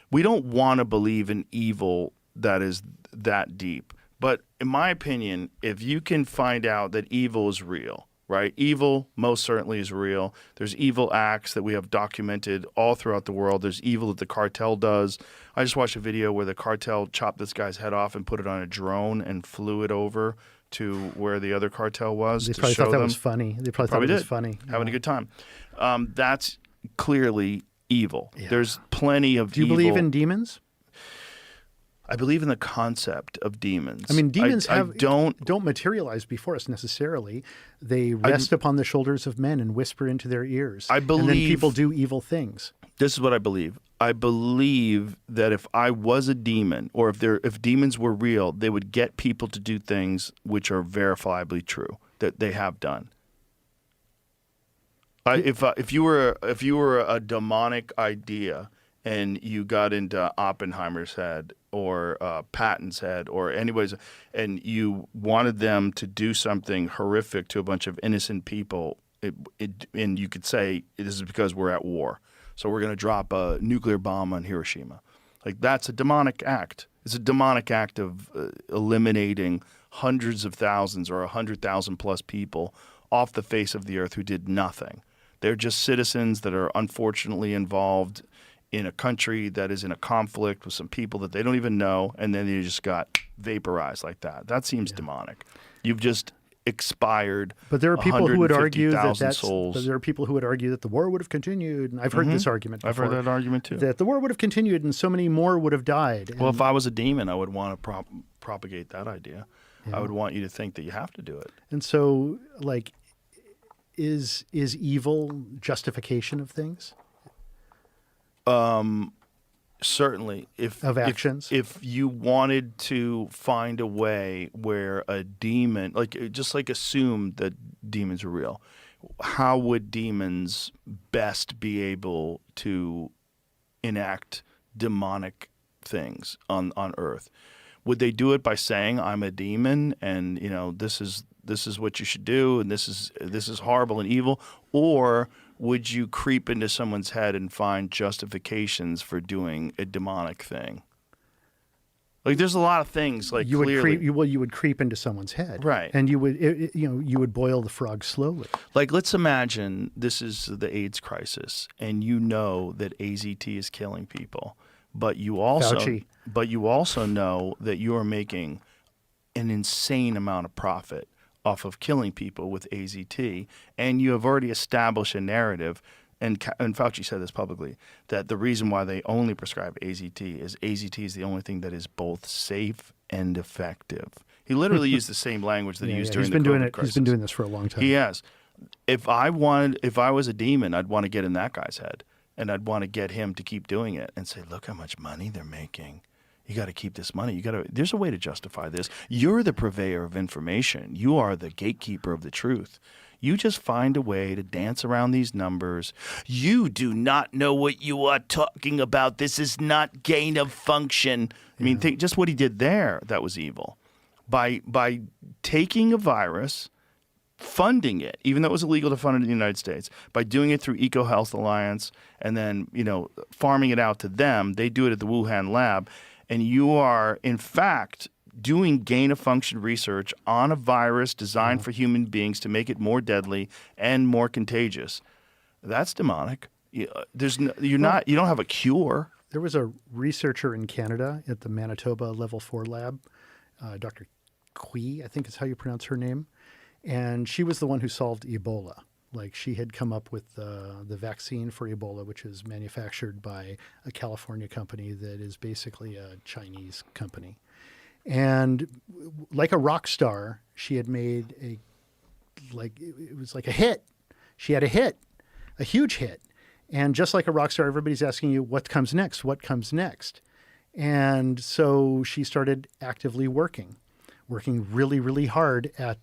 B: We don't want to believe in evil that is that deep. But in my opinion, if you can find out that evil is real, right? Evil most certainly is real. There's evil acts that we have documented all throughout the world. There's evil that the cartel does. I just watched a video where the cartel chopped this guy's head off and put it on a drone and flew it over to where the other cartel was.
A: They
B: to
A: probably
B: show
A: thought that
B: them.
A: was funny. They probably thought it was funny.
B: Having a good time. That's clearly evil.
A: Yeah.
B: There's plenty of evil.
A: Do you believe in demons?
B: I believe in the concept of demons.
A: I mean, demons
B: don't
A: materialize before us necessarily. They rest upon the shoulders of men and whisper into their ears.
B: I believe,
A: and then people do evil things.
B: This is what I believe. I believe that if I was a demon, or if demons were real, they would get people to do things which are verifiably true that they have done. If you were a demonic idea and you got into Oppenheimer's head or Patton's head or anybody's, and you wanted them to do something horrific to a bunch of innocent people, and you could say this is because we're at war, so we're going to drop a nuclear bomb on Hiroshima. Like, that's a demonic act. It's a demonic act of eliminating hundreds of thousands or 100,000 plus people off the face of the earth who did nothing. They're just citizens that are unfortunately involved in a country that is in a conflict with some people that they don't even know, and then they just got vaporized like that. That seems demonic. You've just expired.
A: But there are people who would argue that
B: souls.
A: But there are people who would argue that the war would have continued, and I've heard this argument before.
B: I've heard that argument too.
A: That the war would have continued, and so many more would have died.
B: Well, if I was a demon, I would want to propagate that idea. I would want you to think that you have to do it.
A: And so, like, is evil justification of things?
B: Certainly.
A: Of actions?
B: If you wanted to find a way where a demon, just assume that demons are real, how would demons best be able to enact demonic things on Earth? Would they do it by saying, I'm a demon and, this is what you should do and this is horrible and evil? Or would you creep into someone's head and find justifications for doing a demonic thing? Like, there's a lot of things. Like,
A: you would creep into someone's head,
B: right?
A: And you would boil the frog slowly.
B: Like, let's imagine this is the AIDS crisis, and you know that AZT is killing people, but you also know that you are making an insane amount of profit off of killing people with AZT, and you have already established a narrative, and Fauci said this publicly, that the reason why they only prescribe AZT is the only thing that is both safe and effective. He literally used the same language that he used during the COVID crisis.
A: He's been doing this for a long time.
B: He has. If I was a demon, I'd want to get in that guy's head, and I'd want to get him to keep doing it and say, look how much money they're making. You got to keep this money. There's a way to justify this. You're the purveyor of information. You are the gatekeeper of the truth. You just find a way to dance around these numbers. You do not know what you are talking about. This is not gain of function. I mean, think just what he did there. That was evil. By taking a virus, funding it, even though it was illegal to fund it in the United States, by doing it through EcoHealth Alliance and then farming it out to them, they do it at the Wuhan lab. And you are, in fact, doing gain-of-function research on a virus designed for human beings to make it more deadly and more contagious. That's demonic. You don't have a cure.
A: There was a researcher in Canada at the Manitoba Level 4 lab, Dr. Quee, I think is how you pronounce her name, and she was the one who solved Ebola. Like, she had come up with the vaccine for Ebola, which is manufactured by a California company that is basically a Chinese company. And like a rock star, she had made it was like a hit. She had a hit, a huge hit. And just like a rock star, everybody's asking you, what comes next? What comes next? And so she started actively working really, really hard at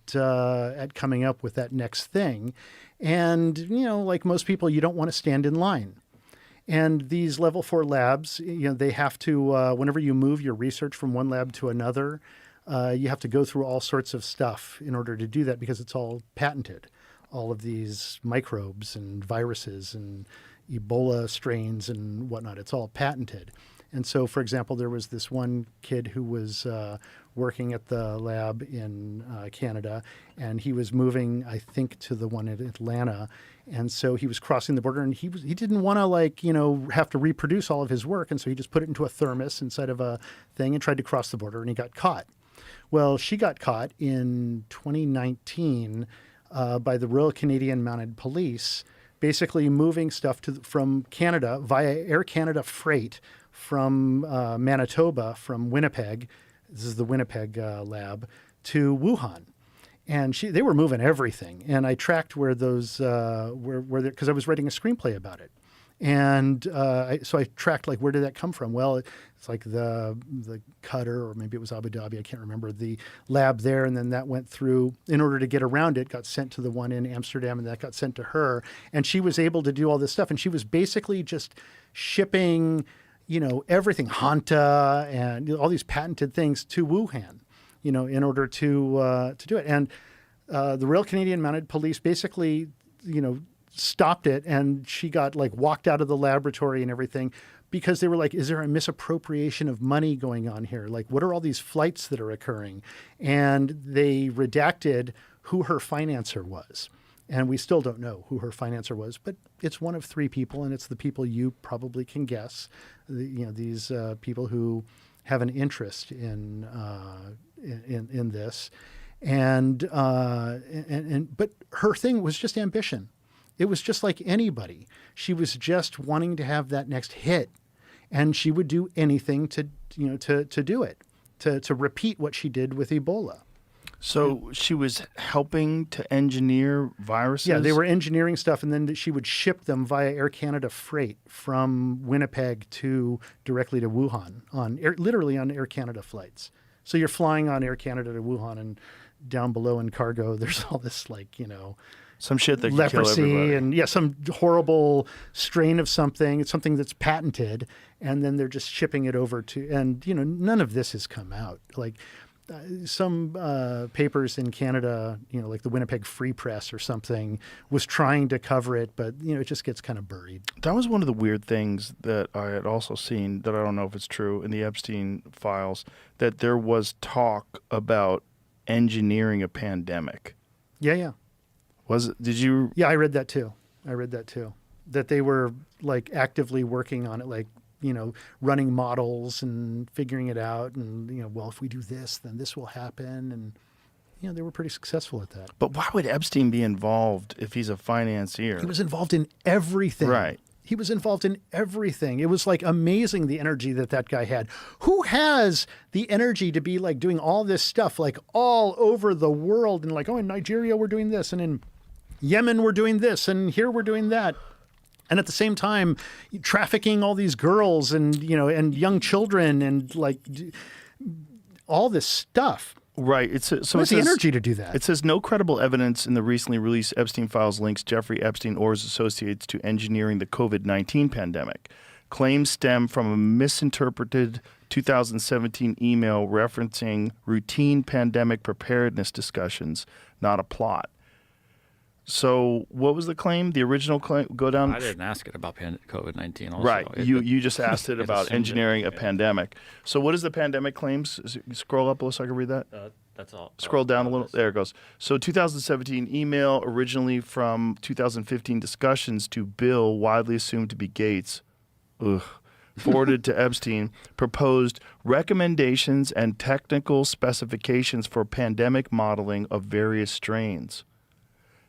A: coming up with that next thing. And, like most people, you don't want to stand in line. And these level 4 labs, they have to, whenever you move your research from one lab to another, you have to go through all sorts of stuff in order to do that because it's all patented. All of these microbes and viruses and Ebola strains and whatnot, it's all patented. And so, for example, there was this one kid who was working at the lab in Canada, and he was moving, I think, to the one in Atlanta. And so he was crossing the border, and he didn't want to have to reproduce all of his work, and so he just put it into a thermos inside of a thing and tried to cross the border, and he got caught. Well, she got caught in 2019 by the Royal Canadian Mounted Police, basically moving stuff from Canada via Air Canada freight from Manitoba, from Winnipeg. This is the Winnipeg lab, to Wuhan. And they were moving everything. And I tracked where those because I was writing a screenplay about it. And so I tracked, where did that come from? Well, it's like the Qatar, or maybe it was Abu Dhabi, I can't remember, the lab there. And then that went through, in order to get around it, got sent to the one in Amsterdam, and that got sent to her. And she was able to do all this stuff. And she was basically just shipping, everything, Hanta and all these patented things to Wuhan, in order to do it. And the Royal Canadian Mounted Police basically, stopped it, and she got walked out of the laboratory and everything, because they were like, is there a misappropriation of money going on here? What are all these flights that are occurring? And they redacted who her financer was. And we still don't know who her financer was, but it's one of three people, and it's the people you probably can guess. These people who have an interest in this, but her thing was just ambition. It was just like anybody. She was just wanting to have that next hit, and she would do anything to do it, to repeat what she did with Ebola.
B: So she was helping to engineer viruses?
A: Yeah, they were engineering stuff, and then she would ship them via Air Canada freight from Winnipeg directly to Wuhan, literally on Air Canada flights. So you're flying on Air Canada to Wuhan, and down below in cargo, there's all this
B: some shit that
A: leprosy
B: could kill everybody.
A: and some horrible strain of something. It's something that's patented, and then they're just shipping it over to. And none of this has come out. Some papers in Canada, like the Winnipeg Free Press or something, was trying to cover it, but it just gets kind of buried.
B: That was one of the weird things that I had also seen, that I don't know if it's true, in the Epstein files, that there was talk about engineering a pandemic.
A: Yeah.
B: Was it? Did you?
A: Yeah, I read that too. That they were actively working on it, running models and figuring it out, and well, if we do this, then this will happen, and they were pretty successful at that.
B: But why would Epstein be involved if he's a financier?
A: He was involved in everything.
B: Right.
A: He was involved in everything. It was amazing, the energy that guy had. Who has the energy to be doing all this stuff all over the world, and in Nigeria we're doing this, and in Yemen we're doing this, and here we're doing that. And at the same time, trafficking all these girls and young children and all this stuff.
B: Right.
A: What's the energy to do that?
B: It says no credible evidence in the recently released Epstein files links Jeffrey Epstein or his associates to engineering the COVID-19 pandemic. Claims stem from a misinterpreted 2017 email referencing routine pandemic preparedness discussions, not a plot. So what was the claim? The original claim? Go down.
C: I didn't ask it about COVID-19 also.
B: Right. You just asked it about engineering a pandemic. So what is the pandemic claims? Scroll up a little so I can read that.
C: That's all.
B: Scroll down a little. There it goes. So 2017 email, originally from 2015 discussions to Bill, widely assumed to be Gates, forwarded to Epstein, proposed recommendations and technical specifications for pandemic modeling of various strains.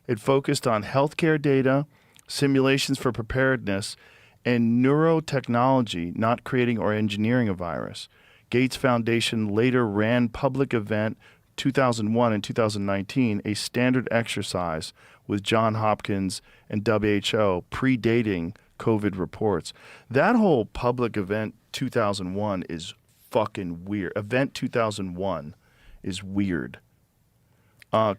B: It focused on healthcare data, simulations for preparedness, and neurotechnology, not creating or engineering a virus. Gates Foundation later ran Public Event 2001 and 2019, a standard exercise with Johns Hopkins and WHO, predating COVID reports. That whole Public Event 2001 is fucking weird. Event 2001 is weird.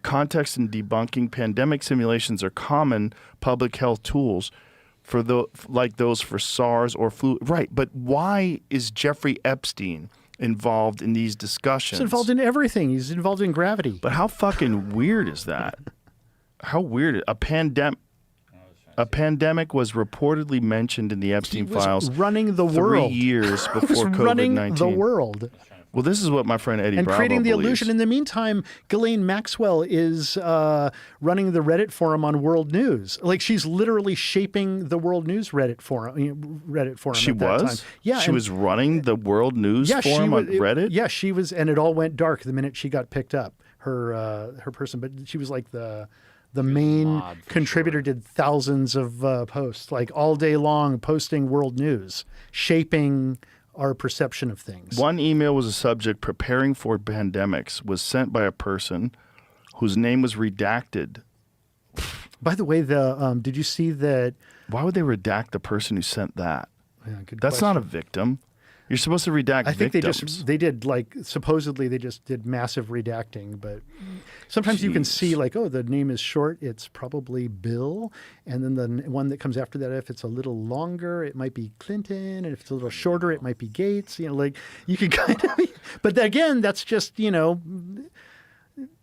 B: Context and debunking pandemic simulations are common public health tools for those for SARS or flu. Right, but why is Jeffrey Epstein involved in these discussions?
A: He's involved in everything. He's involved in gravity.
B: But how fucking weird is that? How weird? A pandemic was reportedly mentioned in the Epstein files.
A: Running the world.
B: 3 years before COVID-19.
A: Running the world.
B: Well, this is what my friend Eddie
A: and
B: Bravo
A: creating the
B: believes.
A: illusion. In the meantime, Ghislaine Maxwell is running the Reddit forum on World News. Like, she's literally shaping the World News Reddit forum.
B: She
A: at that
B: was?
A: time. Yeah,
B: She was running the World News forum on Reddit?
A: Yeah, she was, and it all went dark the minute she got picked up. Her person, but she was like the main contributor. Did thousands of posts, like all day long, posting World News, shaping our perception of things.
B: One email was a subject: preparing for pandemics, was sent by a person whose name was redacted.
A: By the way, did you see that?
B: Why would they redact the person who sent that?
A: Yeah, good
B: That's
A: question.
B: not a victim. You're supposed to redact
A: I think
B: victims.
A: they did like, supposedly they just did massive redacting, but sometimes you can see like, oh, the name is short, it's probably Bill, and then the one that comes after that, if it's a little longer, it might be Clinton, and if it's a little shorter, it might be Gates. You know, like you can kind of, but again, that's just, you know,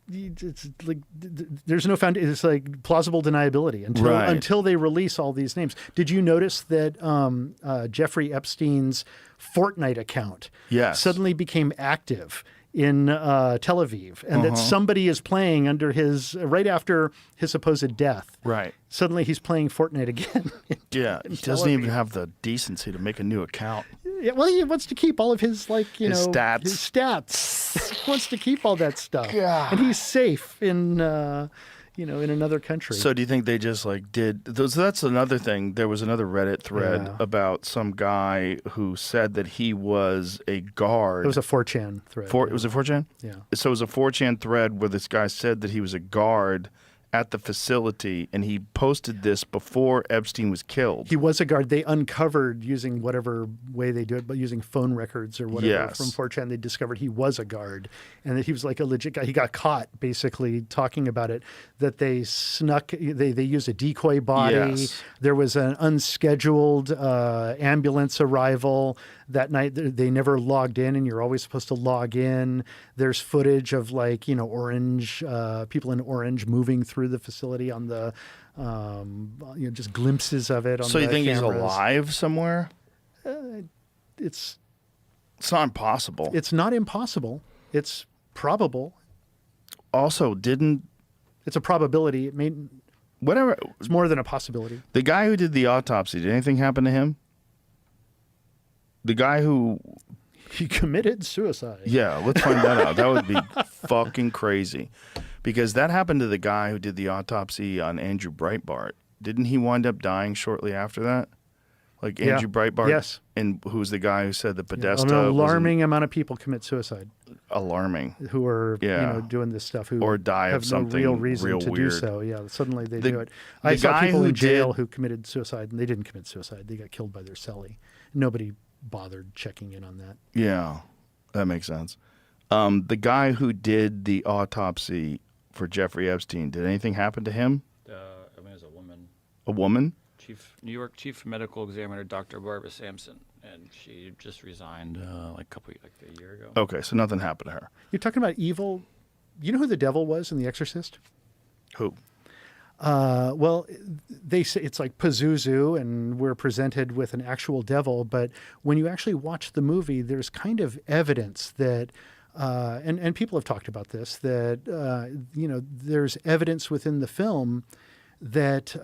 A: it's like there's no foundation. It's like plausible deniability until they release all these names. Did you notice that Jeffrey Epstein's Fortnite account suddenly became active in Tel Aviv, and that somebody is playing under his right after his supposed death?
B: Right.
A: Suddenly he's playing Fortnite again.
B: Yeah, he doesn't even have the decency to make a new account.
A: Yeah, well, he wants to keep all of his, like,
B: His stats.
A: His stats. He wants to keep all that stuff.
B: God.
A: And he's safe in, in another country.
B: So do you think they just like did those? That's another thing. There was another Reddit thread about some guy who said that he was a guard.
A: It was a 4chan thread.
B: Was it 4chan?
A: Yeah.
B: So it was a 4chan thread where this guy said that he was a guard at the facility, and he posted this before Epstein was killed.
A: He was a guard. They uncovered, using whatever way they do it, but using phone records or whatever from 4chan, they discovered he was a guard and that he was like a legit guy. He got caught basically talking about it, that they snuck, they used a decoy body.
B: Yes.
A: There was an unscheduled ambulance arrival that night. They never logged in, and you're always supposed to log in. There's footage of like, orange, people in orange moving through the facility on the, just glimpses of it on
B: So
A: the
B: you think
A: cameras.
B: he's alive somewhere?
A: It's
B: not impossible.
A: It's not impossible. It's probable.
B: Also,
A: it's a probability.
B: Whatever.
A: It's more than a possibility.
B: The guy who did the autopsy, did anything happen to him? The guy who...
A: He committed suicide.
B: Yeah, let's find that out. That would be fucking crazy. Because that happened to the guy who did the autopsy on Andrew Breitbart. Didn't he wind up dying shortly after that? Like Andrew Breitbart?
A: Yes.
B: And who was the guy who said that Podesta...
A: An alarming amount of people commit suicide.
B: Alarming.
A: Who are, doing this stuff. Who
B: or die
A: have
B: of something
A: no real reason to
B: weird.
A: do so. Yeah, suddenly they do it. I saw people in jail who committed suicide, and they didn't commit suicide. They got killed by their cellie. Nobody bothered checking in on that.
B: Yeah, that makes sense. The guy who did the autopsy for Jeffrey Epstein, did anything happen to him?
C: I mean, it was a woman.
B: A woman?
C: New York Chief Medical Examiner Dr. Barbara Sampson, and she just resigned like a year ago.
B: Okay, so nothing happened to her.
A: You're talking about evil. You know who the devil was in The Exorcist?
B: Who?
A: Well, they say it's like Pazuzu, and we're presented with an actual devil. But when you actually watch the movie, there's kind of evidence that, and people have talked about this, that there's evidence within the film that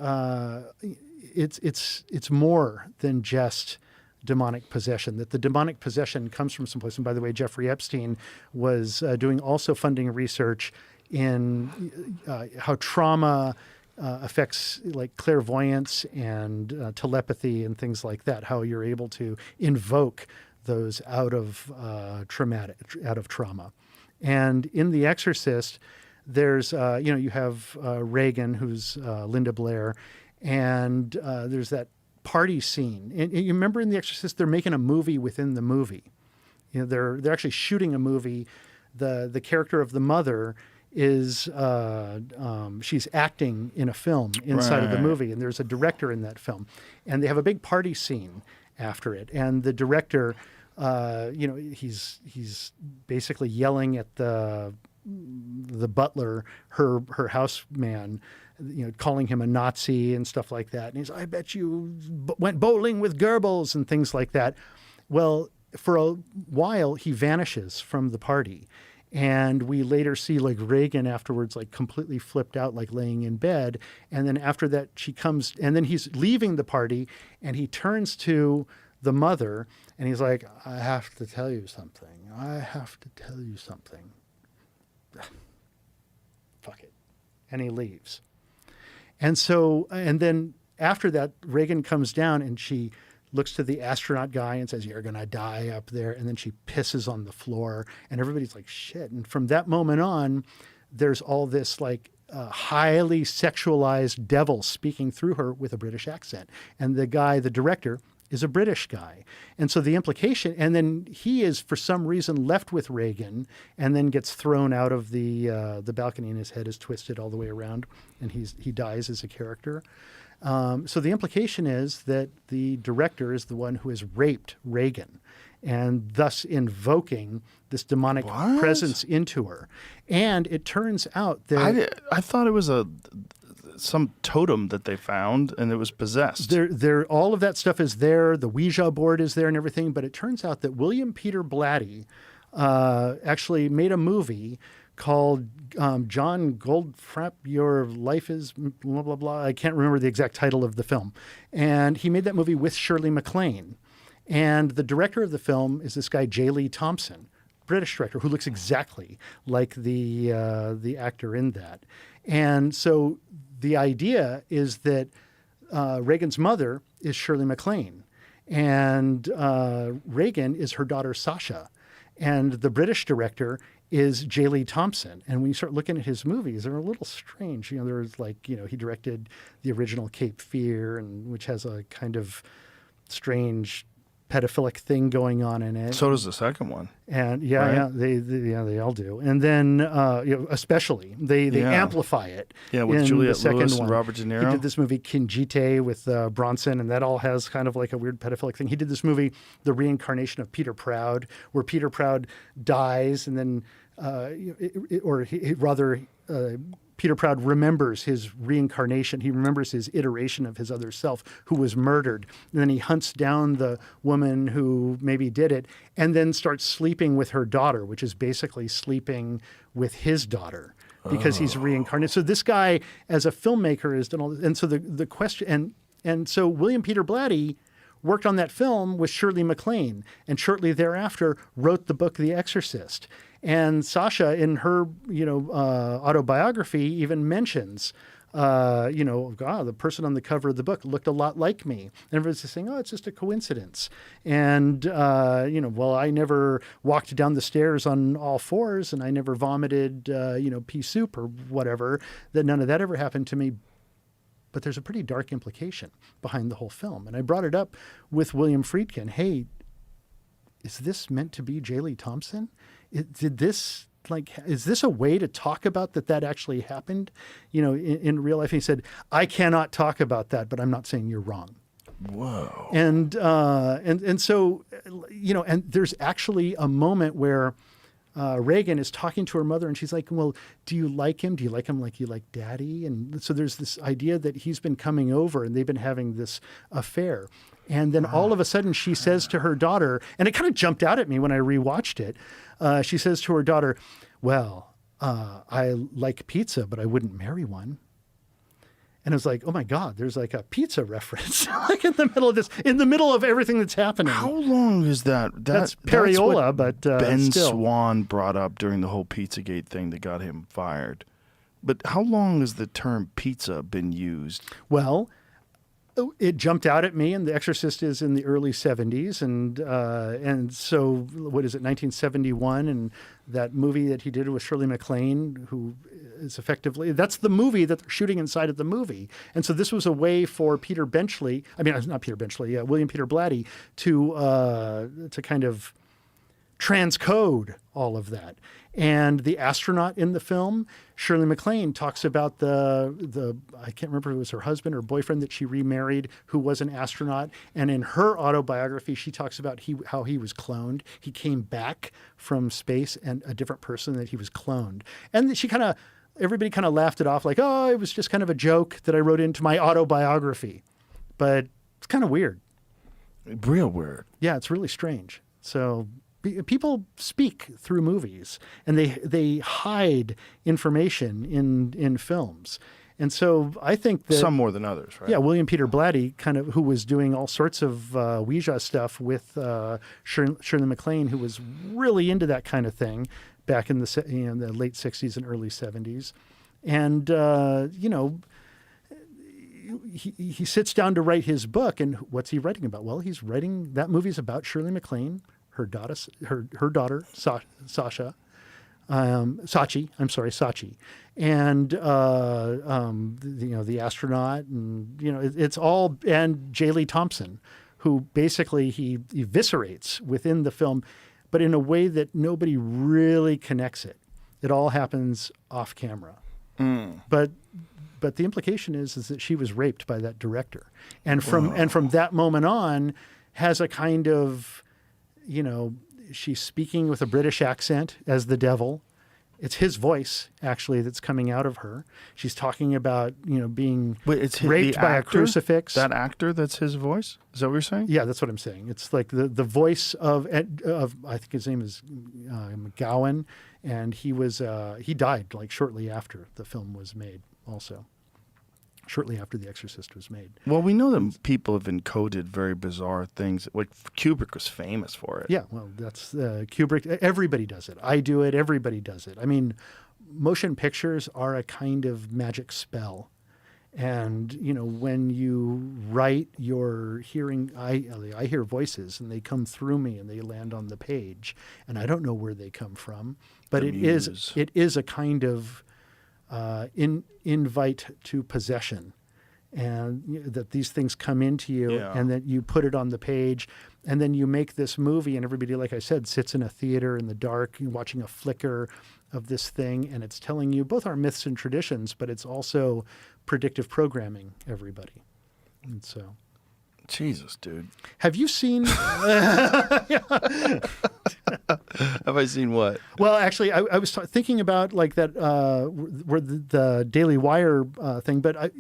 A: it's more than just demonic possession, that the demonic possession comes from someplace. And by the way, Jeffrey Epstein was doing also funding research in how trauma affects like clairvoyance and telepathy and things like that, how you're able to invoke those out of trauma. And in The Exorcist, there's, you have Reagan, who's Linda Blair, and there's that party scene. And you remember in The Exorcist, they're making a movie within the movie. They're actually shooting a movie. The character of the mother is she's acting in a film inside of the movie, and there's a director in that film, and they have a big party scene after it, and the director, he's basically yelling at the butler, her houseman, calling him a Nazi and stuff like that, and he's, I bet you went bowling with Goebbels and things like that. Well, for a while, he vanishes from the party. And we later see like Reagan afterwards, like completely flipped out, like laying in bed. And then after that, she comes, and then he's leaving the party, and he turns to the mother, and he's like, I have to tell you something. I have to tell you something. Fuck it. And he leaves. And so, and then after that, Reagan comes down, and she looks to the astronaut guy and says, you're going to die up there. And then she pisses on the floor, and everybody's like, shit. And from that moment on, there's all this like highly sexualized devil speaking through her with a British accent. And the guy, the director, is a British guy. And so the implication, and then he is for some reason left with Reagan and then gets thrown out of the balcony, and his head is twisted all the way around, and he dies as a character. So the implication is that the director is the one who has raped Reagan, and thus invoking this demonic presence into her. And it turns out that
B: I thought it was some totem that they found, and it was possessed.
A: All of that stuff is there. The Ouija board is there and everything. But it turns out that William Peter Blatty actually made a movie called John Goldfrapp, Your Life is blah, blah, blah. I can't remember the exact title of the film. And he made that movie with Shirley MacLaine. And the director of the film is this guy, J. Lee Thompson, British director, who looks exactly like the actor in that. And so the idea is that Reagan's mother is Shirley MacLaine, and Reagan is her daughter, Sasha. And the British director is J. Lee Thompson. And when you start looking at his movies, they're a little strange. You know, there's like, you know, he directed the original Cape Fear, and which has a kind of strange pedophilic thing going on in it.
B: So does the second one.
A: And
B: right?
A: they all do. And then especially they amplify it.
B: Yeah, with
A: in
B: Juliette
A: the second
B: Lewis
A: one.
B: and Robert De Niro.
A: He did this movie Kinjite with Bronson, and that all has kind of like a weird pedophilic thing. He did this movie, The Reincarnation of Peter Proud, where Peter Proud dies, and then Peter Proud remembers his reincarnation. He remembers his iteration of his other self who was murdered. And then he hunts down the woman who maybe did it, and then starts sleeping with her daughter, which is basically sleeping with his daughter because he's reincarnated. So this guy, as a filmmaker, has done all this. And so the question, and so William Peter Blatty worked on that film with Shirley MacLaine, and shortly thereafter wrote the book The Exorcist. And Sasha, in her, autobiography, even mentions, the person on the cover of the book looked a lot like me. And everyone's just saying, oh, it's just a coincidence. And, I never walked down the stairs on all fours, and I never vomited, pea soup or whatever, that none of that ever happened to me. But there's a pretty dark implication behind the whole film. And I brought it up with William Friedkin. Hey, is this meant to be J. Lee Thompson? Is this a way to talk about that actually happened, in real life? And he said, I cannot talk about that, but I'm not saying you're wrong.
B: Whoa.
A: And so, and there's actually a moment where Reagan is talking to her mother, and she's like, well, do you like him? Do you like him like you like daddy? And so there's this idea that he's been coming over and they've been having this affair. And then all of a sudden she says to her daughter, and it kind of jumped out at me when I rewatched it. She says to her daughter, well, I like pizza, but I wouldn't marry one. And I was like, oh my God, there's like a pizza reference like in the middle of this, in the middle of everything that's happening.
B: How long is that?
A: That's Periola,
B: but Ben Swan brought up during the whole Pizzagate thing that got him fired. But how long has the term pizza been used?
A: Well, it jumped out at me, and The Exorcist is in the early 70s, and so what is it, 1971, and that movie that he did with Shirley MacLaine, who is effectively, that's the movie that they're shooting inside of the movie. And so this was a way for William Peter Blatty to kind of transcode all of that. And the astronaut in the film, Shirley MacLaine, talks about the I can't remember if it was her husband or boyfriend that she remarried who was an astronaut. And in her autobiography, she talks about how he was cloned. He came back from space and a different person, that he was cloned. And everybody kind of laughed it off like, oh, it was just kind of a joke that I wrote into my autobiography. But it's kind of weird.
B: Real weird.
A: Yeah, it's really strange. So people speak through movies, and they hide information in films. And so I think that
B: some more than others, right?
A: Yeah, William Peter Blatty, who was doing all sorts of Ouija stuff with Shirley MacLaine, who was really into that kind of thing back in the late 60s and early 70s. And, he sits down to write his book, and what's he writing about? Well, he's writing, that movie's about Shirley MacLaine, her daughter, Sachi, and the astronaut, and it's all, and J. Lee Thompson, who basically he eviscerates within the film, but in a way that nobody really connects it. It all happens off camera, but the implication is that she was raped by that director, and from that moment on, has a kind of, she's speaking with a British accent as the devil. It's his voice, actually, that's coming out of her. She's talking about, being raped by a crucifix.
B: That actor, that's his voice? Is that what you're saying?
A: Yeah, that's what I'm saying. It's like the voice of I think his name is McGowan, and he died like shortly after the film was made also. Shortly after The Exorcist was made.
B: Well, we know that people have encoded very bizarre things. Like Kubrick was famous for it.
A: Yeah, well, that's Kubrick. Everybody does it. I do it. Everybody does it. I mean, motion pictures are a kind of magic spell. And, when you write, you're hearing, I hear voices, and they come through me and they land on the page. And I don't know where they come from. But it is a kind of invite to possession, and that these things come into you, and that you put it on the page, and then you make this movie, and everybody, like I said, sits in a theater in the dark watching a flicker of this thing, and it's telling you both our myths and traditions, but it's also predictive programming everybody. And so,
B: Jesus, dude.
A: Have you seen...
B: Have I seen what?
A: Well, actually, I was thinking about like that, where the Daily Wire thing, but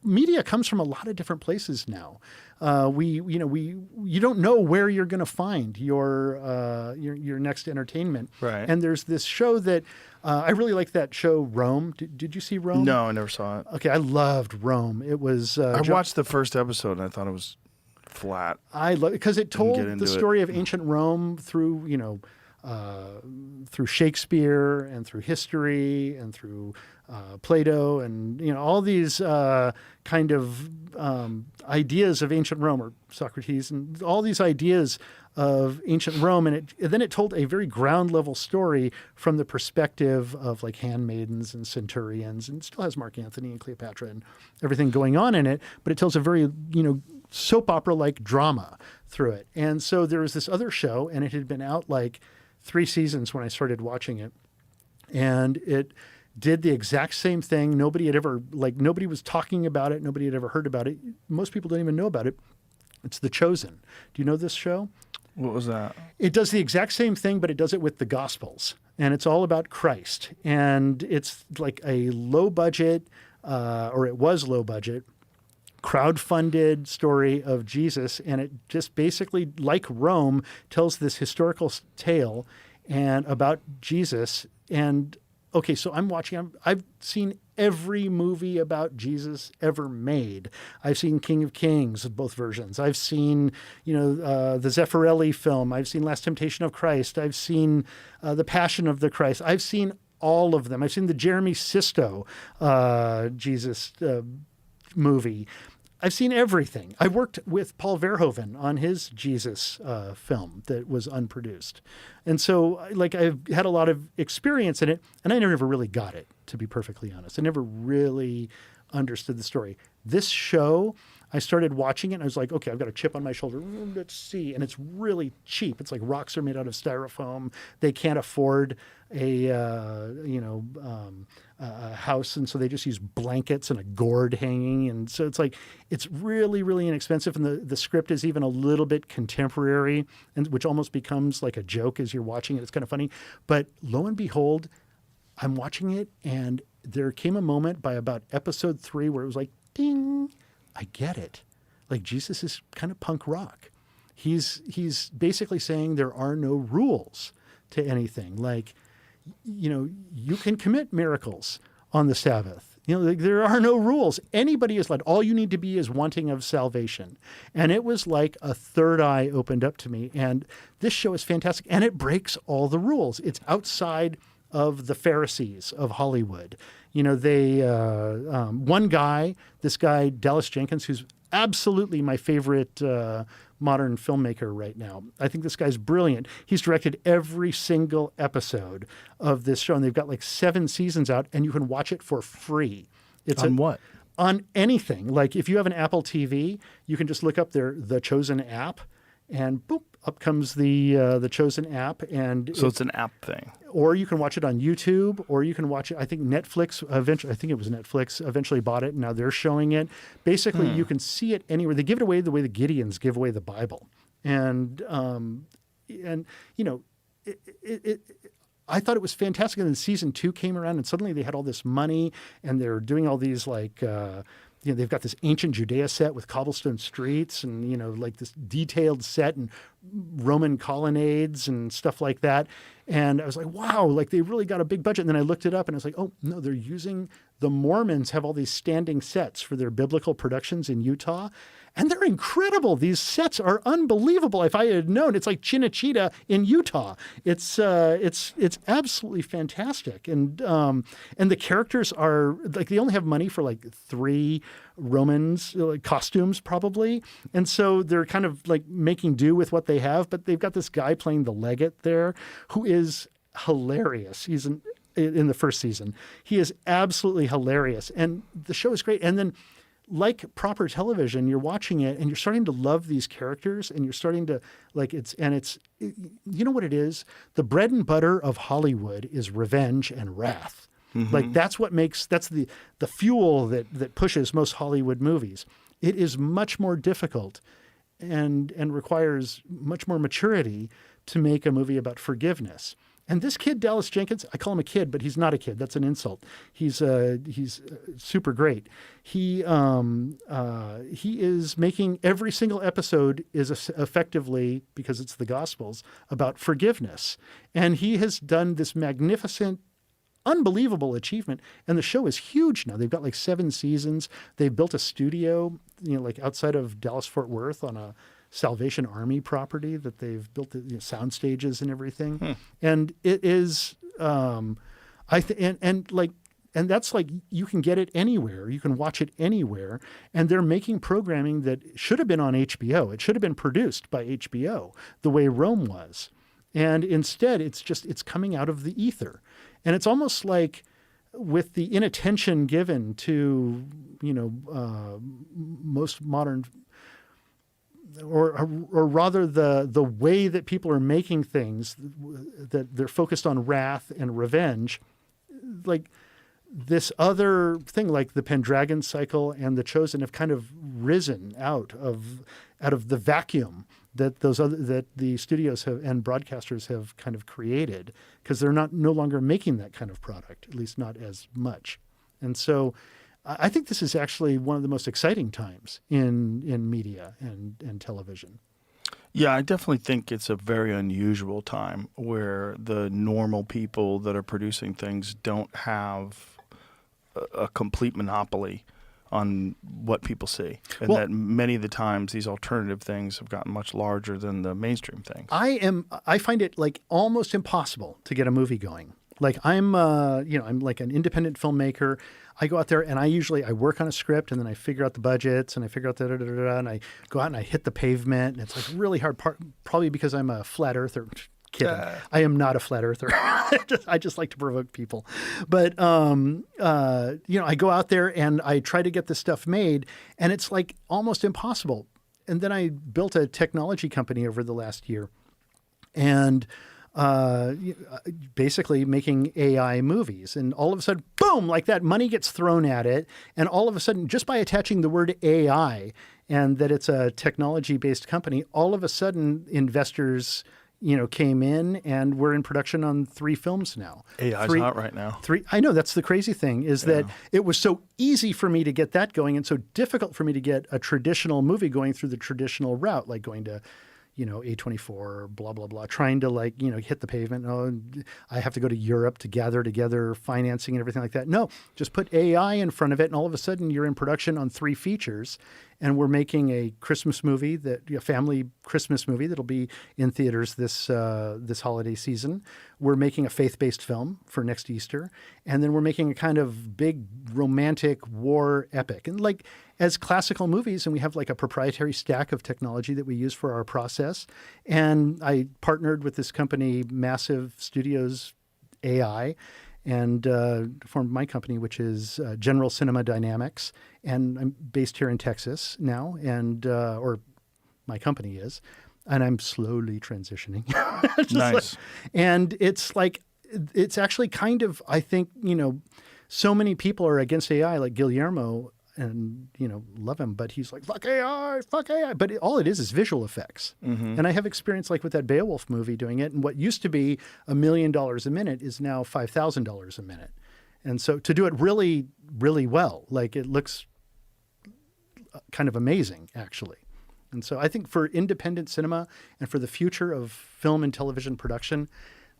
A: media comes from a lot of different places now. You don't know where you're going to find your next entertainment.
B: Right.
A: And there's this show that I really like, that show Rome. Did you see Rome?
B: No, I never saw it.
A: Okay, I loved Rome. It was.
B: I watched the first episode and I thought it was flat.
A: I love it because it told the story of ancient Rome through through Shakespeare and through history and through Plato and all these kind of ideas of ancient Rome, or Socrates, and all these ideas of ancient Rome, and then it told a very ground level story from the perspective of like handmaidens and centurions, and it still has Mark Antony and Cleopatra and everything going on in it, but it tells a very soap opera like drama through it. And so there was this other show, and it had been out like 3 seasons when I started watching it, and it did the exact same thing. Nobody was talking about it. Nobody had ever heard about it. Most people don't even know about it. It's The Chosen. Do you know this show?
B: What was that?
A: It does the exact same thing, but it does it with the Gospels, and it's all about Christ. And it's like a low budget, or it was low budget, crowdfunded story of Jesus, and it just basically, like Rome, tells this historical tale and about Jesus. And okay, so I've seen every movie about Jesus ever made. I've seen King of Kings, both versions. I've seen, the Zeffirelli film. I've seen Last Temptation of Christ. I've seen The Passion of the Christ. I've seen all of them. I've seen the Jeremy Sisto Jesus movie. I've seen everything. I worked with Paul Verhoeven on his Jesus film that was unproduced. And so I've had a lot of experience in it, and I never really got it, to be perfectly honest. I never really understood the story. This show, I started watching it, and I was like, okay, I've got a chip on my shoulder. Let's see. And it's really cheap. It's like rocks are made out of styrofoam. They can't afford a house, and so they just use blankets and a gourd hanging, and so it's really, really inexpensive, and the script is even a little bit contemporary, and which almost becomes like a joke as you're watching it. It's kind of funny, but lo and behold, I'm watching it, and there came a moment by about episode 3 where it was like, ding, I get it. Like, Jesus is kind of punk rock. He's basically saying there are no rules to anything. Like, you can commit miracles on the Sabbath. Like, there are no rules. Anybody is led. All you need to be is wanting of salvation. And it was like a third eye opened up to me. And this show is fantastic. And it breaks all the rules. It's outside of the Pharisees of Hollywood. One guy, this guy, Dallas Jenkins, who's absolutely my favorite modern filmmaker right now. I think this guy's brilliant. He's directed every single episode of this show, and they've got like 7 seasons out, and you can watch it for free.
B: What?
A: On anything. Like if you have an Apple TV, you can just look up The Chosen app, and boop, up comes the Chosen app. And
B: so it's an app thing.
A: Or you can watch it on YouTube, or you can watch it. I think Netflix eventually bought it, and now they're showing it. Basically, you can see it anywhere. They give it away the way the Gideons give away the Bible, and I thought it was fantastic. And then season 2 came around, and suddenly they had all this money, and they're doing all these they've got this ancient Judea set with cobblestone streets and, like this detailed set and Roman colonnades and stuff like that. And I was like, wow, like they really got a big budget. And then I looked it up and I was like, oh, no, the Mormons have all these standing sets for their biblical productions in Utah. And they're incredible. These sets are unbelievable. If I had known, it's like Chinichita in Utah. It's absolutely fantastic. And the characters are like, they only have money for like 3 Romans costumes probably. And so they're kind of like making do with what they have, but they've got this guy playing the legate there who is hilarious. He's in the first season. He is absolutely hilarious. And the show is great. And then like proper television, you're watching it and you're starting to love these characters, and you're starting to you know what it is? The bread and butter of Hollywood is revenge and wrath. Mm-hmm. Like that's the fuel that pushes most Hollywood movies. It is much more difficult and requires much more maturity to make a movie about forgiveness. And this kid, Dallas Jenkins, I call him a kid, but he's not a kid. That's an insult. He's super great. He is making every single episode is effectively, because it's the Gospels, about forgiveness. And he has done this magnificent, unbelievable achievement. And the show is huge now. They've got like 7 seasons. They've built a studio, like outside of Dallas-Fort Worth on a Salvation Army property that they've built sound stages and everything. And it is, and that's like, you can get it anywhere. You can watch it anywhere. And they're making programming that should have been on HBO. It should have been produced by HBO the way Rome was. And instead it's coming out of the ether. And it's almost like, with the inattention given to, most modern, or rather the way that people are making things, that they're focused on wrath and revenge, like this other thing, like the Pendragon cycle and the Chosen have kind of risen out of the vacuum that the studios have and broadcasters have kind of created, because they're no longer making that kind of product, at least not as much. And so I think this is actually one of the most exciting times in media and television.
B: Yeah, I definitely think it's a very unusual time where the normal people that are producing things don't have a complete monopoly on what people see. And that many of the times these alternative things have gotten much larger than the mainstream things.
A: I find it like almost impossible to get a movie going. Like I'm like an independent filmmaker. I go out there and I work on a script, and then I figure out the budgets, and I figure out and I go out and I hit the pavement, and it's like really hard, probably because I'm a flat earther. Kidding. I am not a flat earther. I just like to provoke people. But, I go out there and I try to get this stuff made, and it's like almost impossible. And then I built a technology company over the last year, and basically making AI movies. And all of a sudden, boom, like that, money gets thrown at it. And all of a sudden, just by attaching the word AI and that it's a technology-based company, all of a sudden investors came in, and we're in production on 3 films now.
B: AI's hot right now.
A: 3. I know, that's the crazy thing, is that it was so easy for me to get that going, and so difficult for me to get a traditional movie going through the traditional route, like going to, A24, blah, blah, blah, trying to hit the pavement. Oh, I have to go to Europe to gather together financing and everything like that. No, just put AI in front of it, and all of a sudden you're in production on 3 features, and we're making a Christmas movie, a family Christmas movie that'll be in theaters this holiday season. We're making a faith-based film for next Easter, and then we're making a kind of big romantic war epic. And as classical movies, and we have a proprietary stack of technology that we use for our process. And I partnered with this company, Massive Studios AI, and formed my company, which is General Cinema Dynamics. And I'm based here in Texas now, or my company is, and I'm slowly transitioning.
B: Nice.
A: And it's actually kind of, I think, so many people are against AI, like Guillermo, and love him, but he's like, fuck AI. But all it is visual effects.
B: Mm-hmm.
A: And I have experience with that Beowulf movie doing it, and what used to be $1 million a minute is now $5,000 a minute. And so to do it really, really well, it looks kind of amazing, actually. And so I think for independent cinema and for the future of film and television production,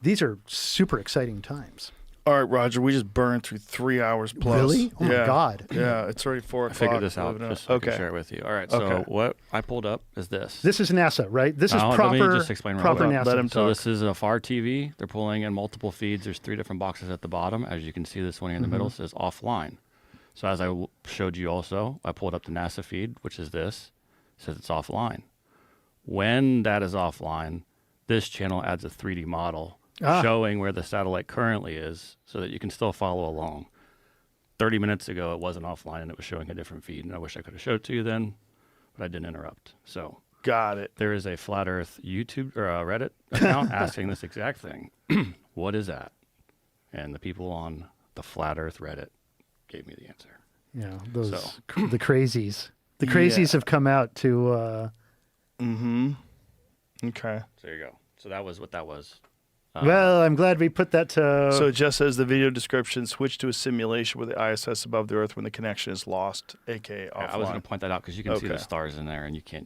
A: these are super exciting times.
B: All right, Roger, we just burned through 3 hours plus.
A: Really? Oh, my God.
B: Yeah, it's already 4 o'clock.
C: I figured this out just so I can share it with you. All right, so what I pulled up is this.
A: This is NASA, right? This is proper,
C: let me just explain
A: proper NASA.
B: Let him talk.
C: So this is a FAR TV. They're pulling in multiple feeds. There's 3 different boxes at the bottom. As you can see, this one here in the middle says offline. So as I showed you also, I pulled up the NASA feed, which is this. It says it's offline. When that is offline, this channel adds a 3D model showing where the satellite currently is so that you can still follow along. 30 minutes ago, it wasn't offline and it was showing a different feed. And I wish I could have showed it to you then, but I didn't interrupt. So
B: got it.
C: There is a Flat Earth YouTube or a Reddit account asking this exact thing. What is that? And the people on the Flat Earth Reddit gave me the answer.
A: Yeah, the crazies. The crazies have come out to...
B: Okay.
C: So there you go. So that was what that was.
A: Well, I'm glad we put that to...
B: So it just says the video description, switch to a simulation with the ISS above the Earth when the connection is lost, a.k.a. offline.
C: I was going to point that out because you can see the stars in there and you can't